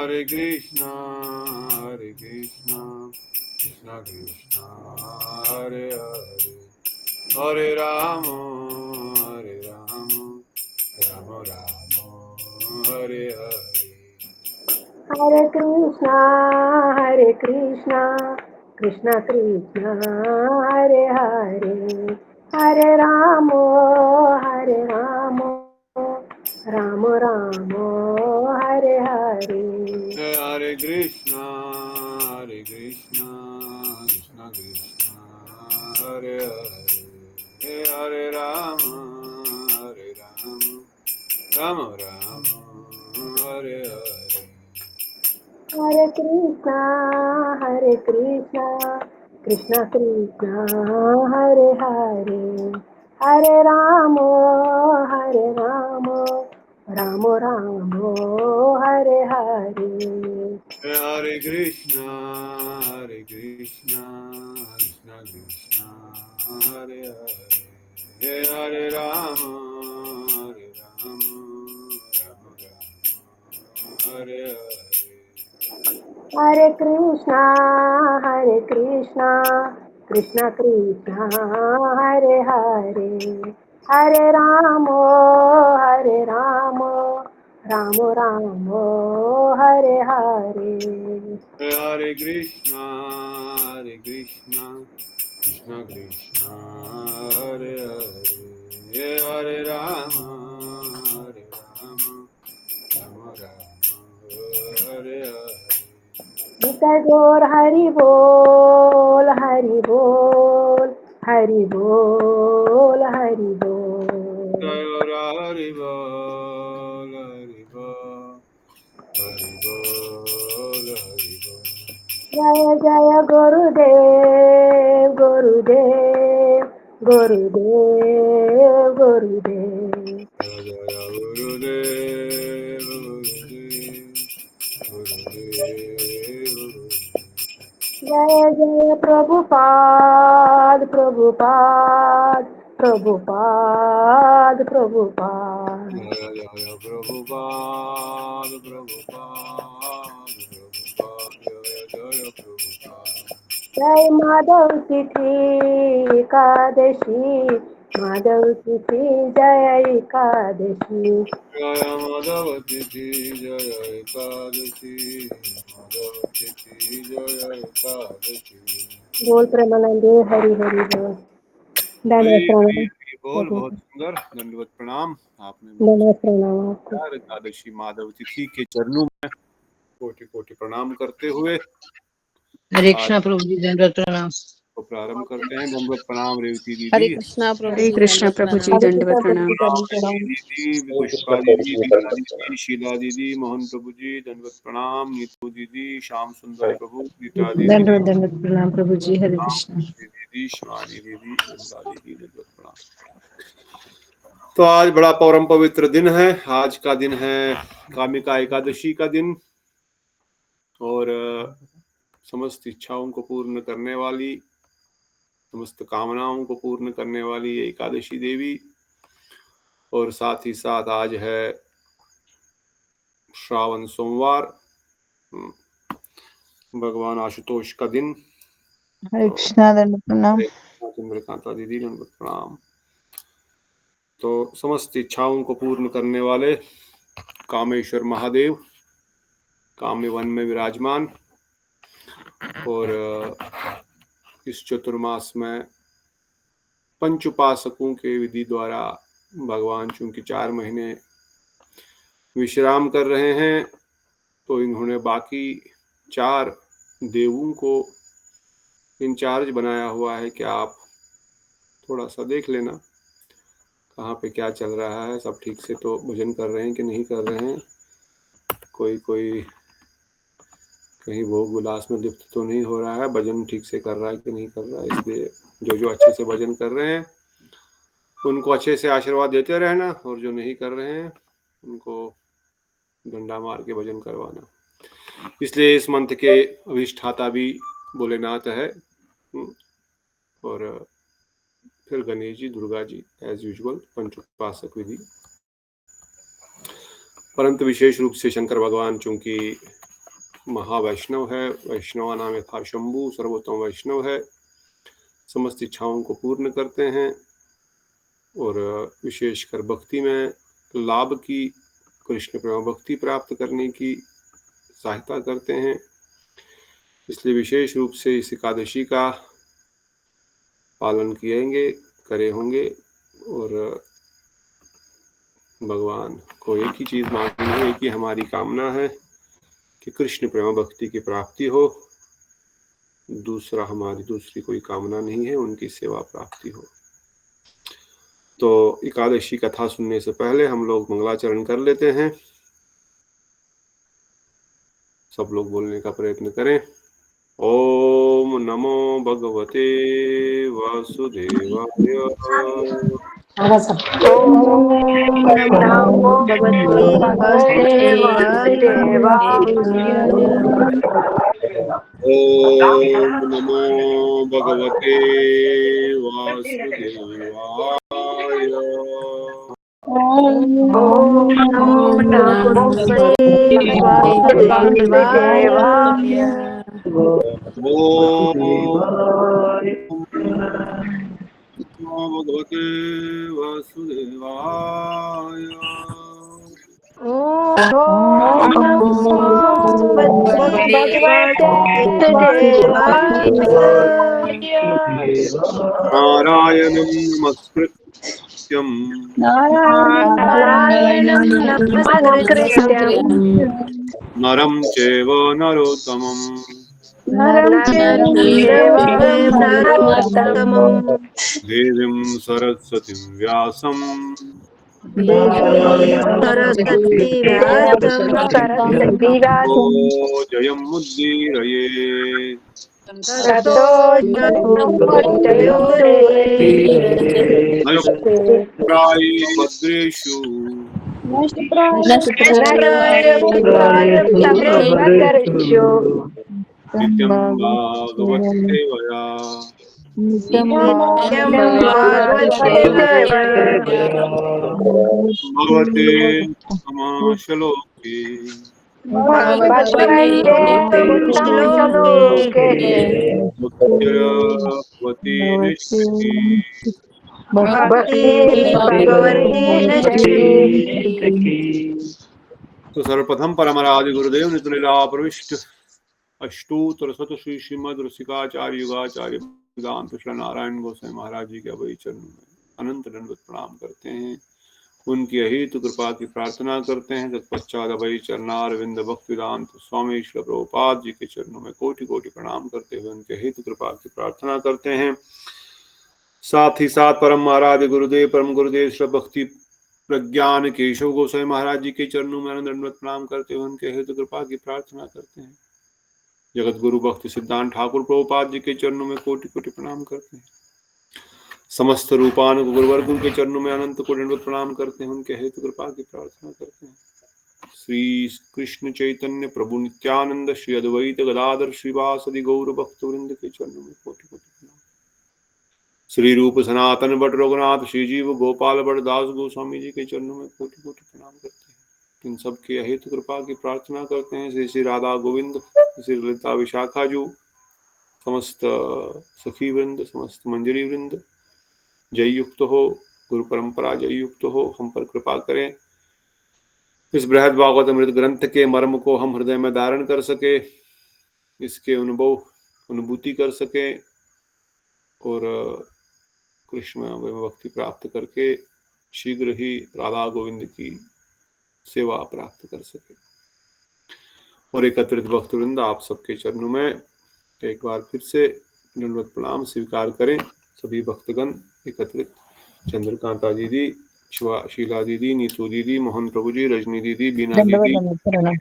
Hare Krishna, Hare Krishna, Krishna Krishna, Hare Hare, Hare Rama, Hare Rama, Rama Rama, Hare Hare. Hare Krishna, Hare Krishna, Krishna Krishna, Hare Hare, Hare Rama, Hare Rama, Rama Rama, Hare Hare. Hare Krishna, Hare Krishna, Krishna Krishna, Hare Hare, Hare Rama, Hare Rama, Rama Rama, Hare Hare. Hare Krishna, Hare Krishna, Krishna Krishna, Hare Hare, Hare Rama, Hare Rama, Rama Rama, Hare Hare. Hare Krishna, Hare Krishna, Krishna Krishna, Hare Hare, Hare Rama, Hare Rama, Rama Rama, Hare Hare. Hare Krishna, Hare Krishna, Krishna Krishna, Hare Hare, Hare Rama, Hare Rama, Rama Rama, Hare Hare. Hare Krishna, Hare Krishna, Krishna Krishna, Hare Hare, Hare Rama, Hare Rama, Rama Rama, Hare Hare. Gita जोर हरि बोल, हरि बोल, हरि बोल, हरि बोल। Jai Hari Bol, Hari Bol, Hari Bol, Hari Bol. जय जय गुरुदेव, गुरुदेव, गुरुदेव, गुरुदेव। Jai Jai Gurudev, Gurudev, Gurudev, Gurudev. जय जय Prabhupada, Prabhupada, Prabhupada, Prabhupada. Jai Jai Prabhupada, Prabhupada, Prabhupada, Jai Jai Prabhupada. जय माधव तिथि एकादशी, माधव तिथि जय Ekadashi. Jai Madhava Tithi, Jai Ekadashi, Madhava Tithi, Jai Ekadashi. बोल प्रेमानंदे, हरि हरि बोल। हरि धन्यवाद हरि प्रणाम हरि बोल, बहुत सुंदर, दंडवत प्रणाम। आपने बहुत धन्यवाद प्रणाम आपको। सुंदर एकादशी माधव तिथि के चरणों में कोटि कोटि प्रणाम करते हुए हरे आज कृष्णा प्रभु जी, दंडवत प्रणाम। को प्रारंभ करते हैं। दंडवत प्रणाम रेवती हरे दीदी, कृष्णा प्रभु हरे जी, कृष्णा दंडवत प्रभु जी, प्रणाम। हरे दंडवत कृष्ण प्रणाम। प्रभु दंड रामणी प्रणाम। दीदी, पुष्पा दीदी, मीना दीदी, शीला दीदी, मोहन प्रभु जी, दंडवत प्रणाम। नीतू दीदी, श्याम सुंदर प्रभु, गीता दीदी, दंडवत दंडवत प्रणाम प्रभु जी, हरे राम कृष्णा। दीदी, शिवानी दीदी, नंदा दीदी, दंडवत प्रणाम। तो आज बड़ा परम पवित्र दिन है। आज का दिन है कामिका एकादशी का दिन, और समस्त इच्छाओं को पूर्ण करने वाली, समस्त कामनाओं को पूर्ण करने वाली ये एकादशी देवी। और साथ ही साथ आज है श्रावण सोमवार, भगवान आशुतोष का दिन। हरे कृष्णा, दंडवत प्रणाम। चंद्रकांता दीदी, दंडवत प्रणाम। तो समस्त इच्छाओं को पूर्ण करने वाले कामेश्वर महादेव काम्य वन में विराजमान, और इस चतुर्मास में पंचुपासकों के विधि द्वारा भगवान चूंकि 4 महीने विश्राम कर रहे हैं, तो इन्होंने बाकी 4 देवों को इंचार्ज बनाया हुआ है कि आप थोड़ा सा देख लेना कहाँ पे क्या चल रहा है, सब ठीक से तो भजन कर रहे हैं कि नहीं कर रहे हैं, कोई कहीं भोग विलास में लिप्त तो नहीं हो रहा है, भजन ठीक से कर रहा है कि नहीं कर रहा है। इसलिए जो अच्छे से भजन कर रहे हैं उनको अच्छे से आशीर्वाद देते रहना, और जो नहीं कर रहे हैं उनको डंडा मार के भजन करवाना। इसलिए इस मंत्र के अधिष्ठाता भी भोलेनाथ है, और फिर गणेश जी, दुर्गा जी, एज यूजुअल पंचोपासक विधि। परंतु विशेष रूप से शंकर भगवान चूंकि महावैष्णव है, वैष्णवा नाम यथा शंभु, सर्वोत्तम वैष्णव है, समस्त इच्छाओं को पूर्ण करते हैं और विशेषकर भक्ति में लाभ की, कृष्ण प्रेम भक्ति प्राप्त करने की सहायता करते हैं। इसलिए विशेष रूप से इस एकादशी का पालन करे होंगे और भगवान को एक ही चीज मांगनी है, कि हमारी कामना है कि कृष्ण प्रेम भक्ति की प्राप्ति हो, हमारी दूसरी कोई कामना नहीं है, उनकी सेवा प्राप्ति हो। तो एकादशी कथा सुनने से पहले हम लोग मंगलाचरण कर लेते हैं। सब लोग बोलने का प्रयत्न करें। ओम नमो भगवते वासुदेवाय। ओम नमो भगवते वासुदेवाय। ओम नमो भगवते वासुदेवाय। ओम नमो भगवते वासुदेवाय। ओम भगवते वासुदेवाय। ओम नमो भगवते वासुदेवाय। नारायणं नमस्कृत्यं नारायणं नमस्कृत्यं नरं चैव नरोत्तमं नरं चैव नरोत्तमं देवीं सरस्वतीं व्यासं देवीं सरस्वती व्यासं सरस्वती ततो व्यासं जयमुदीरये। ततो नयप्राय भद्रेषु नष्टप्रायभद्रेषु नित्यं भागवतसेवया नित्यं भागवतसेवया भगवते समाश्लोके भगवते उत्तमश्लोके भक्तिर्भवति निष्कृति। भक्ति भगवती निष्ठि। तो सर्वप्रथम परमराज गुरुदेव नितलीला प्रविष्ट अष्टोत्तर शत श्री श्रीमद रसिकाचार्य युगाचार्य वेदांत नारायण गोसाई महाराज जी के अभय चरणों में अनंत दंडवत प्रणाम करते हैं। उनकी अहेतु कृपा की प्रार्थना करते हैं। तत्पश्चात अभय चरणारविंद भक्ति वेदांत स्वामी श्री प्रभुपाद जी के चरणों में कोटि कोटि प्रणाम करते हुए उनके हेतु कृपा की प्रार्थना करते हैं। साथ ही साथ परम महाराज गुरुदेव परम गुरुदेव श्री भक्ति प्रज्ञान केशव गोसाई महाराज जी के चरणों में दंडवत प्रणाम करते हुए उनके हेतु कृपा की प्रार्थना करते हैं। जगत गुरु भक्ति सिद्धांत ठाकुर प्रभुपाद जी के चरणों में कोटि कोटि प्रणाम करते हैं। समस्त रूपान गुरुवर्ग के चरणों में अनंत को दंडवत प्रणाम करते हैं। उनके हेतु कृपा की प्रार्थना करते हैं। श्री कृष्ण चैतन्य प्रभु नित्यानंद श्री अद्वैत गदाधर श्रीवासदि गौर भक्त वृंद के चरणों में कोटि कोटि प्रणाम। श्री रूप सनातन भट्ट रघुनाथ श्री जीव गोपाल भट्ट दास गोस्वामी जी के चरणों में कोटि कोटि प्रणाम करते हैं। इन सबके हेतु कृपा की प्रार्थना करते हैं। श्री श्री राधा गोविंद श्री ललिता विशाखा जू समस्त सखी वृंद समस्त मंजरी वृंद जय युक्त हो, गुरु परंपरा जय युक्त हो, हम पर कृपा करें। इस बृहद भागवत अमृत ग्रंथ के मर्म को हम हृदय में धारण कर सके, इसके अनुभूति कर सके और कृष्ण में भक्ति प्राप्त करके शीघ्र ही राधा गोविंद की सेवा प्राप्त कर सके। और एकत्रित भक्तवृंद आप सबके चरणों में एक बार फिर से दंडवत प्रणाम स्वीकार करें। सभी भक्तगण एकत्रित चंद्रकांता दीदी, शीला दीदी, नीतू दीदी, मोहन प्रभु जी, रजनी दीदी, बीना दीदी, प्रणाम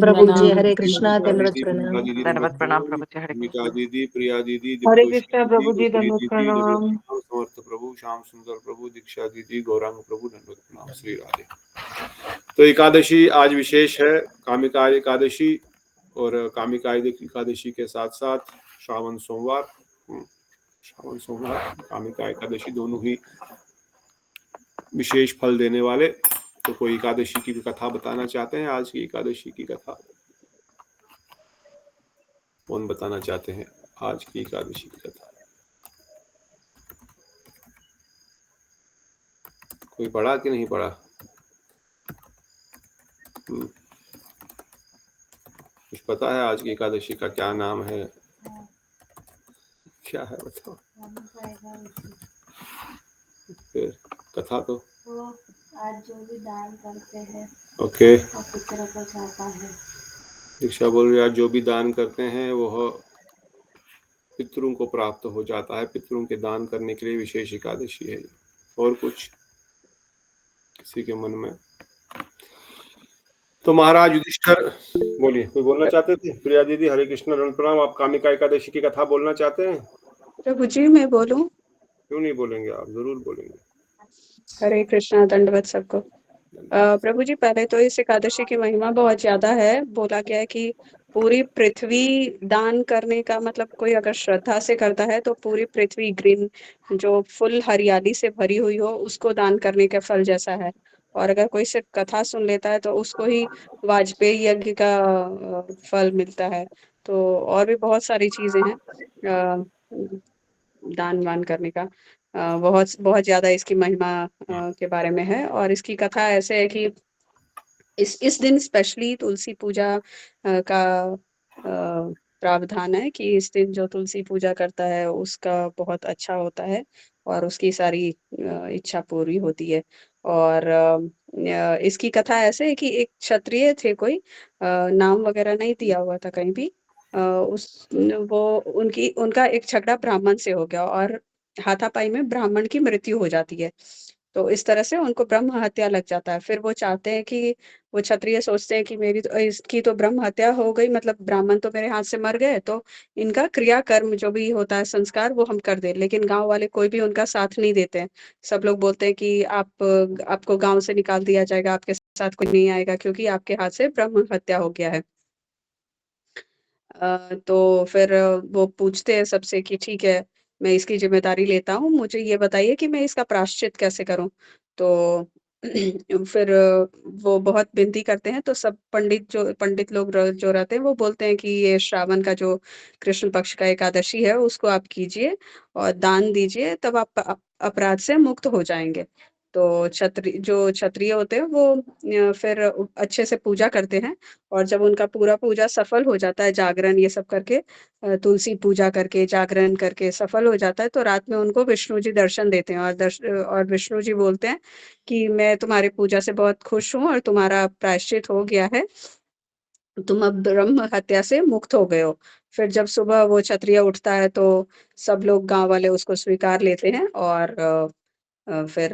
प्रभु जी। हरे कृष्णा दंडवत दंडवत प्रणाम प्रभु जी। अमिता दीदी, प्रिया दीदी, हरे कृष्णा प्रभु जी दंडवत प्रणाम। समर्थ प्रभु, श्याम सुंदर प्रभु, दीक्षा दीदी, गौरांग प्रभु दंडवत प्रणाम। श्री राधे। तो एकादशी आज विशेष है, कामिका एकादशी। और कामिका एकादशी के साथ साथ श्रावण सोमवार, कामिका एकादशी दोनों ही विशेष फल देने वाले तो कोई एकादशी की कथा बताना चाहते हैं? आज की एकादशी की कथा कौन बताना चाहते हैं? आज की एकादशी की कथा कोई पढ़ा कि नहीं पढ़ा? कुछ पता है आज की एकादशी का क्या नाम है? क्या है बताओ? फिर कथा तो आज जो भी दान करते हैं ओके, वो पितरों को जाता है। दीक्षा बोल रही है आज जो भी दान करते हैं वह पितरों को प्राप्त हो जाता है। पितरों के दान करने के लिए विशेष एकादशी है। और कुछ किसी के मन में? तो महाराज युधिष्ठिर बोलिए, कोई बोलना चाहते थे? प्रिया दीदी, हरे कृष्ण, रण प्रणाम। आप कामिका एकादशी की कथा बोलना चाहते हैं? प्रभु जी मैं बोलूं? क्यों नहीं बोलेंगे? आप जरूर बोलेंगे। हरे कृष्णा, दंडवत सबको। प्रभु जी, पहले तो इस एकादशी की महिमा बहुत ज्यादा है। बोला गया है कि पूरी पृथ्वी दान करने का मतलब, कोई अगर श्रद्धा से करता है तो पूरी पृथ्वी ग्रीन, जो फुल हरियाली से भरी हुई हो, उसको दान करने के फल जैसा है। और अगर कोई सिर्फ कथा सुन लेता है तो उसको ही वाजपेयी यज्ञ का फल मिलता है। तो और भी बहुत सारी चीजें हैं दान वान करने का। बहुत बहुत ज्यादा इसकी महिमा के बारे में है। और इसकी कथा ऐसे है कि इस दिन स्पेशली तुलसी पूजा का प्रावधान है कि इस दिन जो तुलसी पूजा करता है उसका बहुत अच्छा होता है और उसकी सारी इच्छा पूरी होती है। और इसकी कथा ऐसे है कि एक क्षत्रिय थे, कोई नाम वगैरह नहीं दिया हुआ था कहीं भी। उस वो उनकी उनका एक झगड़ा ब्राह्मण से हो गया और हाथापाई में ब्राह्मण की मृत्यु हो जाती है। तो इस तरह से उनको ब्रह्म हत्या लग जाता है। फिर वो चाहते हैं कि वो क्षत्रिय सोचते हैं कि मेरी तो इसकी तो ब्रह्म हत्या हो गई, मतलब ब्राह्मण तो मेरे हाथ से मर गए, तो इनका क्रिया कर्म जो भी होता है संस्कार वो हम कर दें। लेकिन गांव वाले कोई भी उनका साथ नहीं देते हैं। सब लोग बोलते हैं कि आपको गांव से निकाल दिया जाएगा, आपके साथ कोई नहीं आएगा क्योंकि आपके हाथ से ब्रह्म हत्या हो गया है। तो फिर वो पूछते हैं सबसे कि ठीक है, मैं इसकी जिम्मेदारी लेता हूँ, मुझे ये बताइए कि मैं इसका प्रायश्चित कैसे करूँ। तो फिर वो बहुत विनती करते हैं। तो सब पंडित लोग जो रहते हैं वो बोलते हैं कि ये श्रावण का जो कृष्ण पक्ष का एकादशी है उसको आप कीजिए और दान दीजिए, तब आप अपराध से मुक्त हो जाएंगे। तो जो क्षत्रिय होते हैं वो फिर अच्छे से पूजा करते हैं। और जब उनका पूरा पूजा सफल हो जाता है, जागरण ये सब करके, तुलसी पूजा करके जागरण करके सफल हो जाता है, तो रात में उनको विष्णु जी दर्शन देते हैं। और विष्णु जी बोलते हैं कि मैं तुम्हारी पूजा से बहुत खुश हूँ और तुम्हारा प्रायश्चित हो गया है, तुम अब ब्रह्म हत्या से मुक्त हो गए हो। फिर जब सुबह वो क्षत्रिय उठता है तो सब लोग गांव वाले उसको स्वीकार लेते हैं। और फिर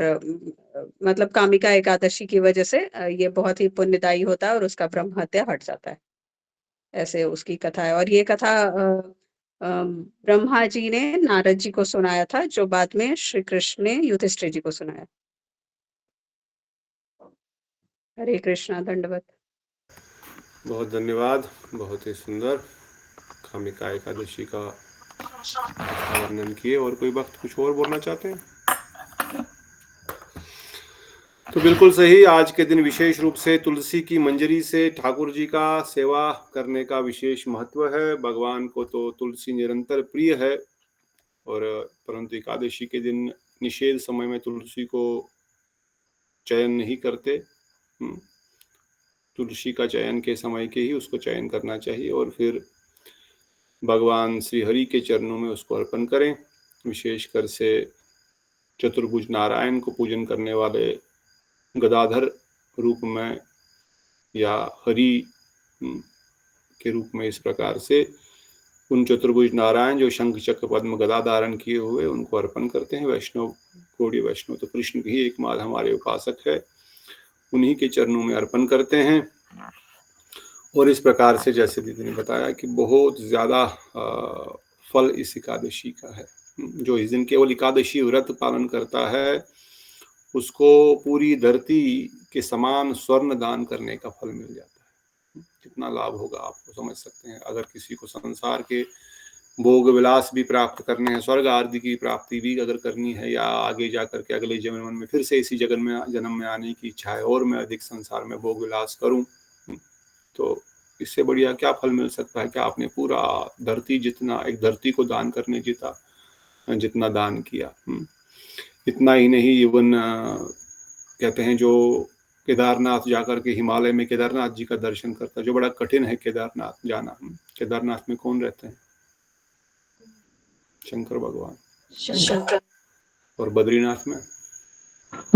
मतलब कामिका एकादशी की वजह से ये बहुत ही पुण्यदायी होता है और उसका ब्रह्म हत्या हट जाता है। ऐसे उसकी कथा है। और ये कथा ब्रह्मा जी ने नारद जी को सुनाया था, जो बाद में श्री कृष्ण ने युधिष्ठिर जी को सुनाया। हरे कृष्णा, दंडवत। बहुत धन्यवाद, बहुत ही सुंदर कामिका एकादशी का वर्णन किए। और कोई वक्त कुछ और बोलना चाहते हैं? तो बिल्कुल सही, आज के दिन विशेष रूप से तुलसी की मंजरी से ठाकुर जी का सेवा करने का विशेष महत्व है। भगवान को तो तुलसी निरंतर प्रिय है, और परंतु एकादशी के दिन निषेध समय में तुलसी को चयन नहीं करते। तुलसी का चयन के समय के ही उसको चयन करना चाहिए और फिर भगवान श्री हरि के चरणों में उसको अर्पण करें। विशेषकर से चतुर्भुज नारायण को पूजन करने वाले गदाधर रूप में या हरि के रूप में, इस प्रकार से उन चतुर्भुज नारायण जो शंख चक्र पद्म गदा धारण किए हुए, उनको अर्पण करते हैं। वैष्णव, गौड़ी वैष्णव तो कृष्ण की ही एकमात्र हमारे उपासक है, उन्हीं के चरणों में अर्पण करते हैं। और इस प्रकार से जैसे दीदी ने बताया कि बहुत ज्यादा फल इस एकादशी का है। जो इस दिन केवल एकादशी व्रत पालन करता है उसको पूरी धरती के समान स्वर्ण दान करने का फल मिल जाता है। कितना लाभ होगा आपको समझ सकते हैं। अगर किसी को संसार के भोग विलास भी प्राप्त करने हैं, स्वर्ग आदि की प्राप्ति भी अगर करनी है, या आगे जाकर के अगले जन्म में फिर से इसी जन्म में आने की इच्छा है और मैं अधिक संसार में भोग विलास करूं, तो इससे बढ़िया क्या फल मिल सकता है? क्या आपने पूरा धरती जितना, एक धरती को दान करने जितना दान किया। इतना ही नहीं, इवन कहते हैं जो केदारनाथ जाकर के हिमालय में केदारनाथ जी का दर्शन करता है, जो बड़ा कठिन है केदारनाथ जाना। केदारनाथ में कौन रहते हैं? शंकर भगवान। और बद्रीनाथ में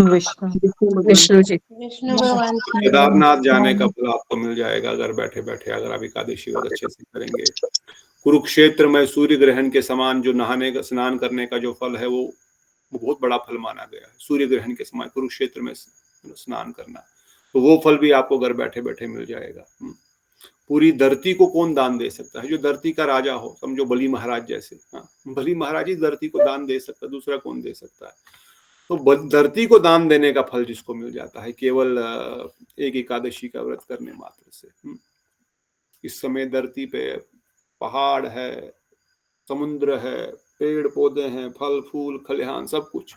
विष्णु जी। विष्णु भगवान केदारनाथ जाने का फल आपको मिल जाएगा अगर बैठे बैठे अगर आप एकादशी व्रत अच्छे से करेंगे। कुरुक्षेत्र में सूर्य ग्रहण के समान जो नहाने का, स्नान करने का जो फल है, वो बहुत बड़ा फल माना गया है। सूर्य ग्रहण के समान कुरुक्षेत्र में स्नान करना, तो वो फल भी आपको घर बैठे बैठे मिल जाएगा। पूरी धरती को कौन दान दे सकता है? जो धरती का राजा हो, समझो बलि महाराज जैसे। बलि महाराज ही धरती को दान दे सकता है, दूसरा कौन दे सकता है? तो धरती को दान देने का फल जिसको मिल जाता है केवल एक एकादशी का व्रत करने मात्र से। इस समय धरती पे पहाड़ है, समुद्र है, पेड़ पौधे हैं, फल फूल खलिहान सब कुछ,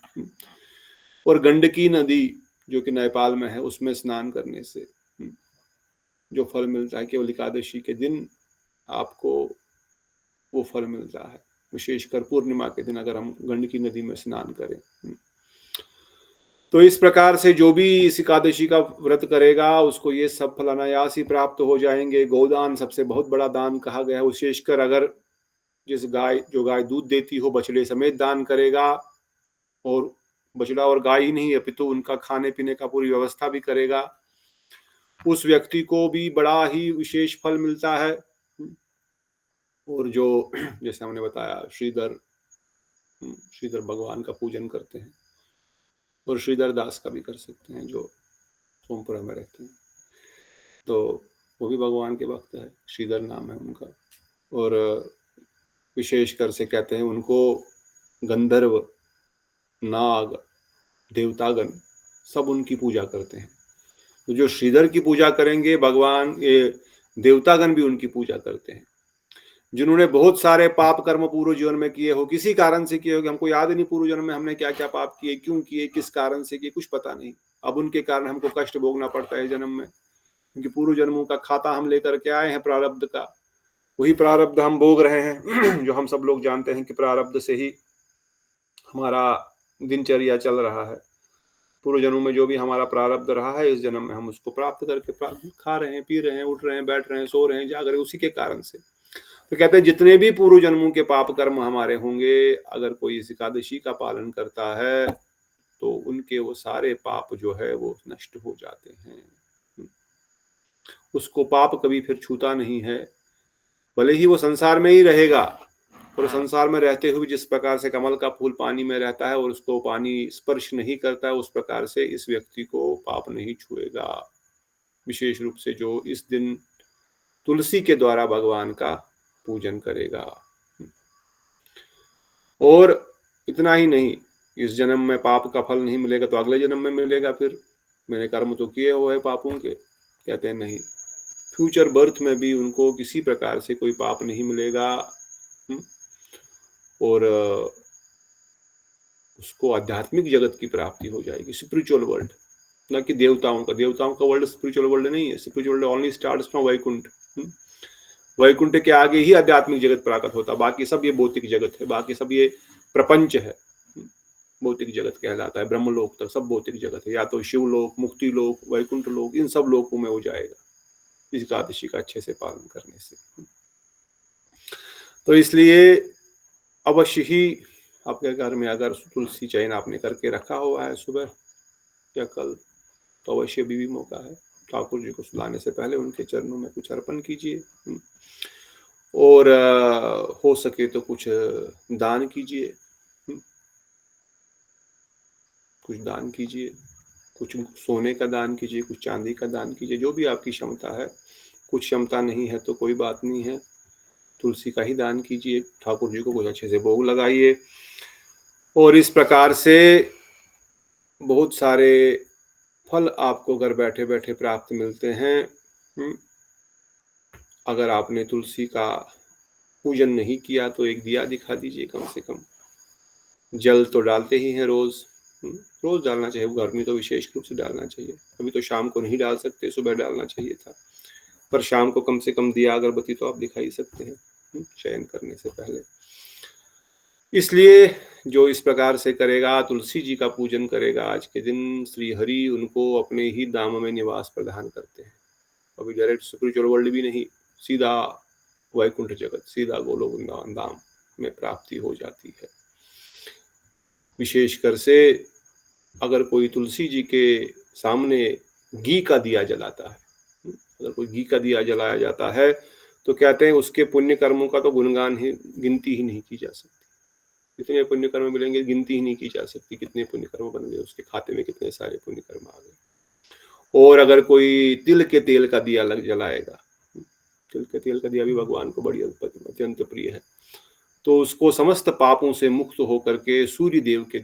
और गंडकी नदी जो कि नेपाल में है, उसमें स्नान करने से जो फल मिलता है केवल एकादशी के दिन आपको वो फल मिलता है। विशेषकर पूर्णिमा के दिन अगर हम गंडकी नदी में स्नान करें, तो इस प्रकार से जो भी इस एकादशी का व्रत करेगा उसको ये सब फल अनायास ही प्राप्त हो जाएंगे। गोदान सबसे बहुत बड़ा दान कहा गया है। विशेषकर अगर जो गाय दूध देती हो, बछड़े समेत दान करेगा, और बछड़ा और गाय ही नहीं अपितु उनका खाने पीने का पूरी व्यवस्था भी करेगा, उस व्यक्ति को भी बड़ा ही विशेष फल मिलता है। और जो जैसे हमने बताया श्रीधर भगवान का पूजन करते हैं, और श्रीधर दास का भी कर सकते हैं जो सोमपुरा में रहते हैं, तो वो भी भगवान के भक्त है, श्रीधर नाम है उनका। और विशेषकर से कहते हैं उनको गंधर्व, नाग, देवतागण सब उनकी पूजा करते हैं। तो जो श्रीधर की पूजा करेंगे भगवान, ये देवतागण भी उनकी पूजा करते हैं। जिन्होंने बहुत सारे पाप कर्म पूर्व जीवन में किए हो, किसी कारण से किए हो कि हमको याद नहीं पूर्व जन्म में हमने क्या क्या पाप किए, क्यों किए, किस कारण से किए, कुछ पता नहीं। अब उनके कारण हमको कष्ट भोगना पड़ता है जन्म में, क्योंकि पूर्व जन्मों का खाता हम लेकर के आए हैं प्रारब्ध का, वही प्रारब्ध हम भोग रहे हैं। जो हम सब लोग जानते हैं कि प्रारब्ध से ही हमारा दिनचर्या चल रहा है। पूर्व जन्म में जो भी हमारा प्रारब्ध रहा है, इस जन्म में हम उसको प्राप्त करके खा रहे हैं, पी रहे हैं, उठ रहे हैं, बैठ रहे हैं, सो रहे हैं, जाग रहे हैं, उसी के कारण से। तो कहते हैं जितने भी पूर्व जन्मों के पाप कर्म हमारे होंगे, अगर कोई इस एकादशी का पालन करता है तो उनके वो सारे पाप जो है वो नष्ट हो जाते हैं। उसको पाप कभी फिर छूता नहीं है, भले ही वो संसार में ही रहेगा, और संसार में रहते हुए जिस प्रकार से कमल का फूल पानी में रहता है और उसको पानी स्पर्श नहीं करता है, उस प्रकार से इस व्यक्ति को पाप नहीं छुएगा। विशेष रूप से जो इस दिन तुलसी के द्वारा भगवान का पूजन करेगा। और इतना ही नहीं, इस जन्म में पाप का फल नहीं मिलेगा तो अगले जन्म में मिलेगा। फिर मैंने कर्म तो किए हुए हैं पापों के, कहते हैं नहीं, फ्यूचर बर्थ में भी उनको किसी प्रकार से कोई पाप नहीं मिलेगा, और उसको आध्यात्मिक जगत की प्राप्ति हो जाएगी, स्पिरिचुअल वर्ल्ड, न कि देवताओं का वर्ल्ड स्पिरिचुअल वर्ल्ड नहीं है। Spiritual world only starts from Vaikuntha. Vaikuntha के आगे ही आध्यात्मिक जगत प्रकट होता, बाकी सब ये भौतिक जगत है, बाकी सब ये प्रपंच है, भौतिक जगत कहलाता है। ब्रह्मलोक तक सब भौतिक जगत है, या तो शिवलोक, मुक्ति लोक, वैकुंठ लोक, इन सब लोकों में हो जाएगा इस एकादशी का अच्छे से पालन करने से। तो इसलिए अवश्य ही आपके घर में अगर तुलसी चयन आपने करके रखा हुआ है सुबह या कल, तो अवश्य भी मौका है, ठाकुर जी को सुलाने से पहले उनके चरणों में कुछ अर्पण कीजिए, और हो सके तो कुछ दान कीजिए, कुछ दान कीजिए, कुछ सोने का दान कीजिए, कुछ चांदी का दान कीजिए, जो भी आपकी क्षमता है। कुछ क्षमता नहीं है तो कोई बात नहीं है, तुलसी का ही दान कीजिए, ठाकुर जी को कुछ अच्छे से भोग लगाइए, और इस प्रकार से बहुत सारे फल आपको घर बैठे बैठे प्राप्त मिलते हैं। अगर आपने तुलसी का पूजन नहीं किया तो एक दिया दिखा दीजिए कम से कम। जल तो डालते ही हैं रोज, रोज डालना चाहिए, घर में तो विशेष रूप से डालना चाहिए। अभी तो शाम को नहीं डाल सकते, सुबह डालना चाहिए था, पर शाम को कम से कम दिया अगरबत्ती तो आप दिखा ही सकते हैं शयन करने से पहले। इसलिए जो इस प्रकार से करेगा, तुलसी जी का पूजन करेगा आज के दिन, श्री हरि उनको अपने ही धाम में निवास प्रदान करते हैं। अभी डायरेक्ट स्पिरिचुअल वर्ल्ड भी नहीं, सीधा वैकुंठ जगत, सीधा गोलोक वृंदावन धाम में प्राप्ति हो जाती है। विशेषकर से अगर कोई तुलसी जी के सामने घी का दिया जलाता है, अगर कोई घी का दिया जलाया जाता है तो कहते हैं उसके पुण्य कर्मों का तो गुणगान ही, गिनती ही नहीं की जा सकती। कितने पुण्य कर्म मिलेंगे, गिनती ही नहीं की जा सकती, कितने पुण्य कर्म बन गए उसके खाते में, कितने सारे पुण्य कर्म आ गए। और अगर कोई तिल के तेल का दिया जलाएगा, तिल के तेल का दिया भी भगवान को बड़ी अत्यंत प्रिय है, तो उसको समस्त पापों से मुक्त होकर के सूर्य देव के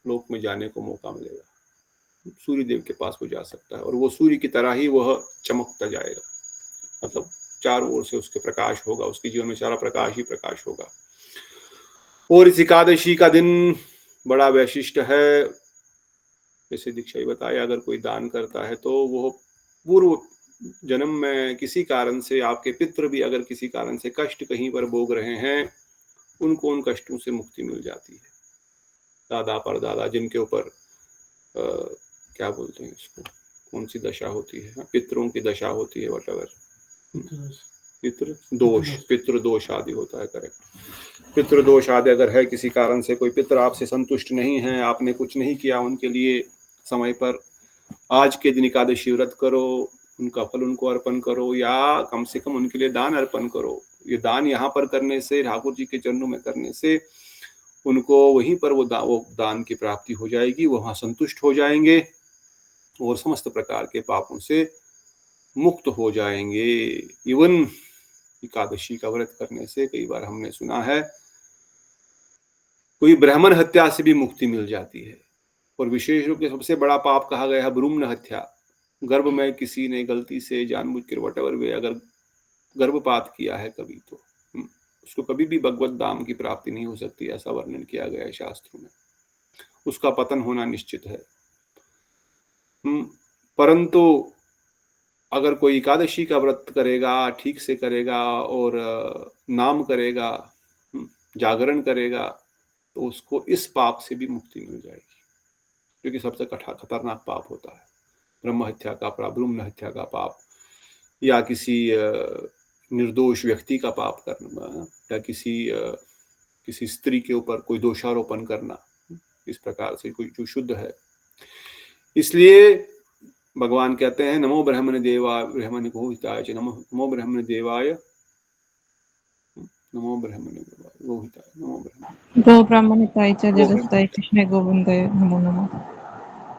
लोक में जाने को मौका मिलेगा। सूर्य देव के पास वो जा सकता है और वो सूर्य की तरह ही वह चमकता जाएगा, मतलब चारों ओर से उसके प्रकाश होगा, उसके जीवन में सारा प्रकाश ही प्रकाश होगा। और इस एकादशी का दिन बड़ा वैशिष्ट है। जैसे दीक्षा ही बताया, अगर कोई दान करता है तो वो पूर्व जन्म में किसी कारण से, आपके पितृ भी अगर किसी कारण से कष्ट कहीं पर भोग रहे हैं, उनको उन कष्टों से मुक्ति मिल जाती है। दादा परदादा जिनके ऊपर क्या बोलते हैं इसको, कौन सी दशा होती है, पितरों की दशा होती है, वटएवर, पितृदोष आदि होता है, करेक्ट। पितृदोष आदि अगर है, किसी कारण से कोई पितर आपसे संतुष्ट नहीं है, आपने कुछ नहीं किया उनके लिए समय पर, आज के दिन एकादशी व्रत करो, उनका फल उनको अर्पण करो, या कम से कम उनके लिए दान अर्पण करो। ये दान यहाँ पर करने से, ठाकुर जी के चरणों में करने से, उनको वहीं पर वो दान की प्राप्ति हो जाएगी, वहां संतुष्ट हो जाएंगे और समस्त प्रकार के पापों से मुक्त हो जाएंगे। इवन एकादशी का व्रत करने से कई बार हमने सुना है कोई ब्राह्मण हत्या से भी मुक्ति मिल जाती है। और विशेष रूप से सबसे बड़ा पाप कहा गया है भ्रूण हत्या। गर्भ में किसी ने गलती से जानबूझकर वटेवर वे अगर गर्भपात किया है कभी, तो उसको कभी भी भगवत धाम की प्राप्ति नहीं हो सकती, ऐसा वर्णन किया गया है शास्त्रों में। उसका पतन होना निश्चित है। परंतु अगर कोई एकादशी का व्रत करेगा, ठीक से करेगा और नाम करेगा, जागरण करेगा, तो उसको इस पाप से भी मुक्ति मिल जाएगी, क्योंकि सबसे खतरनाक पाप होता है ब्रह्म हत्या का पाप, भ्रूण हत्या का पाप, या किसी निर्दोष व्यक्ति का पाप करना, या किसी स्त्री के ऊपर कोई दोषारोपण करना, इस प्रकार से कोई जो शुद्ध है। इसलिए भगवान कहते हैं नमो ब्रह्मण देवाय ब्रह्मण को हिताय च, नमो ब्रह्मण देवाय, नमो ब्रह्मण देवाय गो हिताय, नमो ब्रह्मण गो ब्राह्मण हिताय च जगत हिताय कृष्ण गोविंदाय नमो नमः।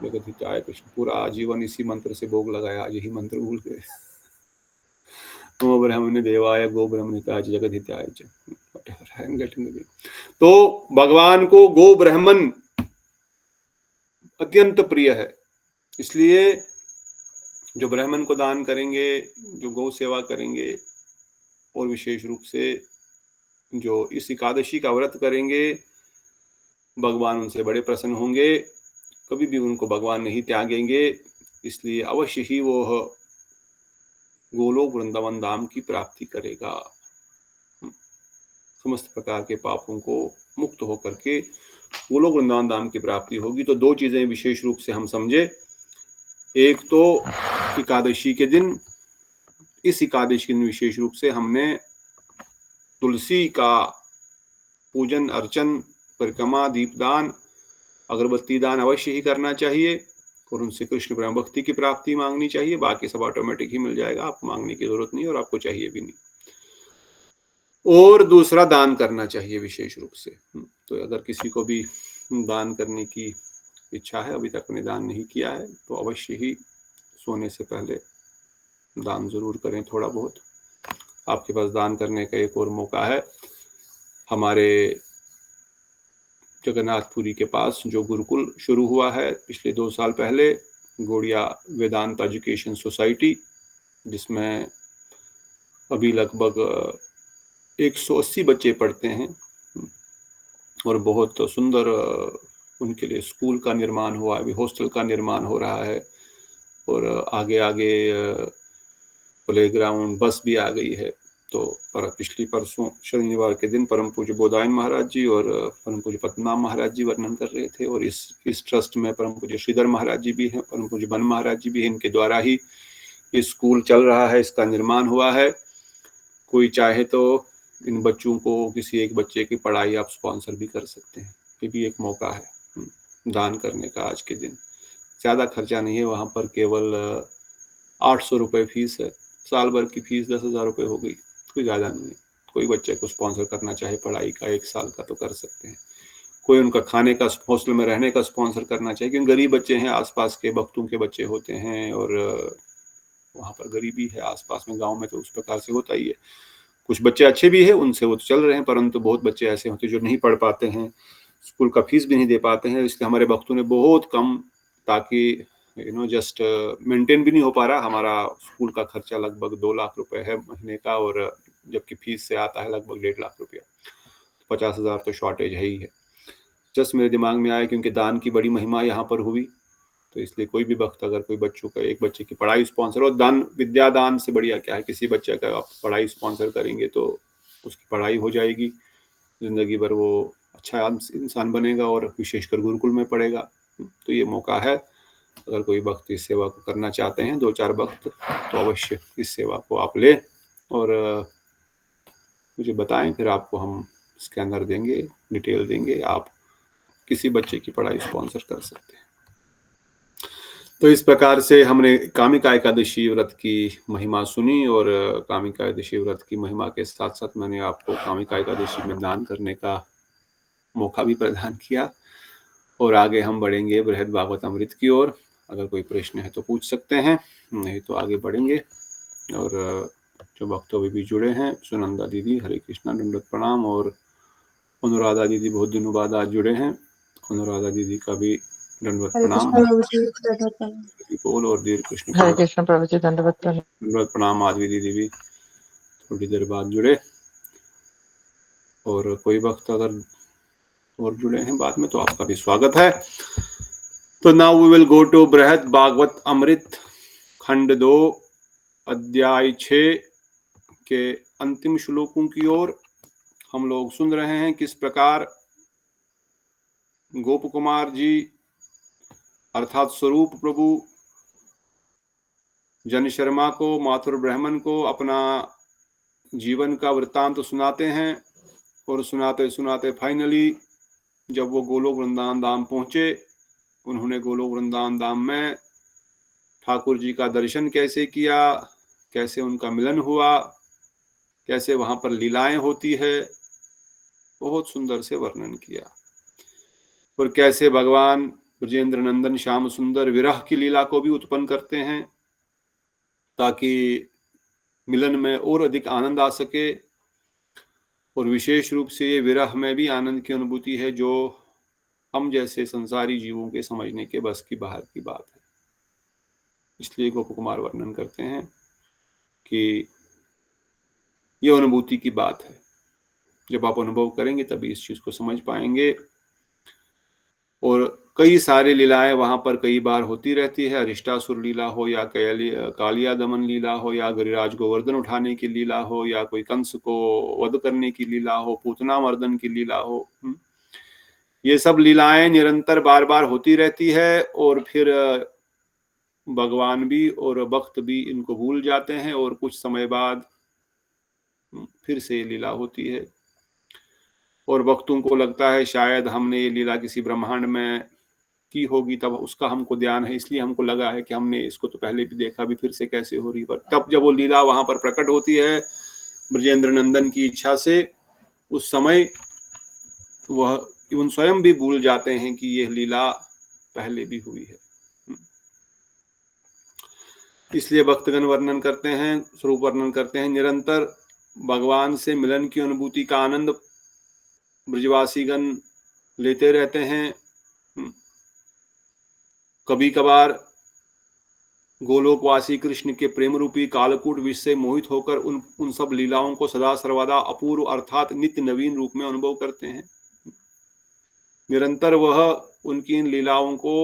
जगत हिताय कृष्ण, पूरा जीवन इसी मंत्र से भोग लगाया, आज यही मंत्र भूल गए। नमो ब्रह्मण देवाय गो ब्रह्मण हिताय च जगत हिताय च। तो भगवान को गो ब्राह्मण अत्यंत प्रिय है, इसलिए जो ब्राह्मण को दान करेंगे, जो गौ सेवा करेंगे, और विशेष रूप से जो इस एकादशी का व्रत करेंगे, भगवान उनसे बड़े प्रसन्न होंगे, कभी भी उनको भगवान नहीं त्यागेंगे। इसलिए अवश्य ही वो गोलोक वृंदावन धाम की प्राप्ति करेगा, समस्त प्रकार के पापों को मुक्त होकर के गोलोक वृंदावन धाम की प्राप्ति होगी। तो दो चीजें विशेष रूप से हम समझे, एक तो एकादशी के दिन, इस एकादशी के दिन विशेष रूप से हमने तुलसी का पूजन अर्चन, परिक्रमा, दीपदान, अगरबत्ती दान अवश्य ही करना चाहिए, और उनसे कृष्ण प्रेम भक्ति की प्राप्ति मांगनी चाहिए। बाकी सब ऑटोमेटिक ही मिल जाएगा, आपको मांगने की जरूरत नहीं और आपको चाहिए भी नहीं। और दूसरा दान करना चाहिए विशेष रूप से। तो अगर किसी को भी दान करने की इच्छा है, अभी तक ने दान नहीं किया है, तो अवश्य ही सोने से पहले दान जरूर करें। थोड़ा बहुत आपके पास दान करने का एक और मौका है। हमारे जगन्नाथपुरी के पास जो गुरुकुल शुरू हुआ है पिछले 2 साल पहले, गौड़िया वेदांत एजुकेशन सोसाइटी, जिसमें अभी लगभग 180 बच्चे पढ़ते हैं और बहुत सुंदर उनके लिए स्कूल का निर्माण हुआ, अभी हॉस्टल का निर्माण हो रहा है और आगे आगे प्लेग्राउंड, बस भी आ गई है। तो पिछली परसों शनिवार के दिन परम पूज्य बोधायन महाराज जी और परम पूज्य पद्मनाभ महाराज जी वर्णन कर रहे थे और इस ट्रस्ट में परम पूज्य श्रीधर महाराज जी भी हैं, परम पूज्य बन महाराज जी भी हैं। इनके द्वारा ही ये स्कूल चल रहा है, इसका निर्माण हुआ है। कोई चाहे तो इन बच्चों को, किसी एक बच्चे की पढ़ाई आप स्पॉन्सर भी कर सकते हैं, ये भी एक मौका है दान करने का। आज के दिन ज़्यादा खर्चा नहीं है, वहाँ पर केवल 800 रुपये फीस है। साल भर की फीस 10,000 रुपये हो गई, कोई ज़्यादा नहीं है। कोई बच्चे को स्पॉन्सर करना चाहे पढ़ाई का 1 साल का तो कर सकते हैं। कोई उनका खाने का, हॉस्टल में रहने का स्पॉन्सर करना चाहिए, क्योंकि गरीब बच्चे हैं, आसपास के भक्तों के बच्चे होते हैं और वहाँ पर गरीबी है आसपास में, गांव में तो उस प्रकार से होता ही है। कुछ बच्चे अच्छे भी हैं, उनसे वो तो चल रहे हैं, परंतु बहुत बच्चे ऐसे होते हैं जो नहीं पढ़ पाते हैं, स्कूल का फीस भी नहीं दे पाते हैं। इसलिए हमारे भक्तों ने बहुत कम, ताकि जस्ट मेंटेन भी नहीं हो पा रहा। हमारा स्कूल का खर्चा लगभग 2 लाख रुपए है महीने का और जबकि फीस से आता है लगभग 1.5 लाख रुपया, 50,000 तो शॉर्टेज है ही है। जस्ट मेरे दिमाग में आया क्योंकि दान की बड़ी महिमा यहाँ पर हुई, तो इसलिए कोई भी भक्त अगर कोई बच्चों का, एक बच्चे की पढ़ाई स्पॉन्सर, और दान, विद्या दान से बढ़िया क्या है, किसी बच्चे का आप पढ़ाई स्पॉन्सर करेंगे तो उसकी पढ़ाई हो जाएगी, जिंदगी भर वो अच्छा इंसान बनेगा और विशेषकर गुरुकुल में पढ़ेगा। तो ये मौका है, अगर कोई भक्त इस सेवा को करना चाहते हैं, 2-4 भक्त, तो अवश्य इस सेवा को आप ले और मुझे बताएं, फिर आपको हम स्कैनर देंगे, डिटेल देंगे, आप किसी बच्चे की पढ़ाई स्पॉन्सर कर सकते हैं। तो इस प्रकार से हमने कामिका एकादशी व्रत की महिमा सुनी और कामिका एकादशी व्रत की महिमा के साथ साथ मैंने आपको कामिका एकादशी में दान करने का मौका भी प्रदान किया और आगे हम बढ़ेंगे बृहद भागवत अमृत की ओर। अगर कोई प्रश्न है तो पूछ सकते हैं, नहीं तो आगे बढ़ेंगे। और जो भक्तों भी जुड़े हैं, सुनंदा दीदी, हरे कृष्णा, दंडवत प्रणाम, और अनुराधा दीदी बहुत दिनों बाद आज जुड़े हैं, अनुराधा दीदी का भी दंडवत प्रणाम, बोल, और दीर्घ कृष्ण हरे कृष्ण प्रभु जी, दंडवत प्रणाम। दंडवत प्रणाम। माधवी दीदी भी थोड़ी देर बाद जुड़े, और कोई भक्त अगर और जुड़े हैं बाद में तो आपका भी स्वागत है। तो now we will go to Brihad Bhagavat अमृत खंड 2 अध्याय 6 के अंतिम श्लोकों की ओर। हम लोग सुन रहे हैं किस प्रकार गोप कुमार जी अर्थात स्वरूप प्रभु जन शर्मा को, माथुर ब्राह्मण को अपना जीवन का वृत्तांत सुनाते हैं और सुनाते सुनाते फाइनली जब वो गोलोक वृंदावन धाम पहुंचे, उन्होंने गोलोक वृंदावन धाम में ठाकुर जी का दर्शन कैसे किया, कैसे उनका मिलन हुआ, कैसे वहां पर लीलाएं होती है, बहुत सुंदर से वर्णन किया। और कैसे भगवान ब्रजेंद्र नंदन श्याम सुंदर विरह की लीला को भी उत्पन्न करते हैं ताकि मिलन में और अधिक आनंद आ सके। और विशेष रूप से ये विरह में भी आनंद की अनुभूति है जो हम जैसे संसारी जीवों के समझने के बस की बाहर की बात है। इसलिए गोप कुमार वर्णन करते हैं कि ये अनुभूति की बात है, जब आप अनुभव करेंगे तभी इस चीज को समझ पाएंगे। और कई सारी लीलाएं वहां पर कई बार होती रहती है, अरिष्टासुर लीला हो या कालिया दमन लीला हो या गिरिराज गोवर्धन उठाने की लीला हो या कोई कंस को वध करने की लीला हो, पूतना मर्दन की लीला हो, ये सब लीलाएं निरंतर बार बार होती रहती है। और फिर भगवान भी और भक्त भी इनको भूल जाते हैं और कुछ समय बाद फिर से ये लीला होती है और भक्तों को लगता है शायद हमने ये लीला किसी ब्रह्मांड में की होगी, तब उसका हमको ध्यान है, इसलिए हमको लगा है कि हमने इसको तो पहले भी देखा, भी फिर से कैसे हो रही। पर तब जब वो लीला वहां पर प्रकट होती है ब्रजेंद्र नंदन की इच्छा से, उस समय वह उन स्वयं भी भूल जाते हैं कि यह लीला पहले भी हुई है। इसलिए भक्तगण वर्णन करते हैं, स्वरूप वर्णन करते हैं, निरंतर भगवान से मिलन की अनुभूति का आनंद ब्रजवासीगण लेते रहते हैं। कभी कभार गोलोकवासी कृष्ण के प्रेम रूपी कालकूट विष से मोहित होकर उन सब लीलाओं को सदा सर्वदा अपूर्व अर्थात नित्य नवीन रूप में अनुभव करते हैं। निरंतर वह उनकी इन लीलाओं को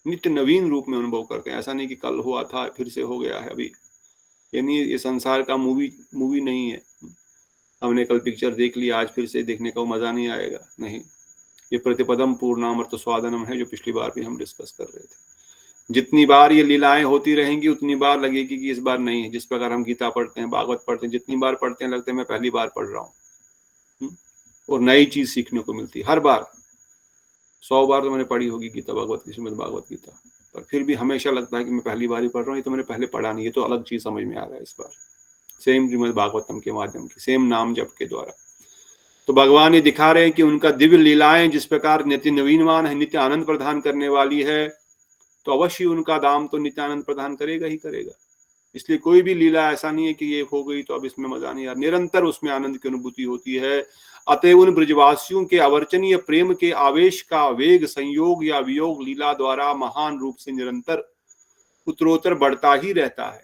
नित्य नवीन रूप में अनुभव करते हैं। ऐसा नहीं कि कल हुआ था फिर से हो गया है अभी, यानी ये संसार का मूवी नहीं है, हमने कल पिक्चर देख ली आज फिर से देखने का मजा नहीं आएगा, नहीं। ये प्रतिपदम पूर्णामृत स्वादनम है, जो पिछली बार भी हम डिस्कस कर रहे थे। जितनी बार ये लीलाएं होती रहेंगी उतनी बार लगेगी कि इस बार नहीं है। जिस प्रकार हम गीता पढ़ते हैं, भागवत पढ़ते हैं, जितनी बार पढ़ते हैं लगता है मैं पहली बार पढ़ रहा हूँ, और नई चीज सीखने को मिलती है हर बार। 100 बार तो मैंने पढ़ी होगी गीता भागवत की, श्रीमद् भागवत गीता, पर फिर भी हमेशा लगता है कि मैं पहली बार ही पढ़ रहा हूँ, ये तो मैंने पहले पढ़ा नहीं, ये तो अलग चीज समझ में आ रहा है इस बार, सेम श्रीमद् भागवतम के माध्यम की, सेम नाम जप के द्वारा। तो भगवान ये दिखा रहे हैं कि उनका दिव्य लीलाएं जिस प्रकार नित्य नवीनवान है, नित्य आनंद प्रदान करने वाली है, तो अवश्य उनका दाम तो नित्य आनंद प्रदान करेगा ही करेगा। इसलिए कोई भी लीला ऐसा नहीं है कि ये हो गई तो अब इसमें मजा नहीं आ रहा, निरंतर उसमें आनंद की अनुभूति होती है। अतः उन ब्रजवासियों के अवर्चनीय प्रेम के आवेश का वेग संयोग या वियोग लीला द्वारा महान रूप से निरंतर उत्तरोत्तर बढ़ता ही रहता है।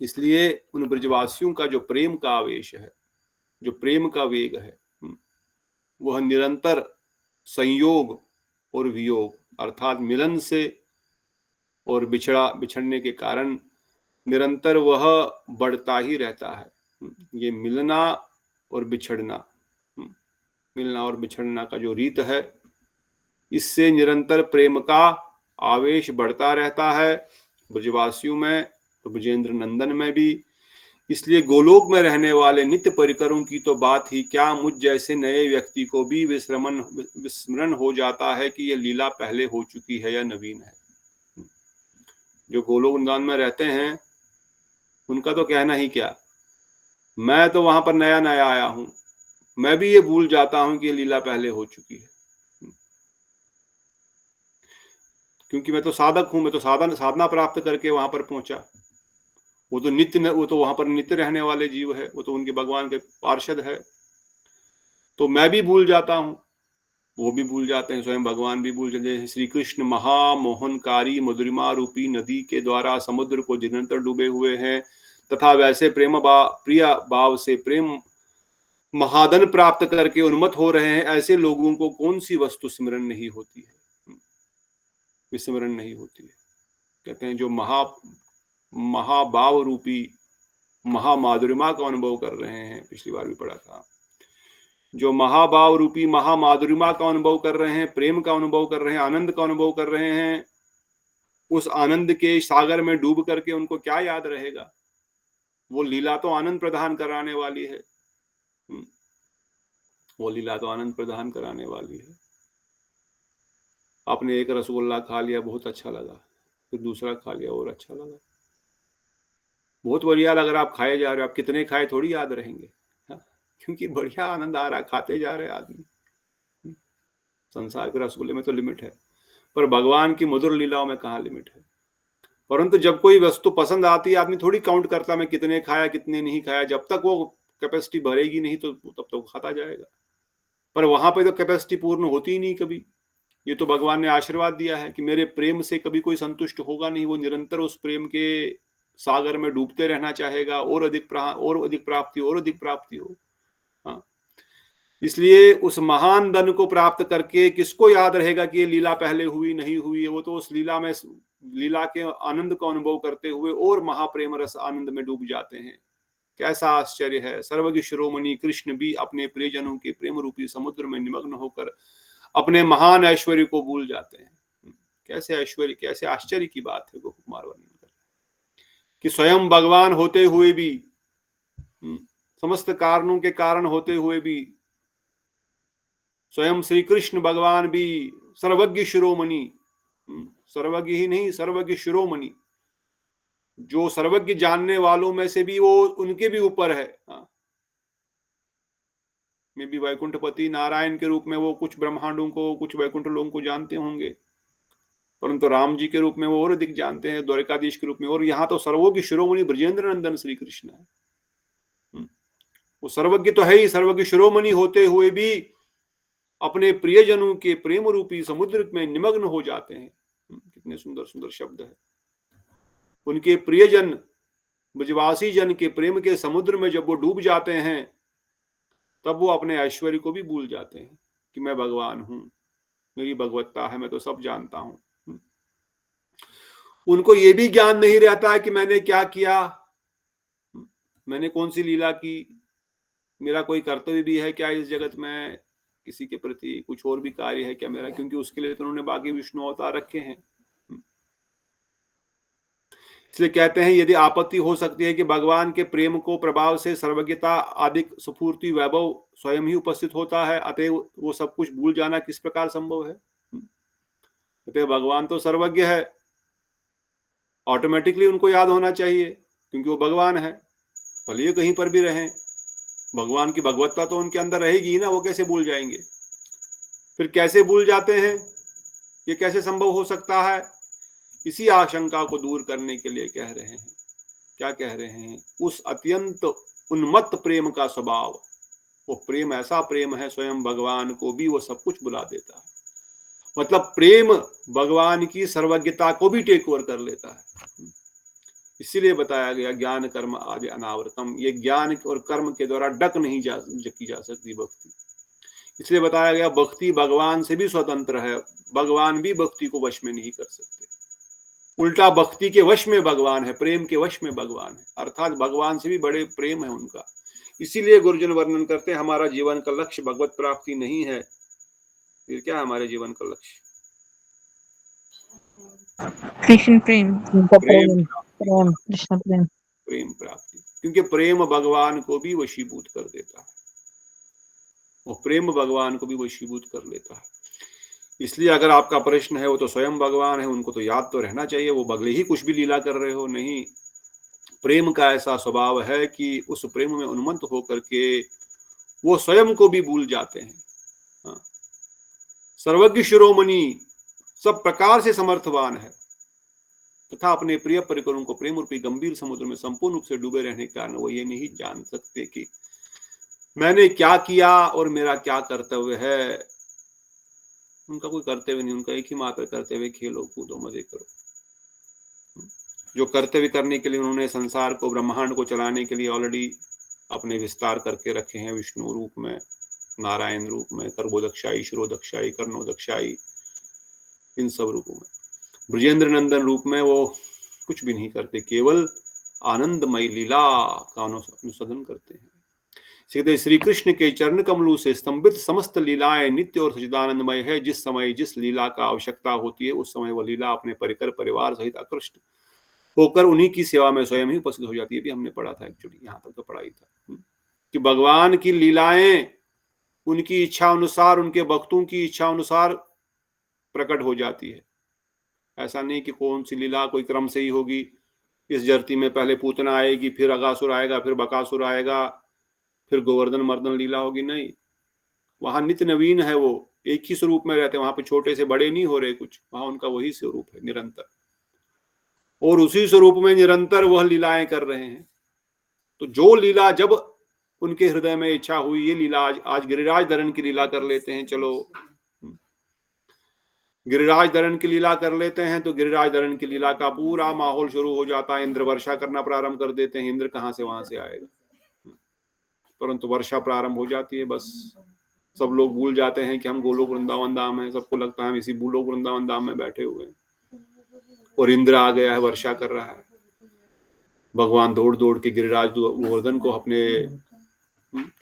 इसलिए उन ब्रजवासियों का जो प्रेम का आवेश है, जो प्रेम का वेग है, वह निरंतर संयोग और वियोग अर्थात मिलन से और बिछड़ने के कारण निरंतर वह बढ़ता ही रहता है। ये मिलना और बिछड़ना, मिलना और बिछड़ना का जो रीत है, इससे निरंतर प्रेम का आवेश बढ़ता रहता है ब्रजवासियों में, तो ब्रजेंद्र नंदन में भी। इसलिए गोलोक में रहने वाले नित्य परिकरों की तो बात ही क्या, मुझ जैसे नए व्यक्ति को भी विस्मरण हो जाता है कि यह लीला पहले हो चुकी है या नवीन है। जो गोलोक वृंदावन में रहते हैं उनका तो कहना ही क्या, मैं तो वहां पर नया नया आया हूं, मैं भी ये भूल जाता हूं कि ये लीला पहले हो चुकी है, क्योंकि मैं तो साधक हूं, मैं तो साधना प्राप्त करके वहां पर पहुंचा। वो तो वहां पर नित्य रहने वाले जीव है, वो तो उनके भगवान के पार्षद है, तो मैं भी भूल जाता हूं, वो भी भूल जाते हैं, स्वयं भगवान भी भूल जाते हैं। श्री कृष्ण महामोहनकारी मधुरिमा रूपी नदी के द्वारा समुद्र को निरंतर डूबे हुए हैं, तथा वैसे प्रिय भाव से प्रेम महादन प्राप्त करके उन्मत्त हो रहे हैं। ऐसे लोगों को कौन सी वस्तु स्मरण नहीं होती है, विस्मरण नहीं होती है। कहते हैं जो महाभाव रूपी महामाधुरिमा का अनुभव कर रहे हैं, पिछली बार भी पढ़ा था, जो महाभाव रूपी महामाधुरिमा का अनुभव कर रहे हैं, प्रेम का अनुभव कर रहे हैं, आनंद का अनुभव कर रहे हैं, उस आनंद के सागर में डूब करके उनको क्या याद रहेगा। वो लीला तो आनंद प्रदान कराने वाली है, वो लीला तो आनंद प्रदान कराने वाली है। आपने एक रसगुल्ला खा लिया, बहुत अच्छा लगा, फिर दूसरा खा लिया और अच्छा लगा, बहुत बढ़िया लग रहा, आप खाए जा रहे हो, आप कितने खाए थोड़ी याद रहेंगे, क्योंकि बढ़िया आनंद आ रहा है, खाते जा रहे आदमी। संसार के रसगुल्ले में तो लिमिट है, पर भगवान की मधुर लीलाओं में कहाँ लिमिट है। परंतु जब कोई वस्तु पसंद आती है, आदमी थोड़ी काउंट करता मैं कितने खाया कितने नहीं खाया, जब तक वो कैपेसिटी भरेगी नहीं तो तब तक खाता जाएगा। पर वहां पे तो कैपेसिटी पूर्ण होती ही नहीं कभी। ये तो भगवान ने आशीर्वाद दिया है कि मेरे प्रेम से कभी कोई संतुष्ट होगा नहीं, वो निरंतर उस प्रेम के सागर में डूबते रहना चाहेगा, और अधिक प्राप्ति हो। हाँ, इसलिए उस महान धन को प्राप्त करके किसको याद रहेगा कि ये लीला पहले हुई नहीं हुई है। वो तो उस लीला के आनंद का अनुभव करते हुए और महाप्रेम रस आनंद में डूब जाते हैं। कैसा आश्चर्य है, सर्वज्ञ शिरोमणि कृष्ण भी अपने प्रियजनों के प्रेम रूपी समुद्र में निमग्न होकर अपने महान ऐश्वर्य को भूल जाते हैं। कैसे ऐश्वर्य, कैसे आश्चर्य की बात है गोप कुमार वर्णन कर, कि स्वयं भगवान होते हुए भी, समस्त कारणों के कारण होते हुए भी, स्वयं श्री कृष्ण भगवान भी सर्वज्ञ शिरोमणि, सर्वज्ञ ही नहीं सर्वज्ञ शिरोमणि, जो सर्वज्ञ जानने वालों में से भी वो उनके भी ऊपर है। मे भी वैकुंठपति नारायण के रूप में वो कुछ ब्रह्मांडों को, कुछ वैकुंठ लोगों को जानते होंगे, परंतु राम जी के रूप में वो और अधिक जानते हैं, द्वारकाधीश के रूप में। और यहाँ तो सर्वज्ञ शिरोमणि ब्रजेंद्र नंदन श्री कृष्ण है। वो सर्वज्ञ तो है ही, सर्वज्ञ शिरोमणि होते हुए भी अपने प्रियजनों के प्रेम रूपी समुद्र में निमग्न हो जाते हैं। कितने सुंदर सुंदर शब्द है। उनके प्रियजन ब्रजवासी जन के प्रेम के समुद्र में जब वो डूब जाते हैं, तब वो अपने ऐश्वर्य को भी भूल जाते हैं कि मैं भगवान हूं, मेरी भगवत्ता है, मैं तो सब जानता हूं। उनको ये भी ज्ञान नहीं रहता है कि मैंने क्या किया, मैंने कौन सी लीला की, मेरा कोई कर्तव्य भी है क्या इस जगत में, किसी के प्रति कुछ और भी कार्य है क्या मेरा, क्योंकि उसके लिए तो उन्होंने बाकी विष्णु अवतार रखे हैं। इसलिए कहते हैं यदि आपत्ति हो सकती है कि भगवान के प्रेम को प्रभाव से सर्वज्ञता आदि स्फूर्ति वैभव स्वयं ही उपस्थित होता है, अतएव वो सब कुछ भूल जाना किस प्रकार संभव है। अतः भगवान तो सर्वज्ञ है, ऑटोमेटिकली उनको याद होना चाहिए क्योंकि वो भगवान है, भले ही कहीं पर भी रहें, भगवान की भगवत्ता तो उनके अंदर रहेगी ना, वो कैसे भूल जाएंगे। फिर कैसे भूल जाते हैं, ये कैसे संभव हो सकता है। इसी आशंका को दूर करने के लिए कह रहे हैं, क्या कह रहे हैं, उस अत्यंत उन्मत्त प्रेम का स्वभाव, वो प्रेम ऐसा प्रेम है स्वयं भगवान को भी वो सब कुछ बुला देता है। मतलब प्रेम भगवान की सर्वज्ञता को भी टेक ओवर कर लेता है। इसीलिए बताया गया ज्ञान कर्म आदि अनावृतम, ये ज्ञान और कर्म के द्वारा डक नहीं की जा सकती भक्ति। इसलिए बताया गया भक्ति भगवान से भी स्वतंत्र है, भगवान भी भक्ति को वश में नहीं कर सकते। उल्टा भक्ति के वश में भगवान है, प्रेम के वश में भगवान है, अर्थात भगवान से भी बड़े प्रेम है उनका। इसीलिए गुरुजन वर्णन करते हैं हमारा जीवन का लक्ष्य भगवत प्राप्ति नहीं है, फिर क्या हमारे जीवन का लक्ष्य, कृष्ण प्रेम, प्रेम प्रेम कृष्ण प्रेम। प्रेम प्राप्ति, क्योंकि प्रेम भगवान को भी वशीभूत कर देता है, वो प्रेम भगवान को भी वशीभूत कर लेता है। इसलिए अगर आपका प्रश्न है वो तो स्वयं भगवान है, उनको तो याद तो रहना चाहिए, वो भले ही कुछ भी लीला कर रहे हो। नहीं, प्रेम का ऐसा स्वभाव है कि उस प्रेम में उन्मत्त होकर के वो स्वयं को भी भूल जाते हैं। हाँ। सर्वज्ञ शिरोमणि सब प्रकार से समर्थवान है तथा अपने प्रिय परिकरों को प्रेम रूपी गंभीर समुद्र में संपूर्ण रूप से डूबे रहने के कारण वो ये नहीं जान सकते कि मैंने क्या किया और मेरा क्या कर्तव्य है। उनका कोई कर्तव्य नहीं, उनका एक ही मात्र कर्तव्य, खेलो कूदो मजे करो। जो कर्तव्य करने के लिए उन्होंने संसार को ब्रह्मांड को चलाने के लिए ऑलरेडी अपने विस्तार करके रखे हैं, विष्णु रूप में, नारायण रूप में, कर्बोदक्षाई, शिरोदक्षाई, कर्णोदक्षाई, इन सब रूपों में। ब्रजेंद्र नंदन रूप में वो कुछ भी नहीं करते, केवल आनंदमय लीला का अनुसंधान करते हैं। सीधे श्री कृष्ण के चरण कमलों से स्तंभित समस्त लीलाएं नित्य और सच्चिदानंदमय है। जिस समय जिस लीला का आवश्यकता होती है उस समय वह लीला अपने परिकर परिवार सहित आकृष्ट होकर उन्हीं की सेवा में स्वयं ही उपस्थित हो जाती है। भी हमने पढ़ा था, एक्चुअली यहाँ तक तो पढ़ाई था कि भगवान की लीलाएं उनकी इच्छा अनुसार, उनके भक्तों की इच्छा अनुसार प्रकट हो जाती है। ऐसा नहीं कि कौन सी लीला कोई क्रम से ही होगी, इस धरती में पहले पूतना आएगी, फिर अगासुर आएगा, फिर बकासुर आएगा, फिर गोवर्धन मर्दन लीला होगी। नहीं, वहां नित्य नवीन है, वो एक ही स्वरूप में रहते हैं, वहां पे छोटे से बड़े नहीं हो रहे कुछ, वहां उनका वही स्वरूप है निरंतर, और उसी स्वरूप में निरंतर वह लीलाएं कर रहे हैं। तो जो लीला जब उनके हृदय में इच्छा हुई, ये लीला आज गिरिराज धरण की लीला कर लेते हैं, चलो गिरिराज धरण की लीला कर लेते हैं, तो गिरिराज धरण की लीला का पूरा माहौल शुरू हो जाता है, इंद्र वर्षा करना प्रारंभ कर देते हैं। इंद्र कहाँ से वहां से आएगा, परंतु वर्षा प्रारंभ हो जाती है, बस सब लोग भूल जाते हैं कि हम गोलोक वृंदावन धाम है, सबको लगता है हम इसी भूलोक वृंदावन धाम में बैठे हुए हैं, और इंद्र आ गया है, वर्षा कर रहा है। भगवान दौड़ दौड़ के गिरिराज गोवर्धन को अपने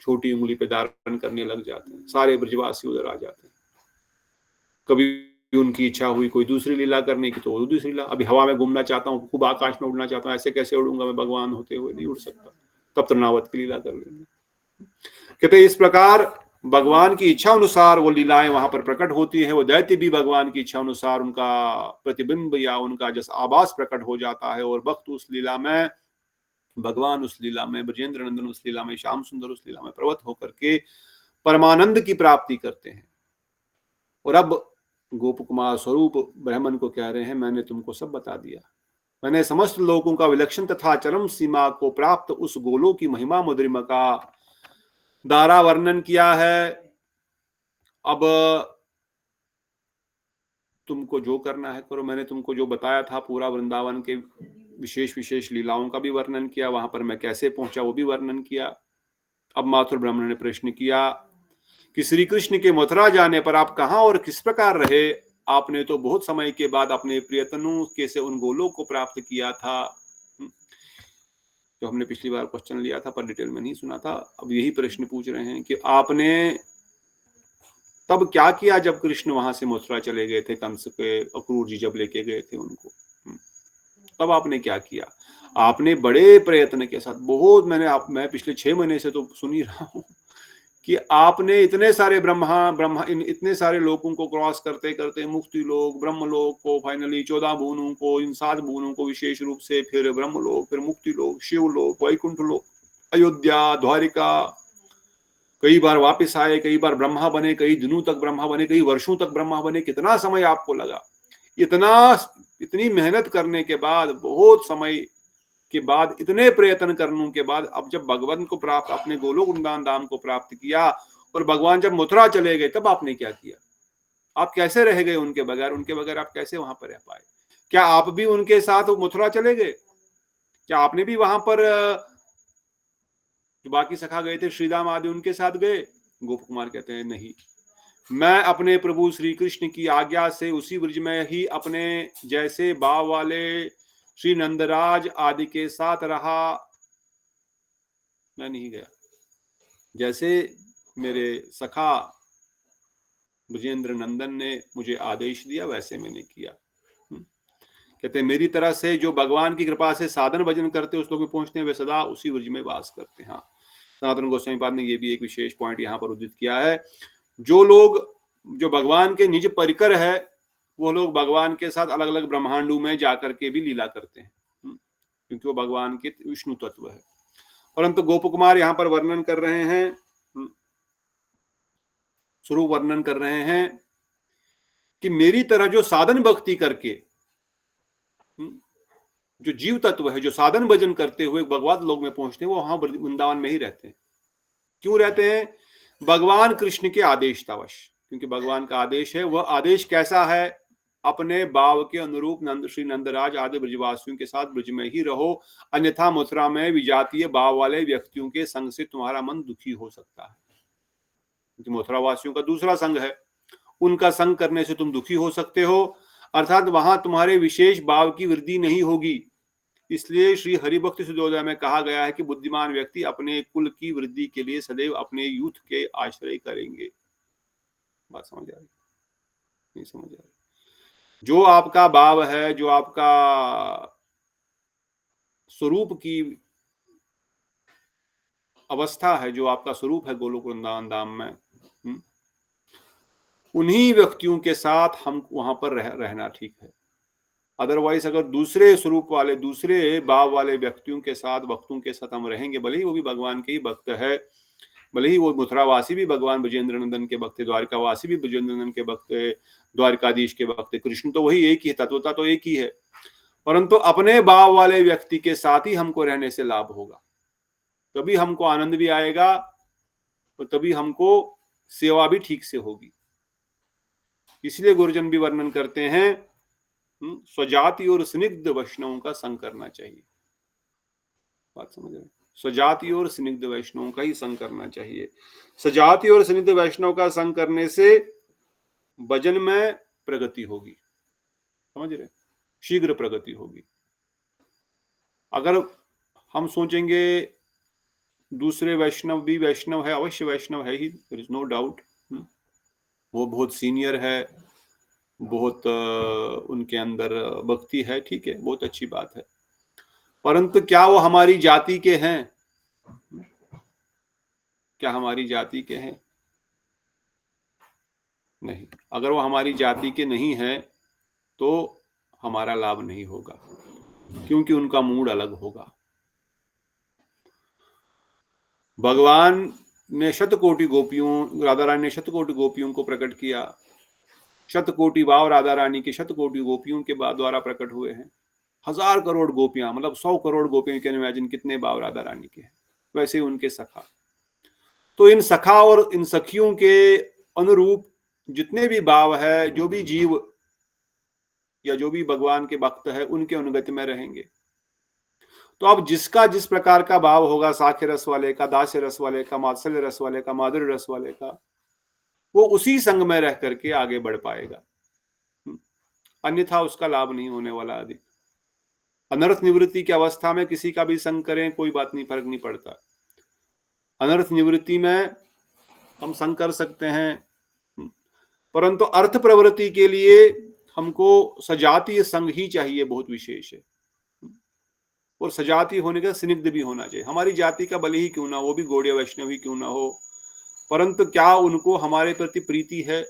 छोटी उंगली पे धारण करने लग जाते हैं, सारे ब्रजवासी उधर आ जाते हैं। कभी उनकी इच्छा हुई कोई दूसरी लीला करने की तो वो दूसरी लीला, अभी हवा में घूमना चाहता हूँ, खूब आकाश में उड़ना चाहता हूँ, ऐसे कैसे उड़ूंगा मैं, भगवान होते हुए नहीं उड़ सकता, तब तृणावत की लीला कर लेंगे। कहते इस प्रकार भगवान की इच्छा अनुसार वो लीलाएं वहां पर प्रकट होती है। वो दैत्य भी भगवान की इच्छा अनुसार उनका प्रतिबिंब या उनका जैसा आभास प्रकट हो जाता है, और भक्त उस लीला में, भगवान उस लीला में, ब्रजेंद्र नंदन उस लीला में, श्याम सुंदर उस लीला में प्रवत होकर के परमानंद की प्राप्ति करते हैं। और अब गोप कुमार स्वरूप ब्राह्मण को कह रहे हैं, मैंने तुमको सब बता दिया, मैंने समस्त लोगों का विलक्षण तथा चरम सीमा को प्राप्त उस गोलों की महिमा मुद्रिमा का दारा वर्णन किया है। अब तुमको जो करना है करो, मैंने तुमको जो बताया था पूरा वृंदावन के विशेष विशेष लीलाओं का भी वर्णन किया, वहां पर मैं कैसे पहुंचा वो भी वर्णन किया। अब माथुर ब्राह्मण ने प्रश्न किया कि श्री कृष्ण के मथुरा जाने पर आप कहाँ और किस प्रकार रहे? आपने तो बहुत समय के बाद अपने प्रियतनु के से उन गोलोक को प्राप्त किया था। जो हमने पिछली बार क्वेश्चन लिया था पर डिटेल में नहीं सुना था। अब यही प्रश्न पूछ रहे हैं कि आपने तब क्या किया जब कृष्ण वहां से मथुरा चले गए थे, कंस के अक्रूर जी जब लेके गए थे उनको, तब आपने क्या किया? आपने बड़े प्रयत्न के साथ, बहुत मैं पिछले 6 महीने से तो सुन ही रहा हूं कि आपने इतने सारे इतने सारे लोगों को क्रॉस करते करते मुक्ति लोक, ब्रह्मलोक को, फाइनली 14 भुवनों को, इन 7 भुवनों को विशेष रूप से, फिर ब्रह्मलोक, फिर मुक्ति लोक, शिवलोक, वैकुंठ लोक, अयोध्या, द्वारिका, कई बार वापस आए, कई बार ब्रह्मा बने, कई दिनों तक ब्रह्मा बने, कई वर्षों तक ब्रह्मा बने। कितना समय आपको लगा? इतनी मेहनत करने के बाद, बहुत समय के बाद, इतने प्रयत्न करने के बाद, अब जब भगवान को प्राप्त, अपने गोलोक वृंदावन धाम को प्राप्त किया और भगवान जब मथुरा चले गए, तब आपने क्या किया? आप कैसे रह गए उनके बगैर? उनके बगैर आप कैसे वहां पर रह पाए? क्या आप भी उनके साथ मथुरा चले गए? क्या आपने भी वहां पर, जो बाकी सखा गए थे श्रीदाम आदि, उनके साथ गए? गोप कुमार कहते हैं नहीं, मैं अपने प्रभु श्री कृष्ण की आज्ञा से उसी ब्रज में ही अपने जैसे भाव वाले श्री नंदराज आदि के साथ रहा, मैं नहीं गया। जैसे मेरे सखा ब्रजेंद्र नंदन ने मुझे आदेश दिया वैसे मैंने किया। कहते हैं मेरी तरह से जो भगवान की कृपा से साधन भजन करते उस लोग में पहुंचते हैं, वे सदा उसी ब्रज में वास करते हैं। हाँ, सनातन गोस्वामी पाद ने ये भी एक विशेष पॉइंट यहाँ पर उद्धृत किया है। जो भगवान के निज परिकर है, वो लोग भगवान के साथ अलग अलग ब्रह्मांडों में जाकर के भी लीला करते हैं, क्योंकि वो भगवान के विष्णु तत्व है। परंतु गोप कुमार यहाँ पर वर्णन कर रहे हैं, स्वरूप वर्णन कर रहे हैं कि मेरी तरह जो साधन भक्ति करके, जो जीव तत्व है, जो साधन भजन करते हुए भगवत लोक में पहुंचते हैं, वो वहां वृंदावन में ही रहते हैं। क्यों रहते हैं? भगवान कृष्ण के आदेशतावश, क्योंकि भगवान का आदेश है। वह आदेश कैसा है? अपने भाव के अनुरूप श्री नंदराज आदि ब्रजवासियों के साथ ब्रज में ही रहो, अन्यथा मथुरा में विजातीय भाव वाले व्यक्तियों के संग से तुम्हारा मन दुखी हो सकता है। क्योंकि मथुरा वासियों का दूसरा संग है, उनका संग करने से तुम दुखी हो सकते हो, अर्थात वहां तुम्हारे विशेष भाव की वृद्धि नहीं होगी। इसलिए श्री हरिभक्ति सुधोदय में कहा गया है कि बुद्धिमान व्यक्ति अपने कुल की वृद्धि के लिए सदैव अपने यूथ के आश्रय करेंगे। बात समझ आ रही? नहीं समझ आ रही? जो आपका भाव है, जो आपका स्वरूप की अवस्था है, जो आपका स्वरूप है गोलोक वृंदावन धाम में, उन्हीं व्यक्तियों के साथ हम वहां पर रहना ठीक है। अदरवाइज अगर दूसरे स्वरूप वाले, दूसरे भाव वाले व्यक्तियों के साथ, भक्तों के साथ हम रहेंगे, भले ही वो भी भगवान के ही भक्त है, भले ही वो मथुरावासी भी भगवान ब्रजेंद्र नंदन के भक्त है, द्वारिकावासी भी ब्रजेंद्र नंदन के भक्त है, द्वारिकाधीश के भक्त है, कृष्ण तो वही एक ही है, तत्वता तो एक ही है। परंतु अपने भाव वाले व्यक्ति के साथ ही हमको रहने से लाभ होगा, तभी हमको आनंद भी आएगा और तभी हमको सेवा भी ठीक से होगी। इसलिए गुरुजन भी वर्णन करते हैं स्वजाति और स्निग्ध वैष्णवों का संग करना चाहिए। बात समझ रहे? स्वजाति और स्निग्ध वैष्णवों का ही संग करना चाहिए। स्वजाति और स्निग्ध वैष्णव का संग करने से भजन में प्रगति होगी, समझ रहे? शीघ्र प्रगति होगी। अगर हम सोचेंगे दूसरे वैष्णव भी वैष्णव है, अवश्य वैष्णव है ही, देयर इज नो डाउट, वो बहुत सीनियर है, बहुत उनके अंदर भक्ति है, ठीक है, बहुत अच्छी बात है, परंतु क्या वो हमारी जाति के हैं? क्या हमारी जाति के हैं? नहीं। अगर वो हमारी जाति के नहीं है तो हमारा लाभ नहीं होगा, क्योंकि उनका मूड अलग होगा। भगवान ने शतकोटि गोपियों, राधा रानी ने शतकोटि गोपियों को प्रकट किया। शतकोटि भाव राधा रानी के शतकोटि गोपियों के द्वारा प्रकट हुए हैं। 1000 करोड़ गोपियां, मतलब 100 करोड़ गोपियां, कैन इमेजिन कितने भाव राधा रानी के हैं। वैसे ही उनके सखा। तो इन सखा और इन सखियों के अनुरूप जितने भी भाव है, जो भी जीव या जो भी भगवान के भक्त है, उनके अनुगति में रहेंगे। तो अब जिसका जिस प्रकार का भाव होगा, साख्य रस वाले का, दास्य रस वाले का, मात्सल्य रस वाले का, माधुर्य रस वाले का, वो उसी संग में रह करके आगे बढ़ पाएगा, अन्यथा उसका लाभ नहीं होने वाला अधिक। अनर्थ निवृत्ति की अवस्था में किसी का भी संग करें कोई बात नहीं, फर्क नहीं पड़ता। अनर्थ निवृत्ति में हम संग कर सकते हैं, परंतु अर्थ प्रवृत्ति के लिए हमको सजातीय संग ही चाहिए, बहुत विशेष है। और सजातीय होने का स्निग्ध भी होना चाहिए। हमारी जाति का भले ही क्यों ना, वो भी गौड़ीय वैष्णव ही क्यों ना हो, परंतु क्या उनको हमारे प्रति प्रीति है?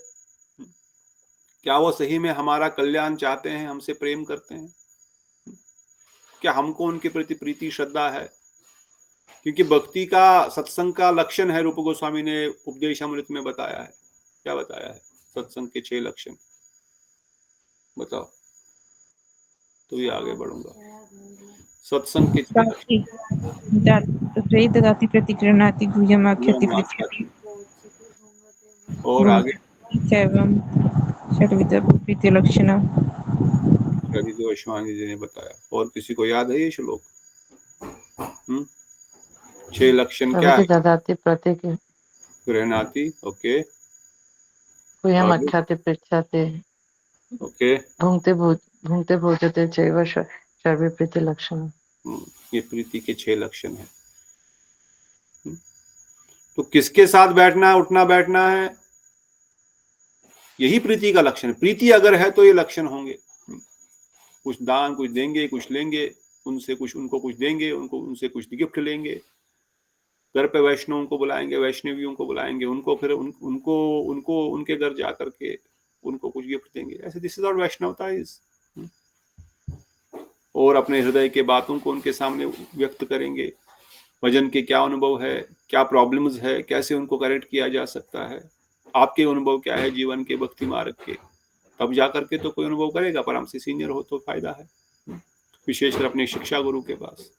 क्या वो सही में हमारा कल्याण चाहते हैं, हमसे प्रेम करते हैं? क्या हमको उनके प्रति प्रीति श्रद्धा है? क्योंकि भक्ति का, सत्संग का लक्षण है, रूप गोस्वामी ने उपदेशामृत में बताया है। क्या बताया है? सत्संग के 6 लक्षण बताओ, तो ये आगे बढ़ूंगा। सत्संग के 6 ददाति प्रतिगृह्णाति गुह्यमाख्याति पृच्छति और आगे एवं षड्विध प्रीति लक्षण रवि गोस्वामी जी ने बताया। और किसी को याद है ये श्लोक? 6 लक्षण क्या है? ददाति प्रतीक गृह्णाति, ओके, गुह्यमाख्याति पृच्छति, ओके, भुंक्ते भोजते चैव सर्वे प्रीति लक्षण। ये प्रीति के 6 लक्षण है। तो किसके साथ बैठना है, उठना बैठना है, यही प्रीति का लक्षण है। प्रीति अगर है तो ये लक्षण होंगे। कुछ दान, कुछ देंगे, कुछ लेंगे, उनसे कुछ, उनको कुछ देंगे, उनको उनसे कुछ गिफ्ट लेंगे, घर पे वैष्णवों को बुलाएंगे, वैष्णवियों को बुलाएंगे, उनको फिर उनको उनके घर जा करके उनको कुछ गिफ्ट देंगे। ऐसे दिस इज व्हाट वैष्णवता इज। और अपने हृदय के बातों को उनके सामने व्यक्त करेंगे। भजन के क्या अनुभव है, क्या प्रॉब्लम्स है, कैसे उनको करेक्ट किया जा सकता है, आपके अनुभव क्या है जीवन के, भक्ति मार्ग के, तब जा करके तो कोई अनुभव करेगा। पर हमसे सीनियर हो तो फायदा है, विशेषकर अपने शिक्षा गुरु के पास।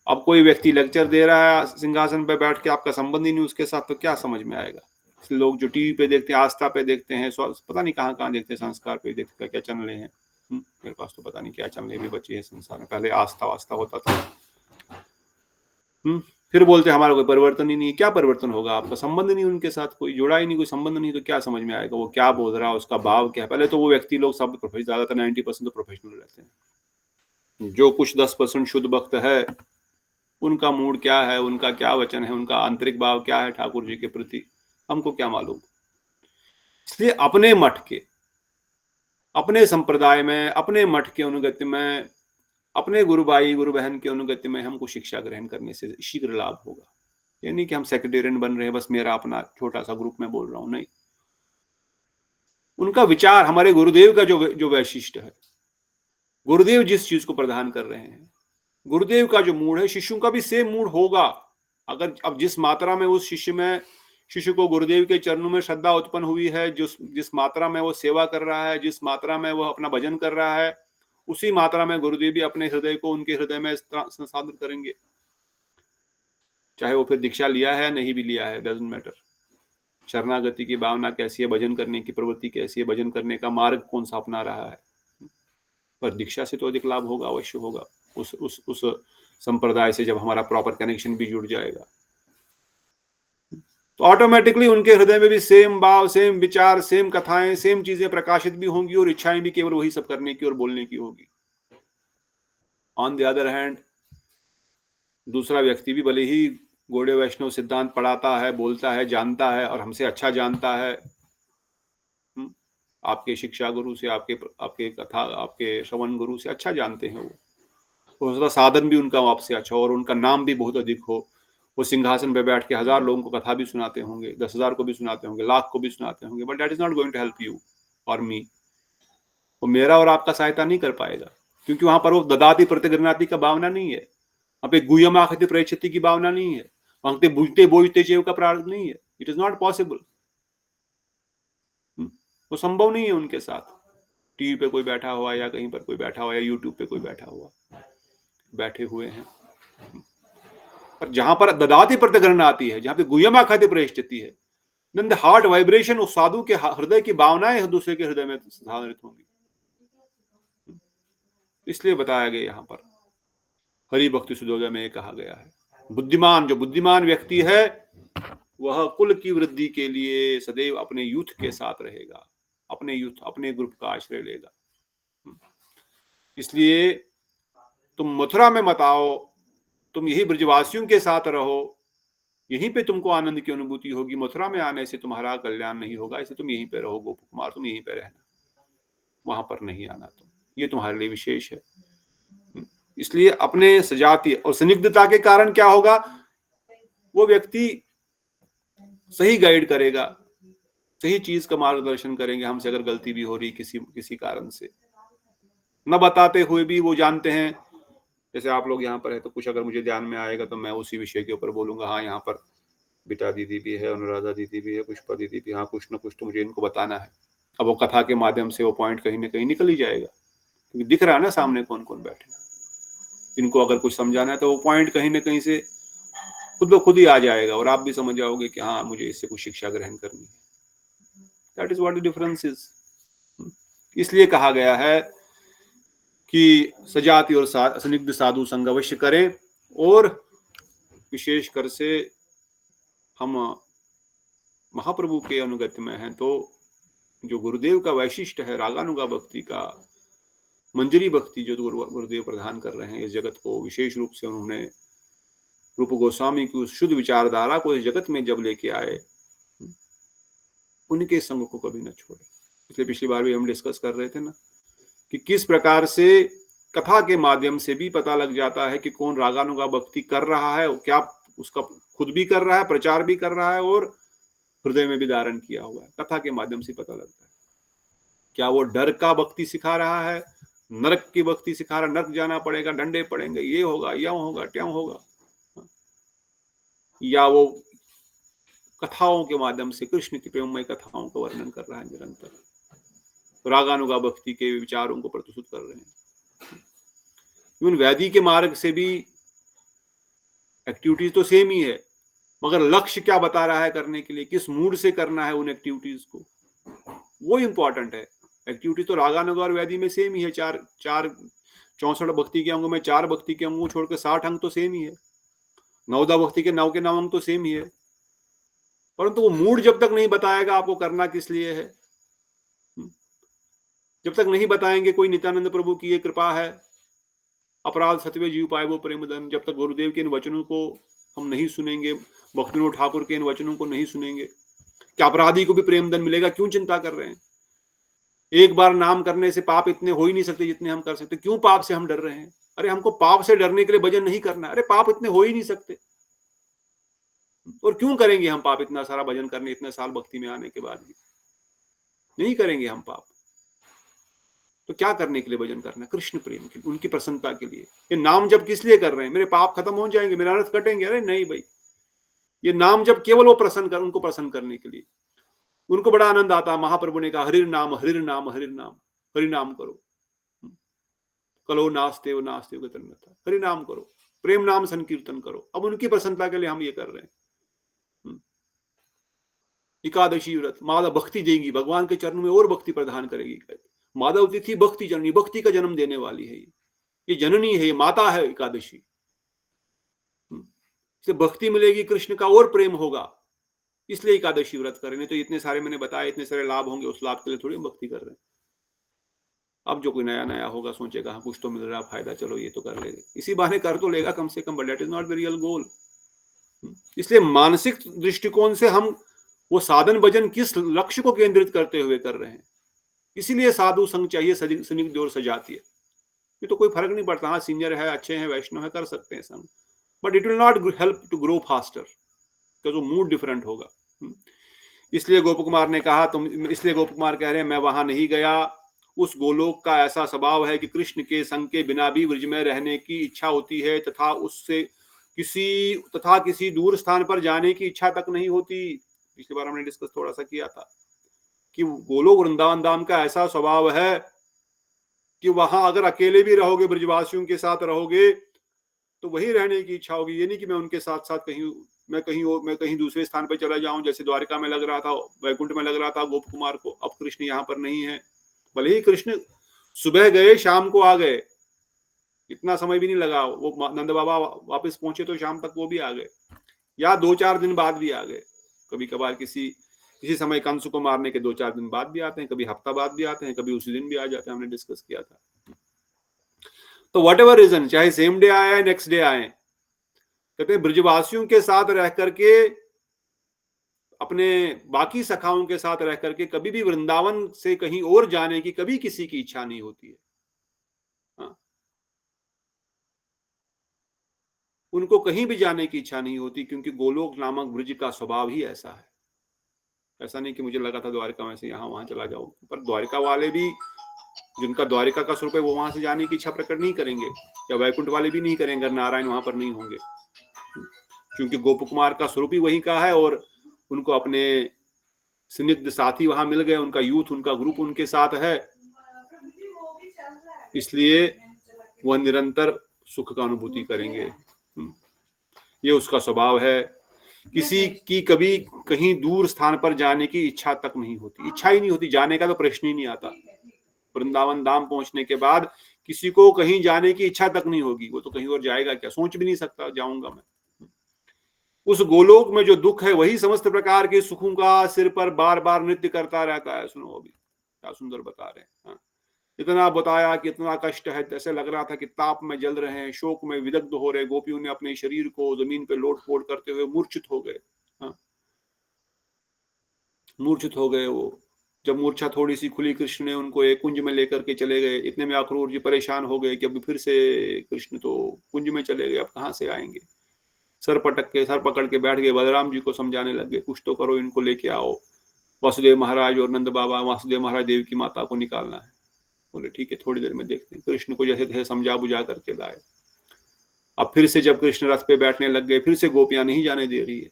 अब कोई व्यक्ति लेक्चर दे रहा है सिंहासन पे बैठ के, आपका संबंध ही नहीं उसके साथ, तो क्या समझ में आएगा? लोग जो टीवी पे देखते हैं, आस्था पे देखते हैं, पता नहीं कहाँ कहाँ देखते हैं, संस्कार पे देखते हैं, क्या चैनल हैं, मेरे पास तो पता नहीं क्या चैनल भी बची है संसार में। पहले आस्था वास्ता होता था। फिर बोलते हमारा कोई परिवर्तन ही नहीं। क्या परिवर्तन होगा? आपका संबंध नहीं उनके साथ, कोई जुड़ा ही नहीं, कोई संबंध नहीं, तो क्या समझ में आएगा वो क्या बोल रहा है, उसका भाव क्या है? पहले तो वो व्यक्ति लोग सब ज्यादातर 90% तो प्रोफेशनल रहते हैं। जो कुछ 10% शुद्ध भक्त है, उनका मूड क्या है, उनका क्या वचन है, उनका आंतरिक भाव क्या है ठाकुर जी के प्रति, हमको क्या मालूम। इसलिए अपने मठ के, अपने संप्रदाय में, अपने मठ के अनुगत्य में, अपने गुरु भाई गुरु बहन के अनुगत्य में हमको शिक्षा ग्रहण करने से शीघ्र लाभ होगा। ये नहीं कि हम सेक्रेटेरियन बन रहे हैं, बस मेरा अपना छोटा सा ग्रुप में बोल रहा हूं, नहीं। उनका विचार, हमारे गुरुदेव का जो वैशिष्ट है, गुरुदेव जिस चीज को प्रदान कर रहे हैं, गुरुदेव का जो मूड है, शिष्यों का भी सेम मूड होगा। अगर अब जिस मात्रा में उस शिष्य को गुरुदेव के चरणों में श्रद्धा उत्पन्न हुई है, जिस मात्रा में वो सेवा कर रहा है, जिस मात्रा में वो अपना भजन कर रहा है, उसी मात्रा में गुरुदेव भी अपने हृदय को उनके हृदय में संसाधित करेंगे। चाहे वो फिर दीक्षा लिया है नहीं भी लिया है, डजंट मैटर। शरणागति की भावना कैसी है, भजन करने की प्रवृत्ति कैसी है, भजन करने का मार्ग कौन सा अपना रहा है, पर दीक्षा से तो अधिक लाभ होगा, अवश्य होगा। उस संप्रदाय से जब हमारा प्रॉपर कनेक्शन भी जुड़ जाएगा, तो ऑटोमेटिकली उनके हृदय में भी सेम भाव, सेम विचार, सेम कथाएं, सेम चीजें प्रकाशित भी होंगी, और इच्छाएं भी केवल वही सब करने की और बोलने की होगी। ऑन द अदर हैंड, दूसरा व्यक्ति भी भले ही गौड़ीय वैष्णव सिद्धांत पढ़ाता है, बोलता है, जानता है, और हमसे अच्छा जानता है, आपके शिक्षा गुरु से, आपके कथा, आपके श्रवण गुरु से अच्छा जानते हैं वो, उसका साधन भी उनका आपसे अच्छा हो, और उनका नाम भी बहुत अधिक हो। वो सिंहासन पे बैठ के 1000 लोगों को कथा भी सुनाते होंगे, 10,000 को भी सुनाते होंगे, लाख को भी सुनाते होंगे, but that is not going to help you और मी। वो मेरा और आपका सहायता नहीं कर पाएगा, क्योंकि वहां पर वो ददाति प्रतिगृह्णाति का भावना नहीं है, वहां पे गुह्यमाख्याति प्रेक्षति की भावना नहीं है, वहां पे बुझते बोझते चेव का प्रार्थ नहीं है। इट इज नॉट पॉसिबल, वो संभव नहीं है उनके साथ। टीवी पे कोई बैठा हुआ, या कहीं पर कोई बैठा हुआ, या यूट्यूब पे कोई बैठा हुआ, बैठे हुए हैं। पर जहां पर ददाति प्रतिगृह्णाति आती है, जहां पे गुह्यमाख्याति प्रेक्षति है, देन द हार्ट वाइब्रेशन, उस साधु के हृदय की भावनाएं दूसरे के हृदय में स्थानांतरित होंगी। इसलिए बताया गया यहां पर हरि भक्ति सुधोदय में कहा गया है। बुद्धिमान, जो बुद्धिमान व्यक्ति है वह कुल की वृद्धि के लिए सदैव अपने यूथ के साथ रहेगा, अपने यूथ, अपने ग्रुप का आश्रय लेगा। इसलिए तुम मथुरा में मत आओ, तुम यही ब्रजवासियों के साथ रहो, यहीं पे तुमको आनंद की अनुभूति होगी। मथुरा में आने से तुम्हारा कल्याण नहीं होगा, इसलिए तुम यहीं पे रहो गोप कुमार, तुम यहीं पे रहना, वहां पर नहीं आना तुम, ये तुम्हारे लिए विशेष है। इसलिए अपने सजातीय और संदिग्धता के कारण क्या होगा, वो व्यक्ति सही गाइड करेगा, सही चीज का मार्गदर्शन करेंगे। हमसे अगर गलती भी हो रही किसी कारण से, न बताते हुए भी वो जानते हैं। जैसे आप लोग यहाँ पर है तो कुछ अगर मुझे ध्यान में आएगा तो मैं उसी विषय के ऊपर बोलूंगा, हाँ यहाँ पर बीटा दीदी भी है, अनुराधा दीदी भी है, पुष्पा दीदी भी, हाँ कुछ ना कुछ तो मुझे इनको बताना है। अब वो कथा के माध्यम से वो पॉइंट कहीं ना कहीं निकल ही जाएगा, क्योंकि दिख रहा है ना सामने कौन कौन बैठे। इनको अगर कुछ समझाना है तो वो पॉइंट कहीं ना कहीं से खुद ब खुद ही आ जाएगा और आप भी समझ जाओगे कि हाँ मुझे इससे कुछ शिक्षा ग्रहण करनी है। That is what the difference is. इसलिए कहा गया है कि सजाति और संदिग्ध साधु संग अवश्य करें, और विशेष कर से हम महाप्रभु के अनुगत्य में हैं तो जो गुरुदेव का वैशिष्ट है रागानुगा भक्ति का, मंजरी भक्ति जो गुरुदेव प्रदान कर रहे हैं इस जगत को, विशेष रूप से उन्होंने रूप गोस्वामी की उस शुद्ध विचारधारा को इस जगत में जब लेके आए, उनके संग को कभी न छोड़े। इसलिए पिछली बार भी हम डिस्कस कर रहे थे ना कि किस प्रकार से कथा के माध्यम से भी पता लग जाता है कि कौन रागानुगा भक्ति कर रहा है, क्या उसका खुद भी कर रहा है, प्रचार भी कर रहा है और हृदय में भी धारण किया हुआ है। कथा के माध्यम से पता लगता है क्या वो डर का भक्ति सिखा रहा है, नरक की भक्ति सिखा रहा है, नरक जाना पड़ेगा, डंडे पड़ेंगे, ये होगा, यों होगा, त्यों होगा, या वो कथाओं के माध्यम से कृष्ण की प्रेममय कथाओं का वर्णन कर रहा है निरंतर, रागानुगा भक्ति के विचारों को प्रस्तुत कर रहे हैं। इवन वैदी के मार्ग से भी एक्टिविटीज तो सेम ही है, मगर लक्ष्य क्या बता रहा है करने के लिए, किस मूड से करना है उन एक्टिविटीज को, वो इंपॉर्टेंट है। एक्टिविटी तो रागानुगा और वैदी में सेम ही है। 64 भक्ति के अंगों में 4 भक्ति के अंगों छोड़कर 60 अंग तो सेम ही है। 9 भक्ति के 9 के 9 अंग तो सेम ही है, परंतु वो मूड जब तक नहीं बताएगा आपको करना किस लिए है, जब तक नहीं बताएंगे कोई नित्यानंद प्रभु की ये कृपा है, अपराध सत्वे जीव पाए वो प्रेम धन, जब तक गुरुदेव के इन वचनों को हम नहीं सुनेंगे, भक्तिविनोद ठाकुर के इन वचनों को नहीं सुनेंगे, क्या अपराधी को भी प्रेम धन मिलेगा, क्यों चिंता कर रहे हैं। एक बार नाम करने से पाप इतने हो ही नहीं सकते जितने हम कर सकते, क्यों पाप से हम डर रहे हैं। अरे हमको पाप से डरने के लिए भजन नहीं करना, अरे पाप इतने हो ही नहीं सकते, और क्यों करेंगे हम पाप, इतना सारा भजन करने, इतने साल भक्ति में आने के बाद भी नहीं करेंगे हम पाप। तो क्या करने के लिए भजन करना, कृष्ण प्रेम के, उनकी प्रसन्नता के लिए। ये नाम जब किस लिए कर रहे हैं, मेरे पाप खत्म हो जाएंगे, मेरा अर्थ कटेंगे, अरे नहीं भाई, ये नाम जब केवल वो उनको प्रसन्न करने के लिए। उनको बड़ा आनंद आता है, महाप्रभु ने कहा हरिर नाम हरिर नाम हरिर नाम, हरि नाम करो, कलो नास्ते वो नास्ते गतन्नता, हरि नाम करो, प्रेम नाम संकीर्तन करो। अब उनकी प्रसन्नता के लिए हम ये कर रहे हैं। एकादशी व्रत माधव भक्ति देगी, भगवान के चरणों में और भक्ति प्रदान करेगी। माधव तिथि भक्ति जननी, भक्ति का जन्म देने वाली है, ये जननी है, ये माता है एकादशी। से भक्ति मिलेगी, कृष्ण का और प्रेम होगा, इसलिए एकादशी व्रत करें। नहीं तो इतने सारे मैंने बताया, इतने सारे लाभ होंगे, उस लाभ के लिए थोड़ी भक्ति कर रहे हैं। अब जो कोई नया होगा सोचेगा हाँ कुछ तो मिल रहा फायदा, चलो ये तो कर लेंगे, इसी बहाने कर तो लेगा कम से कम, but that is not the real goal. इसलिए मानसिक दृष्टिकोण से हम वो साधन भजन किस लक्ष्य को केंद्रित करते हुए कर रहे हैं, इसीलिए साधु संग चाहिए, संदिग्ध और सजातीय। ये तो कोई फर्क नहीं पड़ता, हाँ सीनियर है, अच्छे हैं, वैष्णव है, कर सकते हैं संग, but it will not help to grow faster, because वो मूड डिफरेंट होगा। इसलिए गोप कुमार ने कहा, इसलिए गोप कुमार कह रहे हैं मैं वहां नहीं गया, उस गोलोक का ऐसा स्वभाव है कि कृष्ण के संग के बिना भी ब्रज में रहने की इच्छा होती है, तथा किसी दूर स्थान पर जाने की इच्छा तक नहीं होती। पिछली बार हमने डिस्कस थोड़ा सा किया था कि गोलोक वृंदावन धाम का ऐसा स्वभाव है कि वहां अगर अकेले भी रहोगे, ब्रजवासियों के साथ रहोगे, तो वही रहने की इच्छा होगी। ये नहीं कि मैं उनके साथ साथ मैं कहीं दूसरे स्थान पर चला जाऊं, जैसे द्वारिका में लग रहा था, वैकुंठ में लग रहा था गोप कुमार को। अब कृष्ण यहाँ पर नहीं है, भले ही कृष्ण सुबह गए शाम को आ गए, इतना समय भी नहीं लगा, वो नंद बाबा वापस पहुंचे तो शाम तक वो भी आ गए, या 2-4 दिन बाद भी आ गए। कभी कभार किसी समय कंस को मारने के 2-4 दिन बाद भी आते हैं, कभी हफ्ता बाद भी आते हैं, कभी उसी दिन भी आ जाते हैं, हमने डिस्कस किया था। तो वट एवर रीजन, चाहे सेम डे आए नेक्स्ट डे आए, कहते हैं ब्रजवासियों के साथ रह करके, अपने बाकी सखाओं के साथ रह करके कभी भी वृंदावन से कहीं और जाने की कभी किसी की इच्छा नहीं होती है। हाँ। उनको कहीं भी जाने की इच्छा नहीं होती, क्योंकि गोलोक नामक ब्रज का स्वभाव ही ऐसा है। ऐसा नहीं कि मुझे लगा था द्वारिका में से यहाँ वहां चला जाऊं, पर द्वारिका वाले भी, जिनका द्वारिका का स्वरूप है, वो वहां से जाने की इच्छा प्रकट नहीं करेंगे, या वैकुंठ वाले भी नहीं करेंगे अगर नारायण वहां पर नहीं होंगे, क्योंकि गोप कुमार का स्वरूप ही वही का है, और उनको अपने स्निग्ध साथी वहां मिल गए, उनका यूथ, उनका ग्रुप उनके साथ है, इसलिए वह निरंतर सुख का अनुभूति करेंगे। ये उसका स्वभाव है। किसी की कभी कहीं दूर स्थान पर जाने की इच्छा तक नहीं होती, इच्छा ही नहीं होती, जाने का तो प्रश्न ही नहीं आता। वृंदावन धाम पहुंचने के बाद किसी को कहीं जाने की इच्छा तक नहीं होगी, वो तो कहीं और जाएगा क्या, सोच भी नहीं सकता जाऊंगा मैं। उस गोलोक में जो दुख है वही समस्त प्रकार के सुखों का सिर पर बार बार नृत्य करता रहता है। सुनो अभी क्या सुंदर बता रहे हैं। इतना बताया कि इतना कष्ट है, ऐसे लग रहा था कि ताप में जल रहे हैं, शोक में विदग्ध हो रहे। गोपियों ने अपने शरीर को जमीन पे लोट-पोट करते हुए मूर्छित हो गए। मूर्छित हो गए वो। जब मूर्छा थोड़ी सी खुली, कृष्ण ने उनको एक कुंज में लेकर के चले गए। इतने में अक्रूर जी परेशान हो गए कि अब फिर से कृष्ण तो कुंज में चले गए, अब कहाँ से आएंगे। सर पकड़ के बैठ गए। बलराम जी को समझाने लगे, कुछ तो करो, इनको लेके आओ। वासुदेव महाराज और नंद बाबा, वासुदेव महाराज देव की माता को निकालना है। बोले ठीक है, थोड़ी देर में देखते हैं। कृष्ण को जैसे तैसे समझा बुझा करके लाए। अब फिर से जब कृष्ण रथ पे बैठने लग गए, फिर से गोपियां नहीं जाने दे रही है।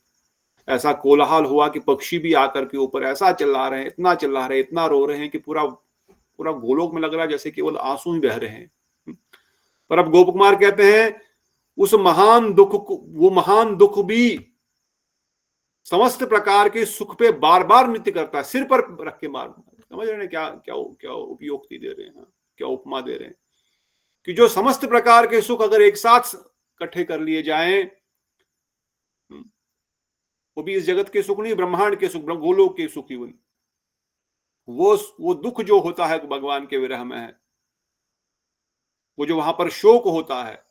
ऐसा कोलाहल हुआ कि पक्षी भी आकर के ऊपर ऐसा चिल्ला रहे हैं, इतना चिल्ला रहे हैं, इतना रो रहे हैं कि पूरा पूरा गोलोक में लग रहा है जैसे केवल आंसू ही बह रहे हैं। पर अब गोप कुमार कहते हैं उस महान दुख को, वो महान दुख भी समस्त प्रकार के सुख पे बार बार नृत्य करता है, सिर पर रख के मार। समझ रहे हैं क्या क्या क्या उपयोक्ति दे रहे हैं, क्या उपमा दे रहे हैं कि जो समस्त प्रकार के सुख अगर एक साथ इकट्ठे कर लिए जाएं, वो भी इस जगत के सुख नहीं, ब्रह्मांड के सुख, गोलोक के सुख ही वो दुख जो होता है भगवान के विरह में है, वो जो वहां पर शोक होता है,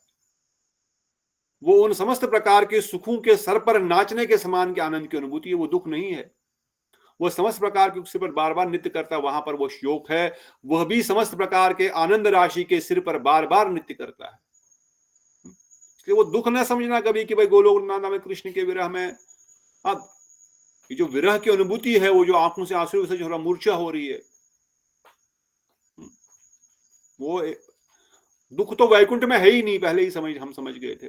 वो उन समस्त प्रकार के सुखों के सर पर नाचने के समान के आनंद की अनुभूति है। वो दुख नहीं है, वो समस्त प्रकार के सिर पर बार बार नृत्य करता है, वहां पर वो शोक है। वह भी समस्त प्रकार के आनंद राशि के सिर पर बार बार नृत्य करता है। इसलिए वो दुख न समझना कभी कि भाई गोलोक नाना में कृष्ण के विरह में। अब ये जो विरह की अनुभूति है, वो जो आंखों से आंसू से जो मूर्छा हो रही है, वो दुख तो वैकुंठ में है ही नहीं, पहले ही हम समझ गए थे।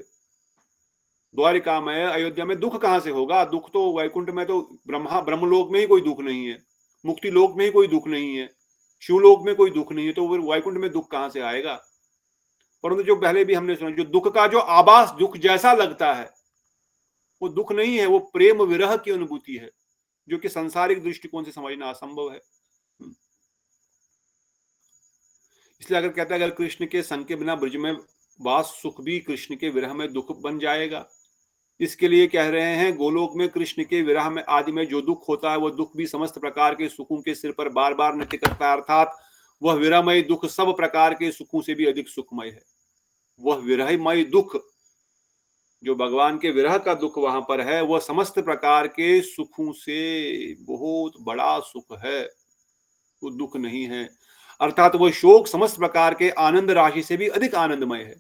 द्वारिका में, अयोध्या में दुख कहां से होगा? दुख तो वैकुंठ में, तो ब्रह्मलोक में ही कोई दुख नहीं है, मुक्ति लोक में ही कोई दुख नहीं है, शिवलोक में कोई दुख नहीं है, तो वैकुंठ में दुख कहां से आएगा? परंतु जो पहले भी हमने सुना, जो दुख का जो आभास दुख जैसा लगता है, वो दुख नहीं है, वो प्रेम विरह की अनुभूति है, जो कि सांसारिक दृष्टिकोण से समझना असंभव है। इसलिए अगर कहता है अगर कृष्ण के संग के बिना ब्रज में वास सुख भी कृष्ण के विरह में दुख बन जाएगा। इसके लिए कह रहे हैं गोलोक में कृष्ण के विरह में आदि में जो दुख होता है, वो दुख भी समस्त प्रकार के सुखों के सिर पर बार बार नृत्य करता है। अर्थात वह विरहमय दुख सब प्रकार के सुखों से भी अधिक सुखमय है। वह विरहमय दुख जो भगवान के विरह का दुख वहां पर है, वह समस्त प्रकार के सुखों से बहुत बड़ा सुख है, वो दुख नहीं है। अर्थात वह शोक समस्त प्रकार के आनंद राशि से भी अधिक आनंदमय है।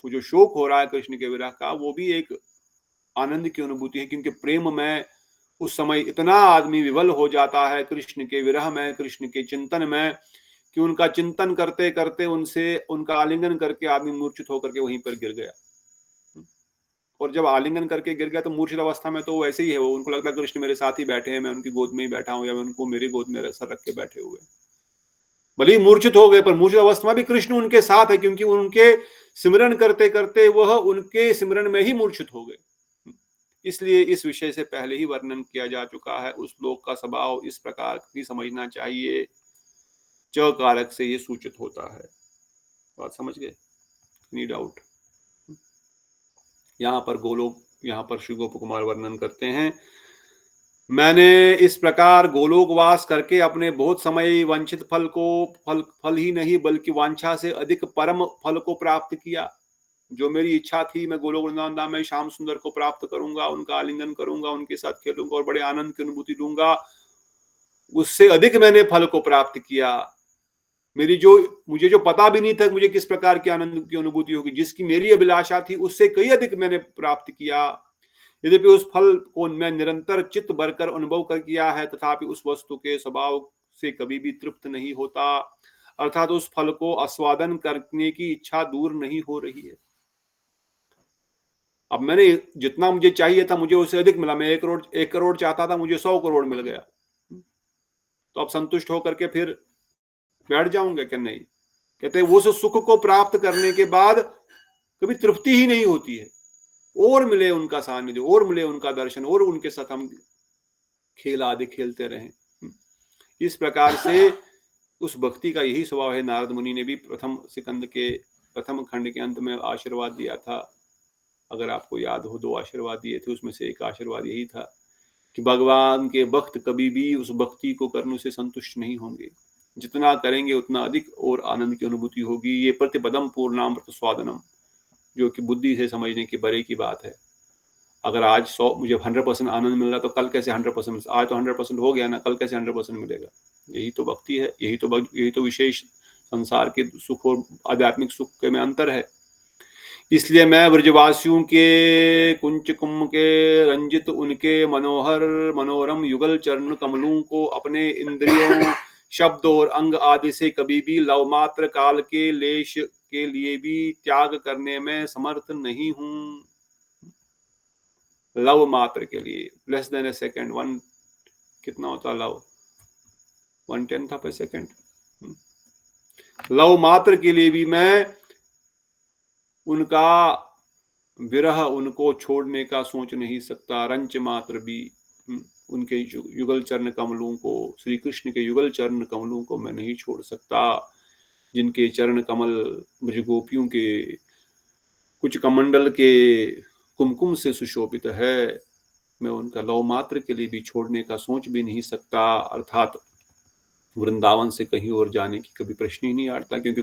वो जो शोक हो रहा है कृष्ण के विरह का, वो भी एक आनंद की अनुभूति है, क्योंकि प्रेम में उस समय इतना आदमी विवल हो जाता है कृष्ण के विरह में, कृष्ण के चिंतन में, कि उनका चिंतन करते करते उनसे उनका आलिंगन करके आदमी मूर्छित होकर के वहीं पर गिर गया। और जब आलिंगन करके गिर गया तो मूर्छित अवस्था में तो वैसे ही है, वो उनको लगता है कृष्ण मेरे साथ ही बैठे हैं, मैं उनकी गोद में ही बैठा हूं, या मैं उनको मेरी गोद में सर रख के बैठे हुए। भले ही मूर्छित हो गए, पर मूर्छित अवस्था में भी कृष्ण उनके साथ है, क्योंकि उनके सिमरन करते करते वह उनके सिमरन में ही मूर्छित हो गए। इसलिए इस विषय से पहले ही वर्णन किया जा चुका है। उस लोक का स्वभाव इस प्रकार भी समझना चाहिए, च कारक से ये सूचित होता है। बात समझ गए? नी डाउट। यहाँ पर गोलोक, यहाँ पर श्री गोप कुमार वर्णन करते हैं, मैंने इस प्रकार गोलोकवास करके अपने बहुत समय वांछित फल को फल ही नहीं बल्कि वांछा से अधिक परम फल को प्राप्त किया। जो मेरी इच्छा थी, मैं गोलोक वृंदावन धाम में श्याम सुंदर को प्राप्त करूंगा, उनका आलिंगन करूंगा, उनके साथ खेलूंगा और बड़े आनंद की अनुभूति लूंगा, उससे अधिक मैंने फल को प्राप्त किया। मुझे जो पता भी नहीं था मुझे किस प्रकार के आनंद की अनुभूति होगी, जिसकी मेरी अभिलाषा थी उससे कई अधिक मैंने प्राप्त किया। यद्यपि उस फल को मैं निरंतर चित्त भरकर अनुभव कर किया है, तथापि उस वस्तु के स्वभाव से कभी भी तृप्त नहीं होता, अर्थात उस फल को आस्वादन करने की इच्छा दूर नहीं हो रही है। अब मैंने जितना मुझे चाहिए था मुझे उससे अधिक मिला। मैं 1 करोड़ चाहता था, मुझे 100 करोड़ मिल गया, तो अब संतुष्ट होकर के फिर बैठ जाऊंगा क्या? नहीं। कहते हैं उस सुख को प्राप्त करने के बाद कभी तृप्ति ही नहीं होती है, और मिले उनका सानिध्य, और मिले उनका दर्शन, और उनके साथ हम खेल आदि खेलते रहें। इस प्रकार से उस भक्ति का यही स्वभाव है। नारद मुनि ने भी प्रथम स्कंद के प्रथम खंड के अंत में आशीर्वाद दिया था, अगर आपको याद हो 2 आशीर्वाद दिए थे, उसमें से एक आशीर्वाद यही था कि भगवान के भक्त कभी भी उस भक्ति को करने से संतुष्ट नहीं होंगे, जितना करेंगे उतना अधिक और आनंद की अनुभूति होगी। ये प्रतिपदम पूर्णामृत स्वादनम, जो कि बुद्धि से समझने की बड़े की बात है। अगर आज 100 मुझे 100% आनंद मिल रहा तो कल कैसे 100%? आज तो 100% हो गया ना, कल कैसे 100% मिलेगा? यही तो भक्ति है, यही तो विशेष संसार के सुख और आध्यात्मिक सुख के में अंतर है। इसलिए मैं ब्रजवासियों के कुंच कुंभ के रंजित उनके मनोरम युगल चरण कमलों को अपने इंद्रियों, शब्द और अंग आदि से कभी भी लव मात्र काल के लेश के लिए भी त्याग करने में समर्थ नहीं हूं। लव मात्र के लिए, लेस देन ए सेकेंड, 1 कितना होता love? 1/10 of A second. Love मात्र के लिए भी मैं उनका विरह, उनको छोड़ने का सोच नहीं सकता। रंच मात्र भी उनके युगल चरण कमलों को, श्री कृष्ण के युगल चरण कमलों को मैं नहीं छोड़ सकता, जिनके चरण कमल ब्रजगोपियों के कुछ कमंडल के कुमकुम से सुशोभित है। मैं उनका लव मात्र के लिए भी छोड़ने का सोच भी नहीं सकता, अर्थात वृंदावन से कहीं और जाने की कभी प्रश्न ही नहीं आता। क्योंकि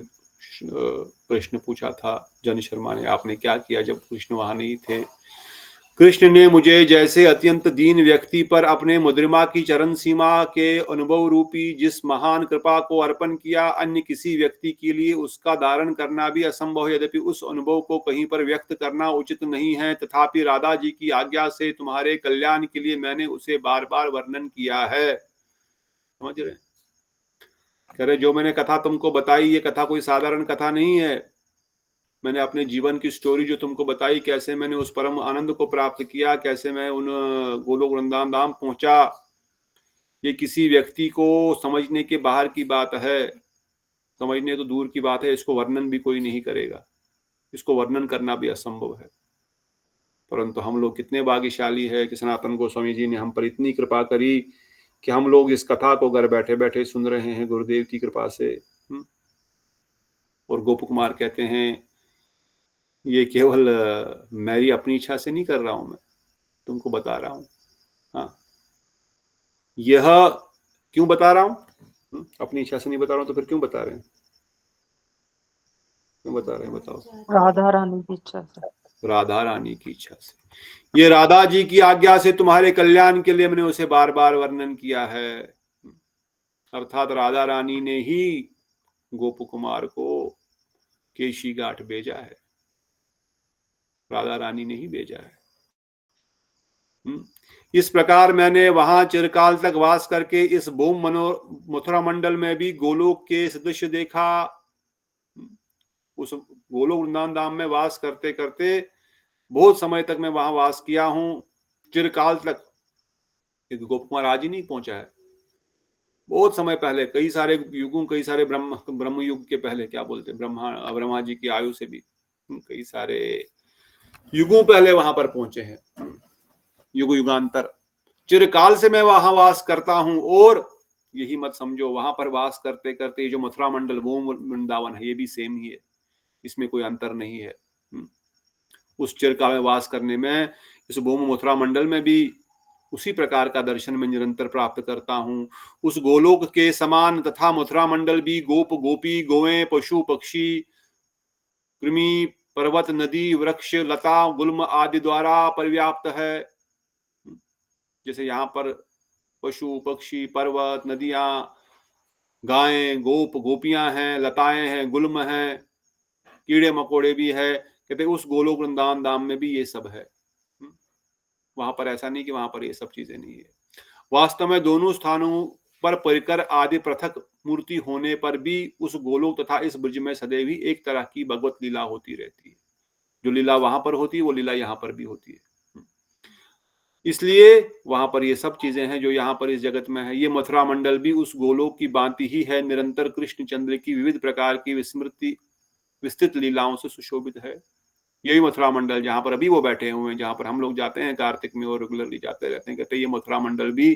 प्रश्न पूछा था जन शर्मा ने, आपने क्या किया जब कृष्ण वहां नहीं थे? कृष्ण ने मुझे जैसे अत्यंत दीन व्यक्ति पर अपने मुद्रिमा की चरण सीमा के अनुभव रूपी जिस महान कृपा को अर्पण किया, अन्य किसी व्यक्ति के लिए उसका धारण करना भी असंभव है। यद्यपि उस अनुभव को कहीं पर व्यक्त करना उचित नहीं है, तथापि राधा जी की आज्ञा से तुम्हारे कल्याण के लिए मैंने उसे बार बार वर्णन किया है। समझ रहे? कह रहे जो मैंने कथा तुमको बताई, ये कथा कोई साधारण कथा नहीं है। मैंने अपने जीवन की स्टोरी जो तुमको बताई, कैसे मैंने उस परम आनंद को प्राप्त किया, कैसे मैं उन गोलोक वृंदावन धाम पहुंचा, ये किसी व्यक्ति को समझने के बाहर की बात है। समझने तो दूर की बात है, इसको वर्णन भी कोई नहीं करेगा, इसको वर्णन करना भी असंभव है। परंतु हम लोग कितने भाग्यशाली है कि सनातन गोस्वामी जी ने हम पर इतनी कृपा करी कि हम लोग इस कथा को घर बैठे बैठे सुन रहे हैं गुरुदेव की कृपा से। और गोप कुमार कहते हैं ये केवल मेरी अपनी इच्छा से नहीं कर रहा हूं, मैं तुमको बता रहा हूं। हाँ, यह क्यों बता रहा हूं? अपनी इच्छा से नहीं बता रहा हूं तो फिर क्यों बता रहे हैं? क्यों बता रहे हैं बताओ? राधा रानी की इच्छा से। राधा रानी की इच्छा से। ये राधा जी की आज्ञा से तुम्हारे कल्याण के लिए मैंने उसे बार बार वर्णन किया है। अर्थात राधा रानी ने ही गोप कुमार को केशी घाट भेजा है, राधा रानी ने ही भेजा है। इस प्रकार मैंने वहां चिरकाल तक वास करके इस भूम मथुरा मंडल में भी गोलोक के सदृश देखा। उस गोलोक वृंदावन धाम में वास करते करते बहुत समय तक मैं वहां वास किया हूं, चिरकाल तक। गोप कुमार आज ही नहीं पहुंचा है, बहुत समय पहले, कई सारे युगों, कई सारे ब्रह्म युग के पहले, क्या बोलते हैं, ब्रह्मा जी की आयु से भी कई सारे युगों पहले वहां पर पहुंचे हैं। युग युगांतर चिरकाल से मैं वहां वास करता हूं। और यही मत समझो वहां पर वास करते करते जो मथुरा मंडल वो वृंदावन है, ये भी सेम ही है। इसमें कोई अंतर नहीं है। उस चिरका में वास करने में, इस भूमि मथुरा मंडल में भी उसी प्रकार का दर्शन मैं निरंतर प्राप्त करता हूँ। उस गोलोक के समान तथा मथुरा मंडल भी गोप गोपी गोवें पशु पक्षी कृमि पर्वत नदी वृक्ष लता गुल्म आदि द्वारा पर्याप्त है। जैसे यहाँ पर पशु पक्षी पर्वत नदियां गायें गोप गोपियां हैं, लताएं हैं, गुल्म हैं, कीड़े मकोड़े भी है। कहते उस गोलोक वृंदावन धाम में भी ये सब है। वहां पर ऐसा नहीं कि वहां पर ये सब चीजें नहीं है। वास्तव में दोनों स्थानों पर परिकर आदि पृथक मूर्ति होने पर भी उस गोलोक तथा इस ब्रज में सदैव ही एक तरह की भगवत लीला होती रहती है। जो लीला वहां पर होती है वो लीला यहाँ पर भी होती है। इसलिए वहां पर ये सब चीजें हैं जो यहाँ पर इस जगत में है। ये मथुरा मंडल भी उस गोलोक की भांति ही है, निरंतर कृष्ण चंद्र की विविध प्रकार की विस्तृत लीलाओं से सुशोभित है। यही मथुरा मंडल जहां पर अभी वो बैठे हुए हैं, जहां पर हम लोग जाते हैं कार्तिक में और रेगुलरली जाते रहते हैं। कहते हैं ये मथुरा मंडल भी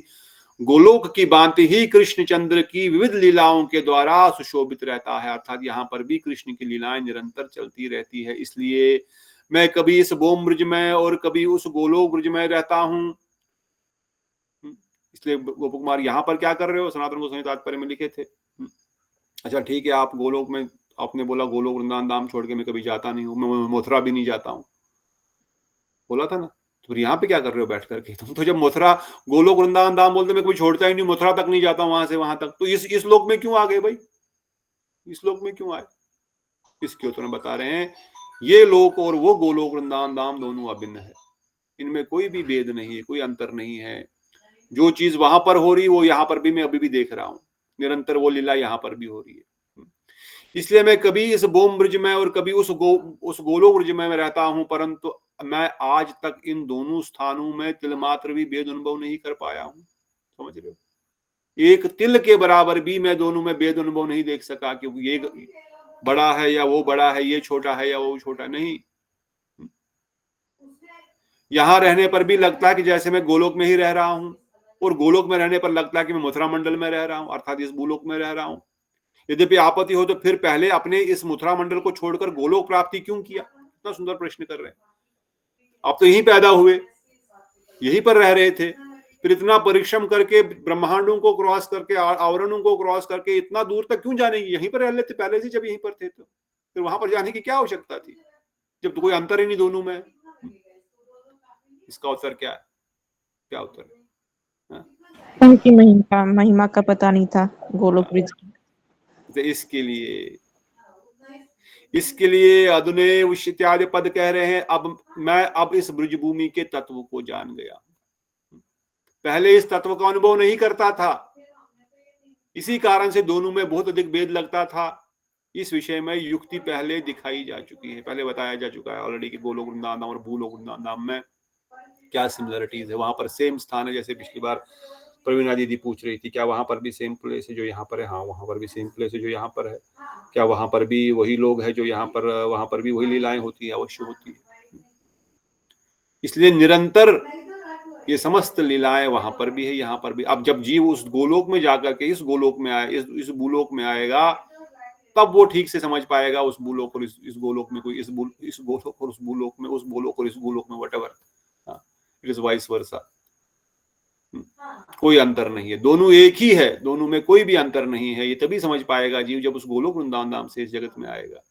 गोलोक की भांति ही कृष्ण चंद्र की विविध लीलाओं के द्वारा सुशोभित रहता है। अर्थात यहाँ पर भी कृष्ण की लीलाएं निरंतर चलती रहती है। इसलिए मैं कभी इस बोम ब्रज में और कभी उस गोलोक ब्रज में रहता हूं। इसलिए गोप कुमार यहाँ पर क्या कर रहे हो, सनातन गोस्वामी तात्पर्य में लिखे थे। अच्छा ठीक है, आप गोलोक में, आपने बोला गोलोक वृंदावन धाम छोड़ के मैं कभी जाता नहीं हूँ, मैं मथुरा भी नहीं जाता हूँ, बोला था ना। तो फिर यहाँ पे क्या कर रहे हो बैठ करके? तुम तो जब मथुरा गोलोक वृंदावन धाम बोलते मैं कभी छोड़ता ही नहीं, मथुरा तक नहीं जाता, वहां से वहां तक, तो इस लोक में क्यों आ गए भाई? इस लोक में क्यों आए? इसके उत्तर में बता रहे हैं, ये लोक और वो गोलोक वृंदावन धाम दोनों अभिन्न है, इनमें कोई भी भेद नहीं है, कोई अंतर नहीं है। जो चीज वहां पर हो रही वो यहाँ पर भी मैं अभी भी देख रहा हूँ, निरंतर वो लीला यहाँ पर भी हो रही है। इसलिए मैं कभी इस बोम ब्रज में और कभी उस गोलोक ब्रज में रहता हूं, परंतु मैं आज तक इन दोनों स्थानों में तिल मात्र भी भेद अनुभव नहीं कर पाया हूं। समझ रहे हो? एक तिल के बराबर भी मैं दोनों में भेद अनुभव नहीं देख सका कि ये बड़ा है या वो बड़ा है, ये छोटा है या वो छोटा नहीं। यहां रहने पर भी लगता है कि जैसे मैं गोलोक में ही रह रहा हूं, और गोलोक में रहने पर लगता है कि मैं मथुरा मंडल में रह रहा हूं, अर्थात इस भूलोक में रह रहा हूं। यद्यपि आपत्ति हो तो फिर पहले अपने इस मथुरा मंडल को छोड़कर गोलोक प्राप्ति क्यों किया? इतना सुंदर प्रश्न कर रहे हैं। आप तो यहीं पैदा हुए, यहीं पर रह रहे थे, फिर इतना परिश्रम करके ब्रह्मांडों को क्रॉस करके, आवरणों को क्रॉस करके इतना दूर तक क्यों जाने की? यहीं पर रह लेते पहले से, जब यहीं पर थे तो फिर वहां पर जाने की क्या आवश्यकता थी, जब तो कोई अंतर ही नहीं दोनों में। इसका उत्तर क्या है? क्या उत्तर है? उनकी महिमा का पता नहीं था गोलोक ब्रिज की। तो इसके लिए अधुनेव इत्यादि पद कह रहे हैं। अब इस ब्रज भूमि के तत्व को जान गया, पहले इस तत्व का अनुभव नहीं करता था, इसी कारण से दोनों में बहुत अधिक भेद लगता था। इस विषय में युक्ति पहले दिखाई जा चुकी है, पहले बताया जा चुका है ऑलरेडी कि गोलोक वृंदावन धाम और भूलोक वृंदावन धाम में क्या सिमिलरिटीज है। वहां पर सेम स्थान है, जैसे पिछली बार प्रवीणा दीदी पूछ रही थी, क्या वहां पर भी सेम प्लेस है जो यहाँ पर है? हाँ, वहां पर भी सेम प्लेस है जो यहाँ पर है। क्या वहां पर भी वही लोग हैं जो यहाँ पर? वहां पर भी वही लीलाएं होती है, अवश्य होती है। इसलिए निरंतर ये समस्त लीलाएं वहां पर भी है, यहाँ पर भी। अब जब जीव उस गोलोक में जाकर के इस गोलोक में आए, इस भूलोक में आएगा, तब वो ठीक से समझ पाएगा उस भूलोक और इस गोलोक में कोई इस गोलोक और उस भूलोक में, उस गोलोक और इस गोलोक में whatever, it is vice versa. कोई अंतर नहीं है, दोनों एक ही है, दोनों में कोई भी अंतर नहीं है। ये तभी समझ पाएगा जीव जब उस गोलोक वृंदावन धाम से इस जगत में आएगा।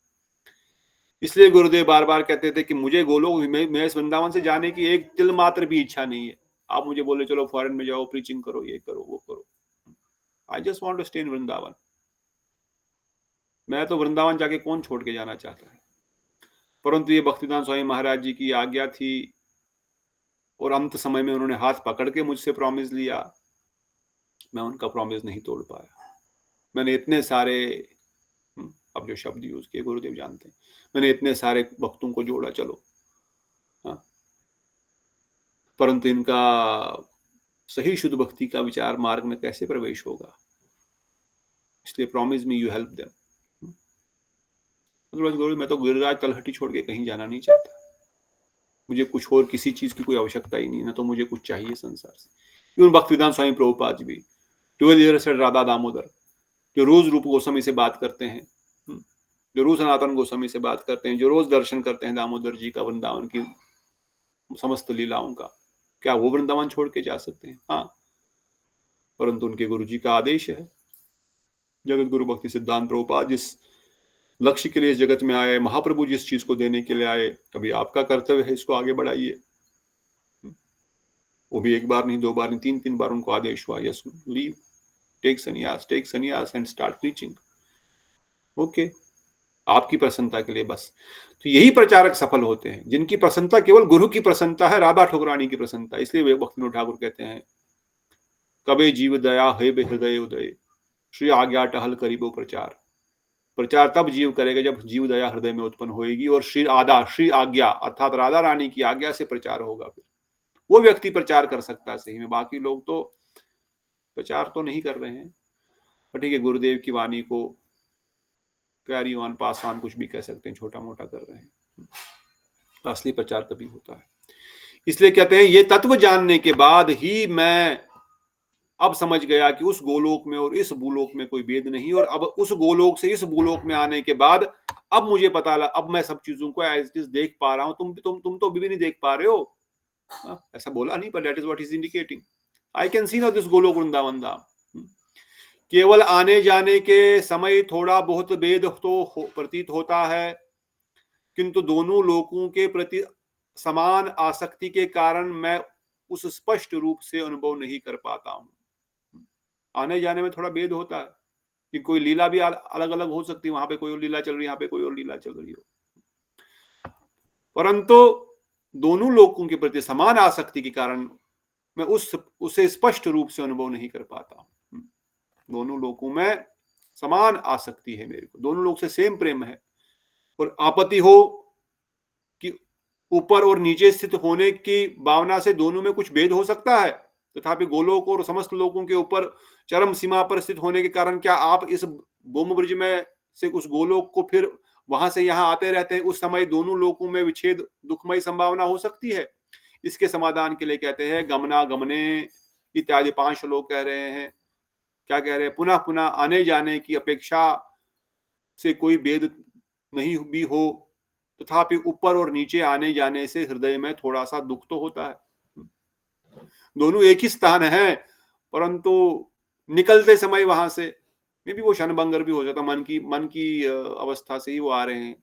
इसलिए गुरुदेव बार बार कहते थे कि मुझे गोलोक मैं इस वृंदावन से जाने की एक तिल मात्र भी इच्छा नहीं है। आप मुझे बोले चलो फॉरेन में जाओ, प्रीचिंग करो, ये करो, वो करो, I just want to stay in Vrindavan. मैं तो वृंदावन जाके कौन छोड़ के जाना चाहता है? परंतु ये भक्तिदान स्वामी महाराज जी की आज्ञा थी, और अंत समय में उन्होंने हाथ पकड़ के मुझसे प्रॉमिस लिया। मैं उनका प्रॉमिस नहीं तोड़ पाया। मैंने इतने सारे, अब जो शब्द यूज किए गुरुदेव जानते हैं, मैंने इतने सारे भक्तों को जोड़ा, चलो, हाँ, परंतु इनका सही शुद्ध भक्ति का विचार मार्ग में कैसे प्रवेश होगा? इसलिए promise me you help them. गुरु मैं तो गिरिराज तलहटी छोड़ के कहीं जाना नहीं चाहता, मुझे कुछ और किसी चीज की कोई आवश्यकता ही नहीं, ना तो मुझे कुछ चाहिए संसार से। इवन भक्तिदान स्वामी प्रभुपाद जी भी 12 ईयर से राधा दामोदर जो रोज रूप गोस्वामी से बात करते हैं, जो रोज सनातन गोस्वामी से बात करते हैं, जो रोज दर्शन करते हैं दामोदर जी का वृंदावन की समस्त लीलाओं का, क्या वो वृंदावन छोड़ के जा सकते हैं? हाँ, परंतु उनके गुरु जी का आदेश है। जगत गुरु भक्ति सिद्धांत प्रभुपाद जिस लक्ष्य के लिए इस जगत में आए, महाप्रभु जिस चीज को देने के लिए आए, अभी आपका कर्तव्य है इसको आगे बढ़ाइए। वो भी एक बार नहीं, 2 बार नहीं, 3 बार उनको आदेश हुआ, यस लीव, टेक सन्यास एंड स्टार्ट प्रीचिंग। ओके, आपकी प्रसन्नता के लिए बस। तो यही प्रचारक सफल होते हैं जिनकी प्रसन्नता केवल गुरु की प्रसन्नता है, राधा ठकुरानी की प्रसन्नता। इसलिए वे भक्तिविनोद ठाकुर कहते हैं, कबे जीव दया है बे हृदय उदय, श्री आज्ञा टहल करीबो प्रचार। प्रचार तब जीव करेगा जब जीव दया हृदय में उत्पन्न होएगी और श्री आज्ञा अर्थात राधा रानी की आज्ञा से प्रचार होगा। फिर वो व्यक्ति प्रचार कर सकता है सही में, बाकी लोग तो प्रचार तो नहीं कर रहे हैं। पर ठीक है, गुरुदेव की वाणी को कैरी ऑन पास ऑन कुछ भी कह सकते हैं, छोटा मोटा कर रहे हैं, असली प्रचार तभी होता है। इसलिए कहते हैं ये तत्व जानने के बाद ही मैं अब समझ गया कि उस गोलोक में और इस भूलोक में कोई भेद नहीं, और अब उस गोलोक से इस भूलोक में आने के बाद अब मुझे पता लगा, अब मैं सब चीजों को एज इट इज देख पा रहा हूं। तुम तो अभी भी नहीं देख पा रहे हो, ऐसा बोला नहीं, पर that is what is indicating. I can see now this Golok Vrindavan Dham. केवल आने जाने के समय थोड़ा बहुत भेद तो प्रतीत होता है, किंतु दोनों लोकों के प्रति समान आसक्ति के कारण मैं उस स्पष्ट रूप से अनुभव नहीं कर पाता हूं। आने जाने में थोड़ा भेद होता है कि कोई लीला भी अलग अलग हो सकती है, वहां पे कोई और लीला चल रही है, यहाँ पे कोई और लीला चल रही हो, परंतु दोनों लोगों के प्रति समान आसक्ति के कारण मैं उसे स्पष्ट रूप से अनुभव नहीं कर पाता। दोनों लोगों में समान आसक्ति है मेरे को, दोनों लोग से सेम प्रेम है, और आपत्ति हो कि ऊपर और नीचे स्थित होने की भावना से दोनों में कुछ भेद हो सकता है, तथापि गोलोक और समस्त लोगों के ऊपर चरम सीमा पर स्थित होने के कारण क्या आप इस भूम ब्रिज में से उस गोलोक को फिर वहां से यहाँ आते रहते हैं, उस समय दोनों लोकों में विच्छेद दुखमय संभावना हो सकती है? इसके समाधान के लिए कहते हैं गमना गमने इत्यादि 5 श्लोक कह रहे हैं। क्या कह रहे हैं? पुनः पुनः आने जाने की अपेक्षा से कोई भेद नहीं भी हो, तथापि ऊपर और नीचे आने जाने से हृदय में थोड़ा सा दुख तो होता है। दोनों एक ही स्थान है, परंतु निकलते समय वहां से मे भी वो क्षणभंगर भी हो जाता, मन की अवस्था से ही वो आ रहे हैं।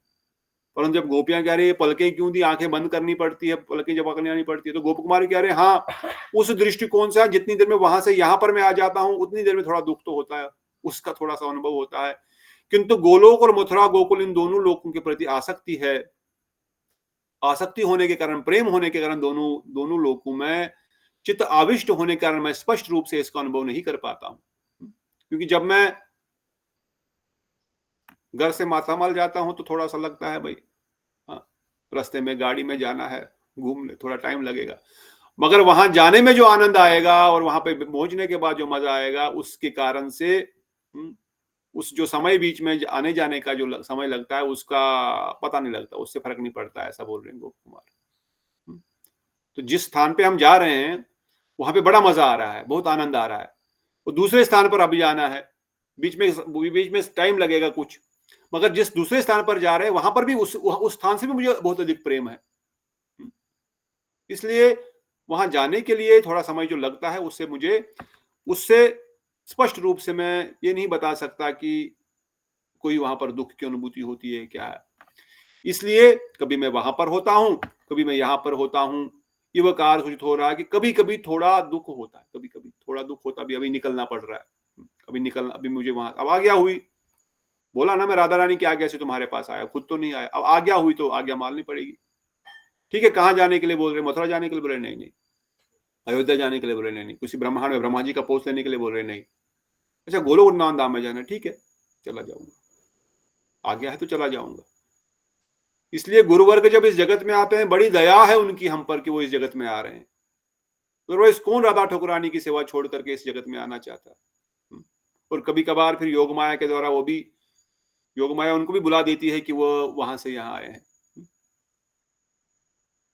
परंतु जब गोपियां कह रही है पलकें क्यों दी, आंखें बंद करनी पड़ती है, पलकें जब पकड़नी पड़ती है, तो गोप कुमारी कह रहे हैं हाँ, उस दृष्टिकोण से जितनी देर में वहां से यहाँ पर मैं आ जाता हूँ उतनी देर में थोड़ा दुख तो होता है, उसका थोड़ा सा अनुभव होता है। किंतु गोलोक और मथुरा गोकुल इन दोनों लोगों के प्रति आसक्ति है, आसक्ति होने के कारण, प्रेम होने के कारण दोनों लोगों में चित्त आविष्ट होने के कारण मैं स्पष्ट रूप से इसका अनुभव नहीं कर पाता हूं। क्योंकि जब मैं घर से मातामाल जाता हूं तो थोड़ा सा लगता है भाई रास्ते में गाड़ी में जाना है, घूमने थोड़ा टाइम लगेगा, मगर वहां जाने में जो आनंद आएगा और वहां पे पहुंचने के बाद जो मजा आएगा, उसके कारण से उस जो समय बीच में आने जाने का जो समय लगता है उसका पता नहीं लगता, उससे फर्क नहीं पड़ता, ऐसा बोल रहे हैं गोप कुमार। तो जिस स्थान पे हम जा रहे हैं वहां पे बड़ा मजा आ रहा है, बहुत आनंद आ रहा है, और दूसरे स्थान पर अभी जाना है, बीच में टाइम लगेगा कुछ, मगर जिस दूसरे स्थान पर जा रहे हैं वहां पर भी उस स्थान से भी मुझे बहुत अधिक प्रेम है। इसलिए वहां जाने के लिए थोड़ा समय जो लगता है उससे स्पष्ट रूप से मैं ये नहीं बता सकता कि कोई वहां पर दुख की अनुभूति होती है क्या है। इसलिए कभी मैं वहां पर होता हूं, कभी मैं यहां पर होता हूं। ये वह कार सूचित हो रहा है कि कभी कभी थोड़ा दुख होता है, कभी कभी थोड़ा दुख होता है, अभी निकलना पड़ रहा है, अभी मुझे वहां अब आज्ञा हुई, बोला ना मैं राधा रानी की आज्ञा से तुम्हारे पास आया, खुद तो नहीं आया, अब आज्ञा हुई तो आज्ञा माननी पड़ेगी। ठीक है, कहाँ जाने के लिए बोल रहे? मथुरा जाने के लिए बोल रहे? नहीं। अयोध्या जाने के लिए बोल रहे? नहीं। किसी ब्रह्मांड में ब्रह्मा जी का पोस्ट लेने के लिए बोल रहे? नहीं। अच्छा, गोलोक वृंदावन धाम में जाना, ठीक है, चला जाऊंगा, आज्ञा है तो चला जाऊंगा। इसलिए गुरुवर्ग जब इस जगत में आते हैं, बड़ी दया है उनकी हम पर कि वो इस जगत में आ रहे हैं। तो कौन राधा ठकुरानी की सेवा छोड़ करके इस जगत में आना चाहता है? और कभी कभार फिर योग माया के द्वारा योग माया उनको भी बुला देती है कि वो वहां से यहाँ आए हैं।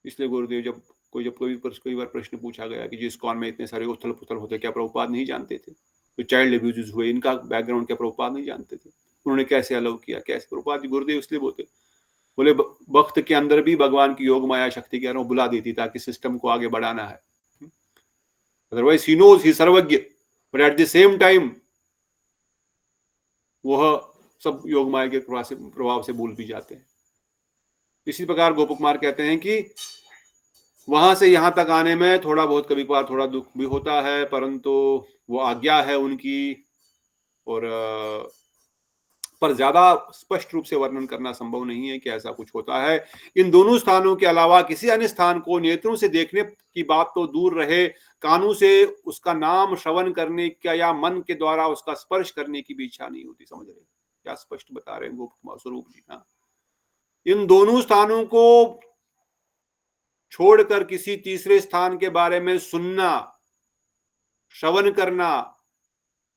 इसलिए गुरुदेव जब कई बार प्रश्न पूछा गया कि जिस कौन में इतने सारे उथल पुथल होते, क्या प्रभुपाद नहीं जानते थे? तो चाइल्ड अब्यूज हुए, इनका बैकग्राउंड क्या प्रभुपाद नहीं जानते थे? उन्होंने कैसे अलाउ किया, कैसे। प्रभुपाद जी गुरुदेव इसलिए बोले वक्त के अंदर भी भगवान की योग माया शक्ति के बुला दी थी ताकि सिस्टम को आगे बढ़ाना है। अदरवाइज ही नोज, ही सर्वज्ञ, but at the same time वह सब योग माया के प्रभाव से भूल भी जाते हैं। इसी प्रकार गोप कुमार कहते हैं कि वहां से यहां तक आने में थोड़ा बहुत कभी कभार थोड़ा दुख भी होता है, परंतु वो आज्ञा है उनकी, और पर ज्यादा स्पष्ट रूप से वर्णन करना संभव नहीं है कि ऐसा कुछ होता है। इन दोनों स्थानों के अलावा किसी अन्य स्थान को नेत्रों से देखने की बात तो दूर रहे, कानों से उसका नाम श्रवण करने का या मन के द्वारा उसका स्पर्श करने की भी इच्छा नहीं होती। समझ रहे क्या स्पष्ट बता रहे हैं गोप कुमार स्वरूप जी। हाँ, इन दोनों स्थानों को छोड़कर किसी तीसरे स्थान के बारे में सुनना, श्रवण करना,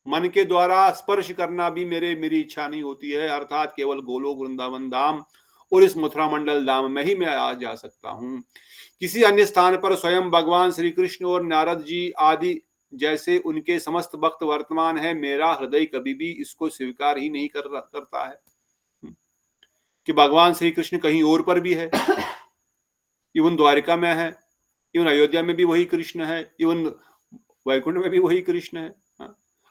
मन के द्वारा स्पर्श करना भी मेरी इच्छा नहीं होती है। अर्थात केवल गोलोक वृंदावन धाम और इस मथुरा मंडल धाम में ही मैं आ जा सकता हूं। किसी अन्य स्थान पर स्वयं भगवान श्री कृष्ण और नारद जी आदि जैसे उनके समस्त भक्त वर्तमान है, मेरा हृदय कभी भी इसको स्वीकार ही नहीं करता है कि भगवान श्री कृष्ण कहीं और पर भी है। इवन द्वारिका में है, इवन अयोध्या में भी वही कृष्ण है, इवन वैकुंठ में भी वही कृष्ण है।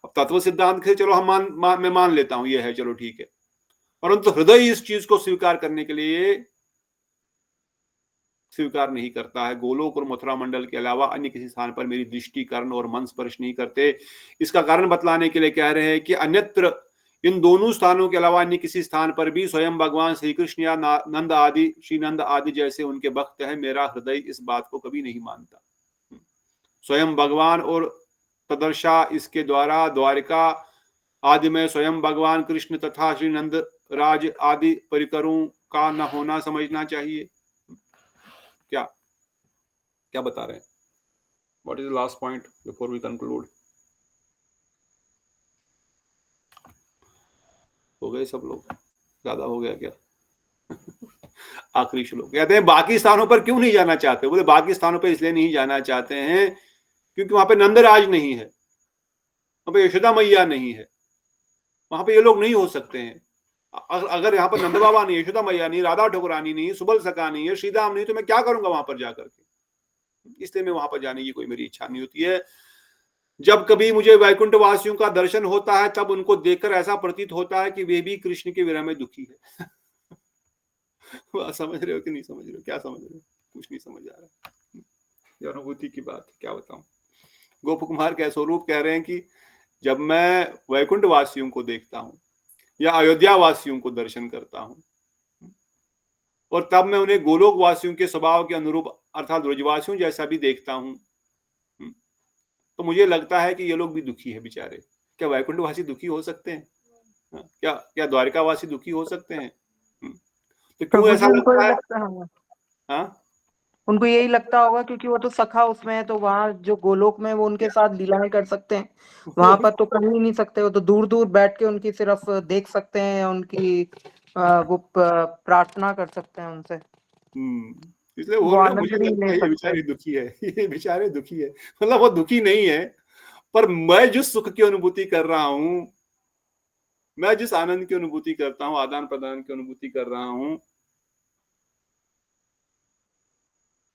अब तत्व सिद्धांत से चलो मैं मान लेता हूं ये है, चलो ठीक है, परंतु हृदय इस चीज को स्वीकार करने के लिए स्वीकार नहीं करता है। गोलोक और मथुरा मंडल के अलावा अन्य किसी स्थान पर मेरी दृष्टि, कर्ण और मन स्पर्श नहीं करते। इसका कारण बतलाने के लिए कह रहे हैं कि अन्यत्र इन दोनों स्थानों के अलावा अन्य किसी स्थान पर भी स्वयं भगवान श्री कृष्ण या नंद आदि, श्री नंद आदि जैसे उनके भक्त हैं, मेरा हृदय इस बात को कभी नहीं मानता। स्वयं भगवान और तदर्शा इसके द्वारा द्वारिका आदि में स्वयं भगवान कृष्ण तथा श्री नंद राज आदि परिकरों का न होना समझना चाहिए। क्या क्या बता रहे हैं? What is the last point before we conclude? हो गए सब लोग? ज्यादा हो गया क्या? आखिरी श्लोक कहते हैं बाकी स्थानों पर क्यों नहीं जाना चाहते? बोले बाकी स्थानों पर इसलिए नहीं जाना चाहते हैं क्योंकि वहां पे नंदराज नहीं है, वहां पे यशोदा मैया नहीं है, वहां पे ये लोग नहीं हो सकते हैं। अगर यहाँ पर नंद बाबा नहीं, यशोदा मैया नहीं, राधा ठकुरानी नहीं, सुबल सका नहीं है, श्रीदाम नहीं, तो मैं क्या करूंगा वहां पर जाकर के? इसलिए मैं वहां पर जाने की कोई मेरी इच्छा नहीं होती है। जब कभी मुझे वैकुंठ वासियों का दर्शन होता है तब उनको देखकर ऐसा प्रतीत होता है कि वे भी कृष्ण के विरह में दुखी है। समझ रहे हो कि नहीं समझ रहे हो? क्या समझ रहे हो? कुछ नहीं समझ आ रहा। अनुभूति की बात क्या बताऊं। गोप कुमार के स्वरूप कह रहे हैं कि जब मैं वैकुंठ वासियों को देखता हूं या अयोध्या वासियों को दर्शन करता हूं और तब मैं उन्हें गोलोक वासियों के स्वभाव के अनुरूप अर्थात ब्रजवासियों जैसा भी देखता हूं, तो मुझे लगता है कि ये लोग भी दुखी है बेचारे। क्या वैकुंठ वासी दुखी हो सकते हैं? क्या द्वारिका वासी दुखी हो सकते हैं? तो क्यों ऐसा लगता है? हाँ, उनको यही लगता होगा क्योंकि वो तो सखा उसमें है, तो वहां जो गोलोक में वो उनके साथ लीलाएं कर सकते हैं, वहां पर तो कर ही नहीं सकते। वो तो दूर दूर बैठ के उनकी सिर्फ देख सकते हैं, उनकी वो प्रार्थना कर सकते हैं उनसे। इसलिए वो मुझे लगता है ये बेचारे दुखी है, ये बेचारे दुखी है। मतलब वो दुखी नहीं है, पर मैं जिस सुख की अनुभूति कर रहा हूं, मैं जिस आनंद की अनुभूति करता हूं, आदान प्रदान की अनुभूति कर रहा हूं,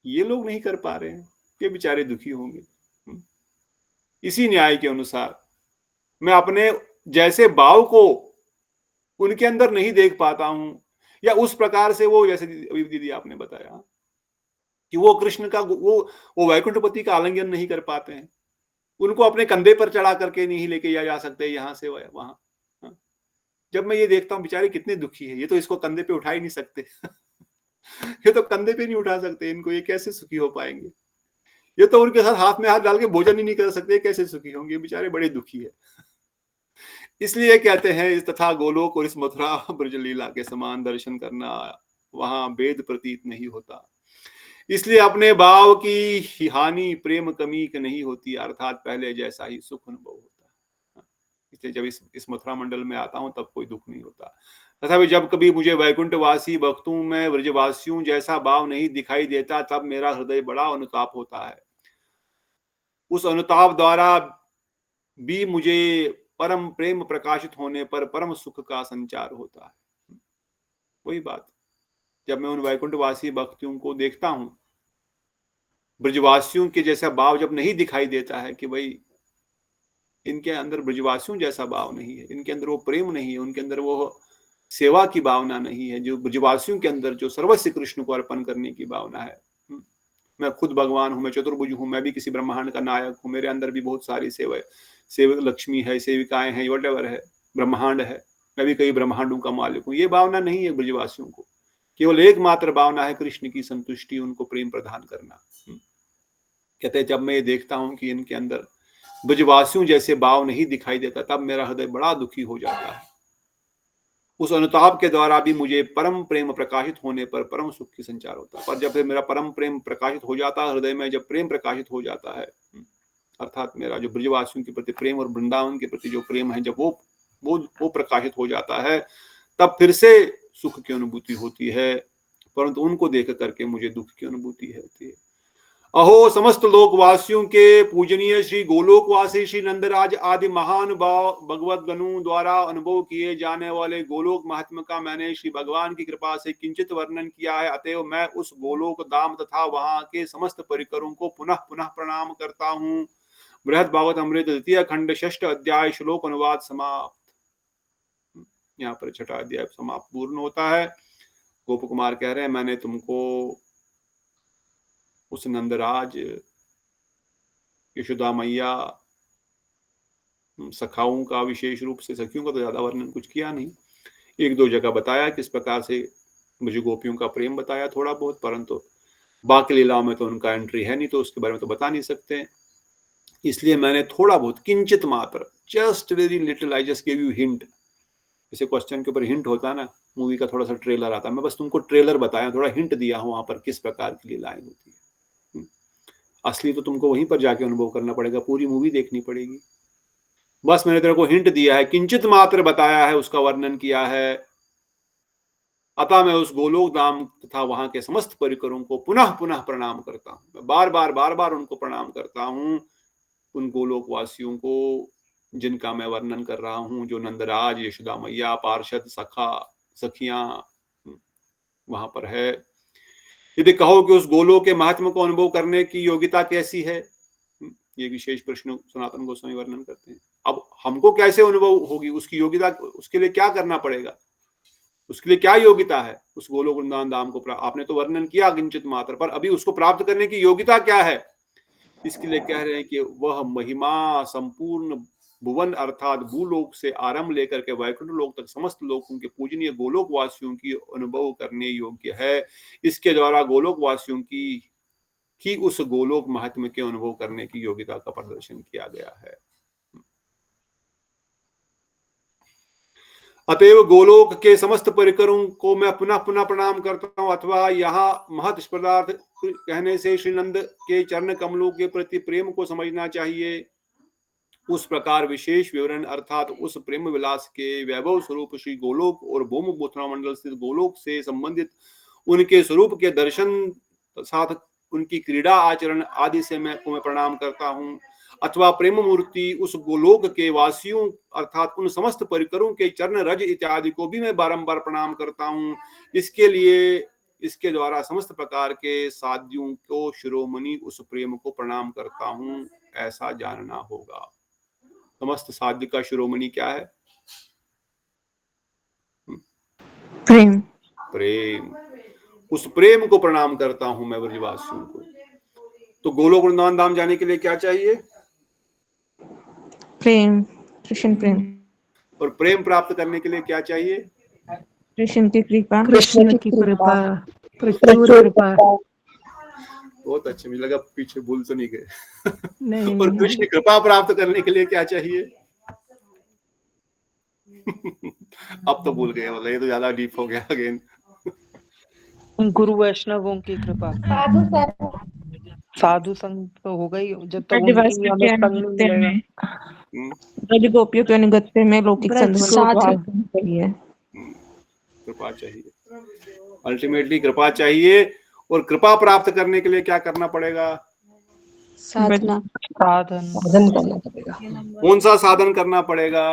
ये लोग नहीं कर पा रहे हैं, ये बेचारे दुखी होंगे। इसी न्याय के अनुसार मैं अपने जैसे भाव को उनके अंदर नहीं देख पाता हूं, या उस प्रकार से वो, जैसे दीदी आपने बताया कि वो कृष्ण का वो वैकुंठपति का आलिंगन नहीं कर पाते हैं, उनको अपने कंधे पर चढ़ा करके नहीं लेके जा सकते यहां से वहां। जब मैं ये देखता हूं बेचारे कितने दुखी है, ये तो इसको कंधे पे उठा ही नहीं सकते। ये तो कंधे पे नहीं उठा सकते इनको, ये कैसे सुखी हो पाएंगे? ये तो उनके साथ हाथ में हाथ डाल के भोजन ही नहीं कर सकते, कैसे सुखी होंगे? बेचारे बड़े दुखी है। इसलिए कहते हैं इस तथा गोलोक और इस मथुरा ब्रज लीला के समान दर्शन करना वहां वेद प्रतीत नहीं होता। इसलिए अपने भाव की हानि प्रेम कमी की नहीं होती, अर्थात पहले जैसा ही सुख अनुभव होता है। इसलिए जब इस मथुरा मंडल में आता हूं तब कोई दुख नहीं होता। तथा जब कभी मुझे वैकुंठवासी भक्तों में ब्रजवासियों जैसा भाव नहीं दिखाई देता, तब मेरा हृदय बड़ा अनुताप होता है। उस अनुताप द्वारा भी मुझे परम प्रेम प्रकाशित होने पर परम सुख का संचार होता है। वही बात, जब मैं उन वैकुंठवासी भक्तों को देखता हूं, ब्रजवासियों के जैसा भाव जब नहीं दिखाई देता है कि भाई इनके अंदर ब्रजवासियों जैसा भाव नहीं है, इनके अंदर वो प्रेम नहीं है, उनके अंदर वो सेवा की भावना नहीं है, जो ब्रजवासियों के अंदर जो सर्वस्व कृष्ण को अर्पण करने की भावना है। मैं खुद भगवान हूं, मैं चतुर्भुज हूं, मैं भी किसी ब्रह्मांड का नायक हूं, मेरे अंदर भी बहुत सारी सेवक लक्ष्मी है, सेविकाएं हैं, वटेवर है, ब्रह्मांड है, मैं भी कई ब्रह्मांडों का मालिक हूं। ये भावना नहीं है ब्रजवासियों को, केवल एकमात्र भावना है कृष्ण की संतुष्टि, उनको प्रेम प्रदान करना। कहते हैं जब मैं ये देखता हूं कि इनके अंदर ब्रजवासियों जैसे भाव नहीं दिखाई देता, तब मेरा हृदय बड़ा दुखी हो जाता है। उस अनुताप के द्वारा भी मुझे परम प्रेम प्रकाशित होने पर परम सुख की संचार होता है। पर जब मेरा परम प्रेम प्रकाशित हो जाता है हृदय में, जब प्रेम प्रकाशित हो जाता है, अर्थात मेरा जो ब्रजवासियों के प्रति प्रेम और वृंदावन के प्रति जो प्रेम है, जब वो प्रकाशित हो जाता है, तब फिर से सुख की अनुभूति होती है, परंतु उनको देख करके मुझे दुख की अनुभूति होती है। अहो समस्त लोकवासियों के पूजनीय श्री गोलोकवासी श्री नंदराज आदि महान भगवत गणों द्वारा अनुभव किए जाने वाले गोलोक महात्म का मैंने श्री भगवान की कृपा से किंचित वर्णन किया है। अतएव मैं उस गोलोक धाम तथा वहां के समस्त परिकरों को पुनः पुनः प्रणाम करता हूँ। बृहद भागवत अमृत द्वितीय खंड 6 अध्याय श्लोक अनुवाद समाप्त। यहाँ पर 6 अध्याय समाप्त पूर्ण होता है। गोप कुमार कह रहे हैं मैंने तुमको उस नंदराज, यशोदा मैया, सखाओं का, विशेष रूप से सखियों का तो ज्यादा वर्णन कुछ किया नहीं, 1-2 जगह बताया किस प्रकार से मुझे गोपियों का प्रेम बताया थोड़ा बहुत, परंतु बाकी लीलाओं में तो उनका एंट्री है नहीं, तो उसके बारे में तो बता नहीं सकते। इसलिए मैंने थोड़ा बहुत किंचित मात्र, just very little, I just give you hint. जैसे क्वेश्चन के ऊपर हिंट होता है ना, मूवी का थोड़ा सा ट्रेलर आता है, मैं बस तुमको ट्रेलर बताया, थोड़ा हिंट दिया हूं वहां पर किस प्रकार की लीलाएं होती है। असली तो तुमको वहीं पर जाके अनुभव करना पड़ेगा, पूरी मूवी देखनी पड़ेगी। बस मैंने तेरे को हिंट दिया है, किंचित मात्र बताया है, उसका वर्णन किया है। अतः मैं उस गोलोक धाम तथा वहां के समस्त परिकरों को पुनः पुनः प्रणाम करता हूं। मैं बार बार उनको प्रणाम करता हूं, उन गोलोक वासियों को जिनका मैं वर्णन कर रहा हूं, जो नंदराज, यशोदा मैया, पार्षद, सखा, सखियां वहां पर है। यदि कहो कि उस गोलोक के महात्मा को अनुभव करने की योग्यता कैसी है, ये विशेष प्रश्न सनातन गोस्वामी वर्णन करते हैं। अब हमको कैसे अनुभव होगी उसकी योग्यता, उसके लिए क्या करना पड़ेगा, उसके लिए क्या योग्यता है उस गोलोक वृंदावन धाम को आपने तो वर्णन किया किंचित मात्र, पर अभी उसको प्राप्त करने की योग्यता क्या है, इसके लिए कह रहे हैं कि वह महिमा संपूर्ण भुवन अर्थात भूलोक से आरंभ लेकर के वैकुंठ लोक तक समस्त लोगों के पूजनीय गोलोक वासियों की अनुभव करने योग्य है। इसके द्वारा गोलोक वासियों की उस गोलोक महात्म्य के अनुभव करने की योग्यता का प्रदर्शन किया गया है। अतएव गोलोक के समस्त परिकरों को मैं पुनः पुनः प्रणाम करता हूं, अथवा यहाँ महत पदार्थ कहने से श्री नंद के चरण कमलों के प्रति प्रेम को समझना चाहिए। उस प्रकार विशेष विवरण अर्थात उस प्रेम विलास के वैभव स्वरूप श्री गोलोक और भूम बोथना मंडल स्थित गोलोक से संबंधित उनके स्वरूप के दर्शन साथ उनकी क्रीड़ा आचरण आदि से मैं प्रणाम करता हूं। अथवा प्रेम मूर्ति उस गोलोक के वासियों अर्थात उन समस्त परिकरों के चरण रज इत्यादि को भी मैं बारंबार प्रणाम करता हूं। इसके लिए इसके द्वारा समस्त प्रकार के साध्यों को शिरोमणि उस प्रेम को प्रणाम करता हूं, ऐसा जानना होगा। समस्त साध्य का शिरोमणि क्या है? प्रेम। प्रेम। उस प्रेम को प्रणाम करता हूं मैं ब्रजवासियों को। तो गोलोक वृंदावन धाम जाने के लिए क्या चाहिए? प्रेम, कृष्ण प्रेम। और प्रेम प्राप्त करने के लिए क्या चाहिए? कृष्ण की कृपा। कृष्ण की कृपा, प्रचुर कृपा। बहुत अच्छे, मुझे लगा पीछे भूल तो नहीं गए। नहीं और कृष्ण की कृपा प्राप्त करने के लिए क्या चाहिए? अब तो भूल गए, मतलब ये तो ज्यादा डीप हो गया अगेन। गुरु वैष्णवों की कृपा, साधु संग तो होगा ही, जब तक ब्रजवासियों उनकी के हमें संग नहीं अनुगत्य मिलेगा। में, ब्रज गोपियों के अनुगत्य में लौकिक संबंध चाहिए। कृपा चाहिए, अल्टीमेटली कृपा चाहिए। और कृपा प्राप्त करने के लिए क्या करना पड़ेगा? साधना। साधन साधन करना पड़ेगा। कौन सा साधन करना पड़ेगा?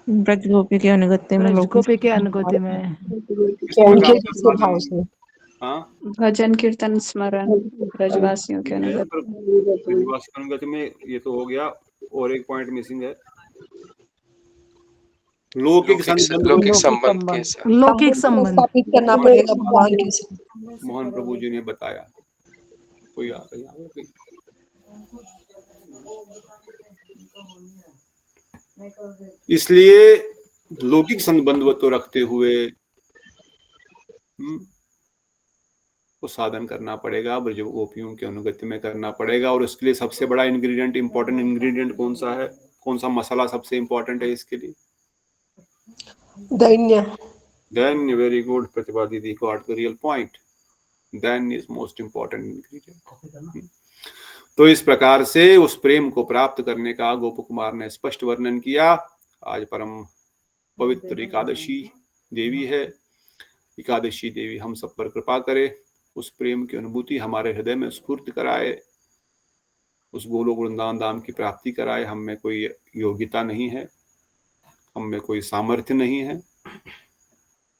ब्रज गोपी के अनुगत्य में लोग गोपी के अनुगति में किस प्रकार उनके का से भाव साधन? से हाँ, भजन कीर्तन स्मरण ब्रजवासियों के अनुगत। ब्रजवासी अनुगति में ये तो हो गया, और एक पॉइंट मिसिंग है, लौकिक संबंध। लौकिक संबंध स्थापित करना पड़ेगा भगवान के साथ। मोहन प्रभु जी ने बताया। कोई आ गई। इसलिए लौकिक संबंध तो रखते हुए वो साधन करना पड़ेगा, ब्रज गोपियों के अनुगत्य में करना पड़ेगा। और उसके लिए सबसे बड़ा इंग्रेडिएंट, इंपॉर्टेंट इंग्रेडिएंट कौन सा है? कौन सा मसाला सबसे इंपॉर्टेंट है इसके लिए? धन्य। वेरी गुड प्रतिभा दीदी, गॉट द रियल पॉइंट। धन्य इज मोस्ट इंपॉर्टेंट इंग्रेडिएंट। तो इस प्रकार से उस प्रेम को प्राप्त करने का गोप कुमार ने स्पष्ट वर्णन किया। आज परम पवित्र एकादशी देवी है। एकादशी देवी हम सब पर कृपा करे, उस प्रेम की अनुभूति हमारे हृदय में स्फूर्त कराए, उस गोलोक वृंदावन धाम की प्राप्ति कराए। हम में कोई योग्यता नहीं है, हम में कोई सामर्थ्य नहीं है,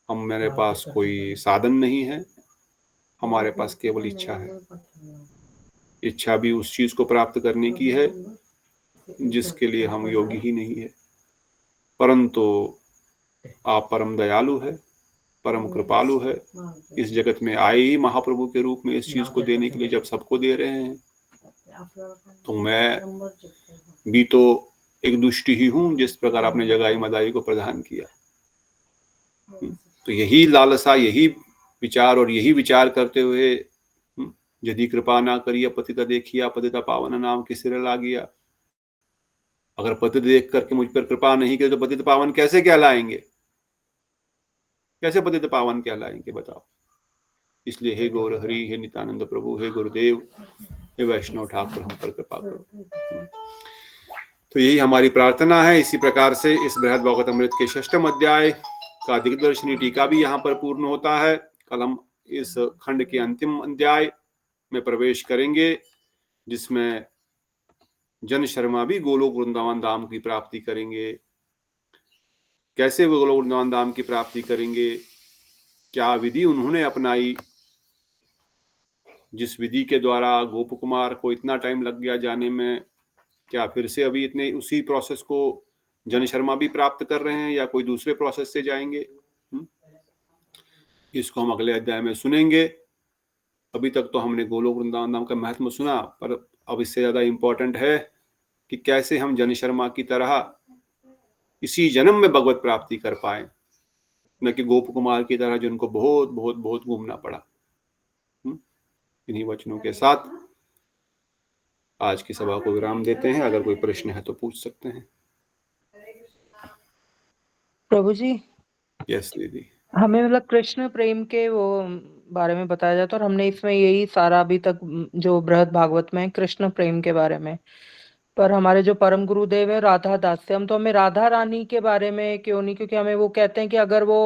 मेरे पास कोई साधन नहीं है, हमारे पास केवल इच्छा है। इच्छा भी उस चीज को प्राप्त करने की है जिसके लिए हम योग्य ही नहीं है। परंतु आप परम दयालु है, परम कृपालु है। इस जगत में आए ही महाप्रभु के रूप में इस चीज को देने के लिए, जब सबको दे रहे हैं तो मैं भी तो एक दुष्ट ही हूं, जिस प्रकार आपने जगाई मदाई को प्रदान किया। तो यही लालसा, यही विचार और यही विचार करते हुए, यदि कृपा ना करिए पतिता देखिया, पतिता पावन नाम के सिर लागिया। अगर पतित देख करके मुझ पर कृपा नहीं करे तो पतित पावन कैसे कहलाएंगे? कैसे पतित पावन कहलाएंगे बताओ? इसलिए हे गौर हरि, हे नित्यानंद प्रभु, हे गुरुदेव, हे वैष्णव ठाकुर, हम पर कृपा करो। तो यही हमारी प्रार्थना है। इसी प्रकार से इस बृहद भागवत अमृत के 6वें अध्याय का दिग्दर्शनी टीका भी यहाँ पर पूर्ण होता है। कल हम इस खंड के अंतिम अध्याय में प्रवेश करेंगे, जिसमें जन शर्मा भी गोलोक वृंदावन धाम की प्राप्ति करेंगे। कैसे वो गोलोक वृंदावन धाम की प्राप्ति करेंगे, क्या विधि उन्होंने अपनाई, जिस विधि के द्वारा गोप कुमार को इतना टाइम लग गया जाने में, क्या फिर से अभी इतने उसी प्रोसेस को जन शर्मा भी प्राप्त कर रहे हैं या कोई दूसरे प्रोसेस से जाएंगे? इसको हम अगले अध्याय में सुनेंगे। अभी तक तो हमने गोलोक वृंदावन धाम का महत्व सुना, पर अब इससे ज्यादा इंपॉर्टेंट है कि कैसे हम जन शर्मा की तरह इसी जन्म में भगवत प्राप्ति कर पाए, न कि गोप कुमार की तरह जिनको बहुत बहुत बहुत घूमना पड़ा। इन्हीं वचनों के साथ आज की सभा को विराम देते हैं। अगर कोई प्रश्न है तो पूछ सकते हैं। प्रभु जी, यस दीदी। हमें मतलब कृष्ण प्रेम के वो बारे में बताया जाता है, और हमने इसमें यही सारा अभी तक जो बृहद भागवत में कृष्ण प्रेम के बारे में, पर हमारे जो परम गुरुदेव है राधा दास्यम, तो हमें राधा रानी के बारे में क्यों नहीं? क्योंकि हमें वो कहते हैं कि अगर वो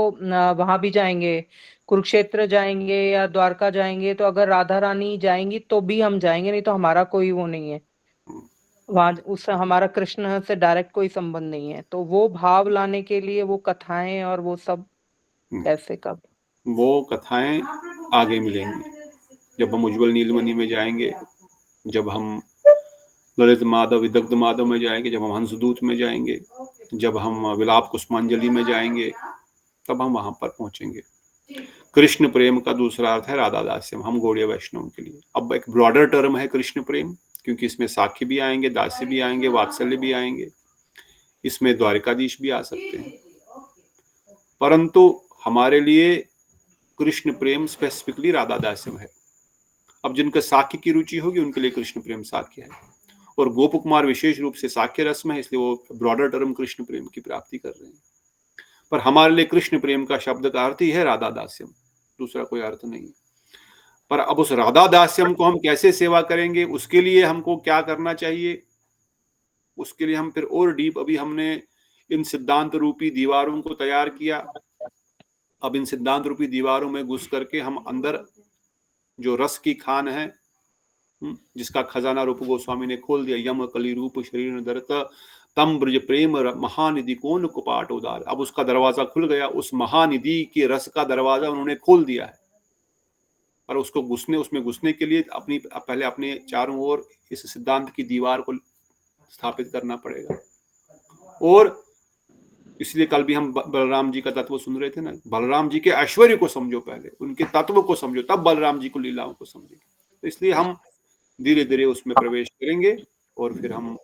वहां भी जाएंगे, कुरुक्षेत्र जाएंगे या द्वारका जाएंगे, तो अगर राधा रानी जाएंगी तो भी हम जाएंगे, नहीं तो हमारा कोई वो नहीं है वहां, उससे हमारा कृष्ण से डायरेक्ट कोई संबंध नहीं है। तो वो भाव लाने के लिए वो कथाएं और वो सब कैसे, कब? वो कथाएं आगे मिलेंगी, जब हम उज्जवल नीलमणि में जाएंगे, जब हम ललित माधव विदग्ध माधव में जाएंगे, जब हम हंसदूत में जाएंगे, जब हम विलाप कुसुमांजलि में जाएंगे, तब हम वहां पर पहुंचेंगे। कृष्ण प्रेम का दूसरा अर्थ है राधा दास्यम, हम गौड़ीय वैष्णव के लिए। अब एक ब्रॉडर टर्म है कृष्ण प्रेम, क्योंकि इसमें साखी भी आएंगे, दास्य भी आएंगे, वात्सल्य भी आएंगे, इसमें द्वारिकाधीश भी आ सकते हैं। परंतु हमारे लिए कृष्ण प्रेम स्पेसिफिकली राधा दास्यम है। अब जिनका साख्य की रुचि होगी उनके लिए कृष्ण प्रेम साख्य है, और गोप कुमार विशेष रूप से साख्य रस में है, इसलिए वो ब्रॉडर टर्म कृष्ण प्रेम की प्राप्ति कर रहे हैं। पर हमारे लिए कृष्ण प्रेम का शब्द का अर्थ ही है राधा दास्यम, दूसरा कोई अर्थ नहीं। पर अब उस राधा दास्यम को हम कैसे सेवा करेंगे, उसके लिए हमको क्या करना चाहिए, उसके लिए हम फिर और डीप, अभी हमने इन सिद्धांत रूपी दीवारों को तैयार किया। अब इन सिद्धांत रूपी दीवारों में घुस करके हम अंदर जो रस की खान है जिसका खजाना रूप गोस्वामी ने खोल दिया। यम कली रूप शरीर धरत तम ब्रज प्रेम महानिधि कौन कुपाट उदार। अब उसका दरवाजा खुल गया, उस महानिधि के रस का दरवाजा उन्होंने खोल दिया है। पर उसको उसमें घुसने के लिए पहले अपने चारों ओर इस सिद्धांत की दीवार को स्थापित करना पड़ेगा। और इसलिए कल भी हम बलराम जी का तत्व सुन रहे थे ना, बलराम जी के ऐश्वर्य को समझो, पहले उनके तत्व को समझो, तब बलराम जी को लीलाओं को समझेंगे। तो इसलिए हम धीरे धीरे उसमें प्रवेश करेंगे और फिर हम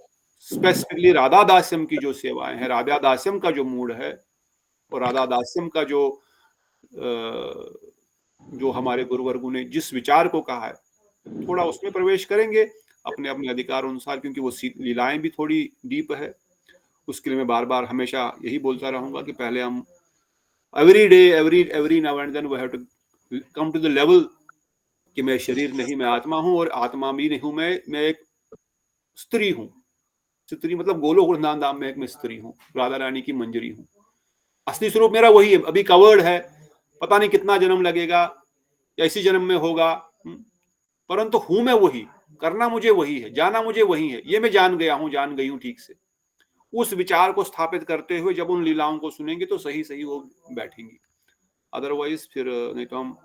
स्पेसिफिकली राधा दास्यम की जो सेवाएं हैं, राधा दास्यम का जो मूड है और राधा दास्यम का जो हमारे गुरुवर्गों ने जिस विचार को कहा है, थोड़ा उसमें प्रवेश करेंगे अपने अपने अधिकार अनुसार, क्योंकि वो लीलाएं भी थोड़ी डीप है। उसके लिए मैं बार बार हमेशा यही बोलता रहूंगा कि पहले हम every day every now and then we have to come to the level कि मैं शरीर नहीं, मैं आत्मा हूं, और आत्मा भी नहीं हूं, मैं एक स्त्री हूं। स्त्री मतलब गोलोक वृंदावन धाम में एक मैं स्त्री हूं, राधा रानी की मंजरी हूं। असली स्वरूप मेरा वही है, अभी कवर्ड है, पता नहीं कितना जन्म लगेगा या इसी जन्म में होगा, परंतु हूं मैं वही, करना मुझे वही है, जाना मुझे वही है, ये मैं जान गई हूं ठीक से। उस विचार को स्थापित करते हुए जब उन लीलाओं को सुनेंगे तो सही सही वो बैठेंगी, अदरवाइज फिर नहीं तो हम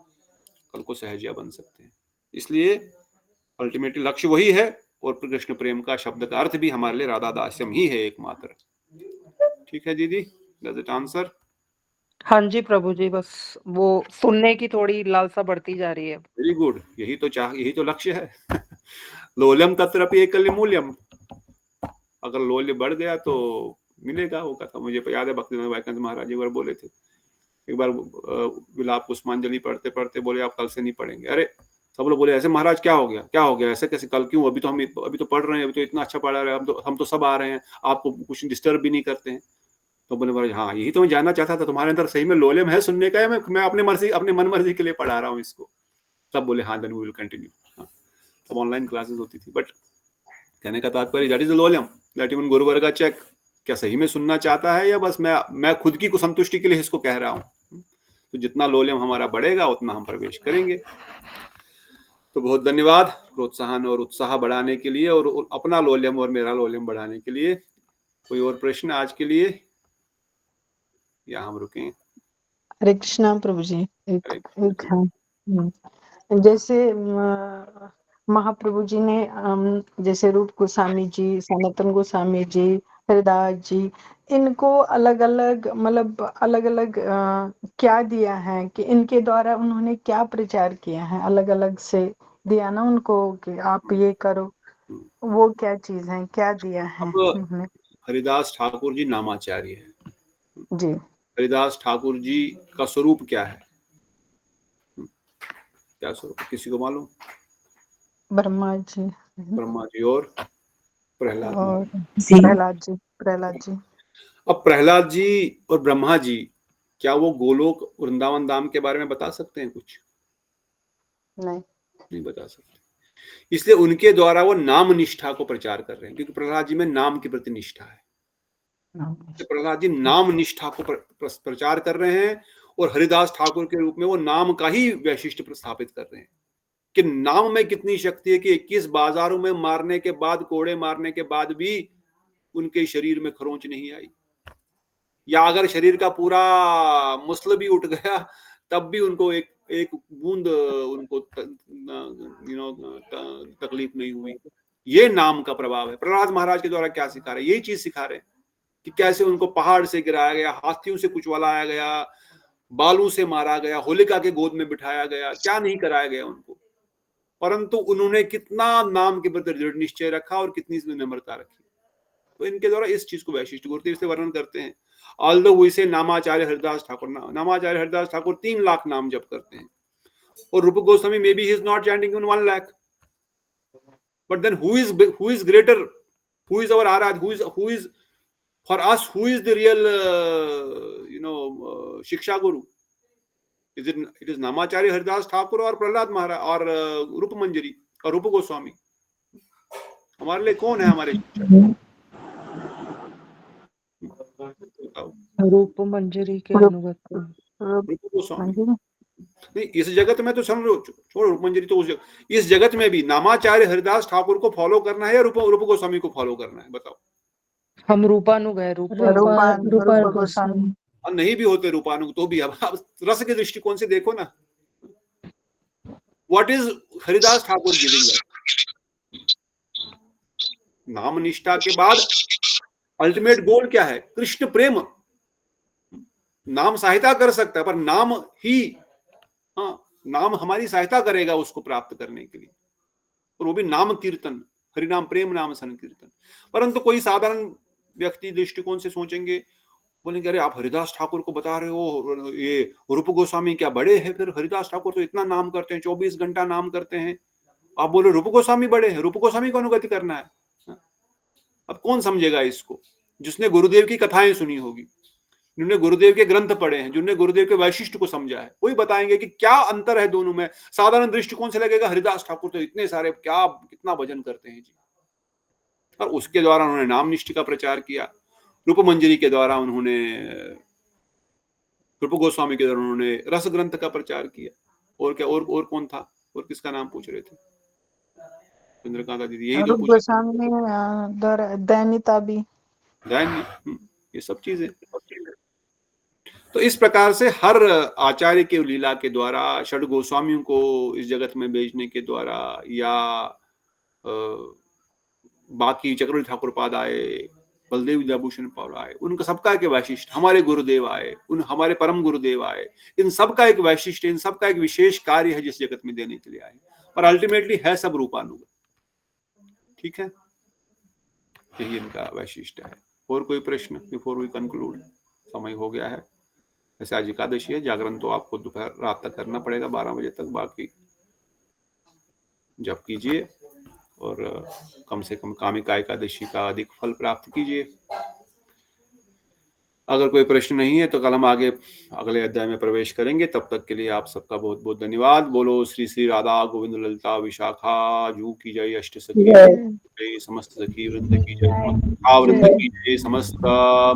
कल को सहजिया बन सकते हैं। इसलिए अल्टीमेटली लक्ष्य वही है, और कृष्ण प्रेम का शब्द का अर्थ भी हमारे लिए राधा दास्यम ही है एकमात्र। ठीक है दीदी, डज इट आंसर? हाँ जी प्रभु जी, बस वो सुनने की थोड़ी लालसा बढ़ती जा रही है। वेरी गुड, यही तो लक्ष्य है। लोल्यम तत्रपि एकल्य मूल्यम। अगर लोल्य बढ़ गया तो मिलेगा वो कथा। मुझे याद है भक्तिनाथ वैकुंठ महाराज एक बार बोले थे, एक बार विलाप पुष्पांजलि पढ़ते पढ़ते बोले आप कल से नहीं पढ़ेंगे। अरे सब लोग बोले ऐसे महाराज क्या हो गया, ऐसे कैसे कल क्यों, अभी तो पढ़ रहे हैं, अभी तो इतना अच्छा पढ़ा रहे हैं, हम तो सब आ रहे हैं, आपको कुछ डिस्टर्ब भी नहीं करते हैं। तो बोले महाराज हाँ यही तो मैं जानना चाहता था, तुम्हारे अंदर सही में लोल्यम है सुनने का, है मैं अपने मन मर्जी के लिए पढ़ा रहा हूँ इसको। सब बोले हाँ देन वी विल कंटिन्यू। तब ऑनलाइन क्लासेस होती थी, बट कहने का तात्पर्य दैट इज द लोल्यम, दैट इवन गुरुवर का चेक, क्या सही में सुनना चाहता है या बस मैं खुद की संतुष्टि के लिए इसको कह रहा हूँ। तो जितना लोल्यम हमारा बढ़ेगा उतना हम प्रवेश करेंगे। तो बहुत धन्यवाद प्रोत्साहन और उत्साह बढ़ाने के लिए और अपना लोल्यम और मेरा लोल्यम बढ़ाने के लिए। कोई और प्रश्न आज के लिए या हम रुकें? हरे कृष्णा प्रभु जी। एक जैसे महाप्रभु जी ने जैसे रूप गोस्वामी जी, सनातन गोस्वामी जी, हरिदास जी, इनको अलग अलग क्या दिया है कि इनके द्वारा उन्होंने क्या प्रचार किया है, अलग अलग से दिया ना उनको कि आप ये करो, वो क्या चीज है, क्या दिया है उन्होंने? हरिदास ठाकुर जी नामाचार्य है जी। हरिदास ठाकुर जी का स्वरूप क्या है, क्या स्वरूप किसी को मालूम? ब्रह्मा जी और प्रहलाद जी। अब प्रहलाद जी और ब्रह्मा जी, क्या वो गोलोक वृंदावन धाम के बारे में बता सकते हैं कुछ? नहीं बता सकते। इसलिए उनके द्वारा वो नाम निष्ठा को प्रचार कर रहे हैं, क्योंकि प्रहलाद जी में नाम के प्रति निष्ठा है। तो प्रहलाद जी नाम निष्ठा को प्रचार कर रहे हैं, और हरिदास ठाकुर के रूप में वो नाम का ही वैशिष्ट प्रस्थापित कर रहे हैं कि नाम में कितनी शक्ति है कि 21 बाजारों में मारने के बाद, कोड़े मारने के बाद भी उनके शरीर में खरोंच नहीं आई, या अगर शरीर का पूरा मुसल भी उठ गया तब भी उनको एक बूंद उनको तकलीफ नहीं हुई। ये नाम का प्रभाव है। प्रहलाद महाराज के द्वारा क्या सिखा रहे हैं, यही चीज सिखा रहे हैं कि कैसे उनको पहाड़ से गिराया गया, हाथियों से कुचलाया गया, बालू से मारा गया, होलिका के गोद में बिठाया गया, क्या नहीं कराया गया उनको, परंतु उन्होंने कितना नाम के प्रति दृढ़ निश्चय रखा और कितनी इसमें नम्रता रखी। तो इनके द्वारा इस चीज को वैशिष्ट गुरुदेव से वर्णन करते हैं। ऑल्दो वैसे नामाचार्य हरिदास ठाकुर 3 लाख नाम जप करते हैं, और Rup Goswami may be he is not chanting in 1 lakh, but then who is greater, who is our aradh, who is for us, who is the real shiksha guru? It is Namacharya Haridas Thakur और प्रहलाद महाराज और रूप मंजरी और रूप गोस्वामी। हमारे लिए कौन है हमारे शिक्षक? रूप मंजरी के अनुगत रूप गोस्वामी। नहीं, इस जगत में तो समझो, छोड़ो रूप मंजरी, तो इस जगत में भी नामाचार्य हरिदास ठाकुर को फॉलो करना है या रूप गोस्वामी को फॉलो करना है, बताओ। हम रूपानुग है, रूप गोस्वामी। और नहीं भी होते रूपानुग तो भी अब रस के दृष्टिकोण से देखो ना, what is Haridas Thakur giving? नाम निष्ठा के बाद अल्टीमेट गोल क्या है? कृष्ण प्रेम। नाम सहायता कर सकता है, पर नाम ही, नाम हमारी सहायता करेगा उसको प्राप्त करने के लिए, और वो भी नाम कीर्तन, हरिनाम प्रेम नाम संकीर्तन। परंतु कोई साधारण व्यक्ति दृष्टिकोण से सोचेंगे, बोलेंगे अरे आप हरिदास ठाकुर को बता रहे हो, ये रूप गोस्वामी क्या बड़े हैं? फिर हरिदास ठाकुर तो इतना नाम करते हैं, 24 घंटा नाम करते हैं, आप बोलो रूप गोस्वामी बड़े हैं, रूप गोस्वामी को अनुगति करना है। अब कौन समझेगा इसको? जिसने गुरुदेव की कथाएं सुनी होगी, जिन्होंने गुरुदेव के ग्रंथ पढ़े हैं, जिन्होंने गुरुदेव के वैशिष्ट को समझा है, वही बताएंगे कि क्या अंतर है दोनों में। साधारण दृष्टिकोण से लगेगा हरिदास ठाकुर तो इतने सारे, क्या कितना भजन करते हैं जी, और उसके द्वारा उन्होंने नाम निष्ठा का प्रचार किया। रूप मंजरी के द्वारा उन्होंने, रूप गोस्वामी के द्वारा उन्होंने रस ग्रंथ का प्रचार किया। और क्या, और कौन था? और किसका नाम पूछ रहे थे चंद्रकांता दीदी? यही तो पूछ दैनिता भी, ये सब चीजें। तो इस प्रकार से हर आचार्य के लीला के द्वारा, षड गोस्वामियों को इस जगत में भेजने के द्वारा, या बाकी चक्रवर्ती ठाकुर पाद आए, बलदेव विद्याभूषण पाल आए, उनका सबका एक वैशिष्ट, हमारे गुरुदेव आए, हमारे परम गुरुदेव आए, इन सबका एक वैशिष्ट, इन सबका एक विशेष कार्य है जिस जगत में देने के लिए आए, पर अल्टीमेटली है सब रूपानुग। ठीक है, यही इनका वैशिष्ट है। और कोई प्रश्न बिफोर वी कंक्लूड? समय हो गया है। ऐसे आज एकादशी है, जागरण तो आपको दोपहर रात तक करना पड़ेगा 12 बजे तक, बाकी जप कीजिए और कम से कम कामिका एकादशी का अधिक फल प्राप्त कीजिए। अगर कोई प्रश्न नहीं है तो कल हम आगे अगले अध्याय में प्रवेश करेंगे। तब तक के लिए आप सबका बहुत बहुत धन्यवाद। बोलो श्री श्री राधा गोविंद ललिता विशाखा जू की जय, अष्ट सखी जय, समस्त सखी वृंद की जय, वृंद की जय, समस्त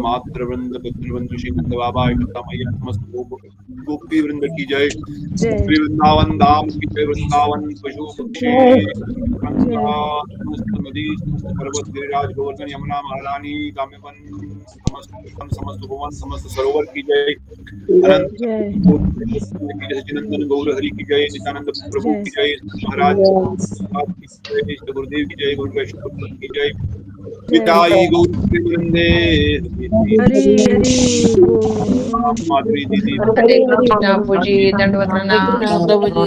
मातृ वृंद पितृ वृंद श्री नंद बाबा मैया, समस्त गोपी वृंद की जय, वृंदावन धाम की जय, वृंदावन पशु नदी, समस्त पर्वत गिरिराज गोवर्धन यमुना महारानी काम्यवन, समस्त भुवन समस्त सरोवर की जय, अनंत नंदन गौर हरि की जय, नित्यानंद प्रभु की जय, महाराज गुरुदेव की जय, गुरु वैष्णव की जय, निताई गौर वृंदे माधुरी दीदी, दंडवत प्रणाम।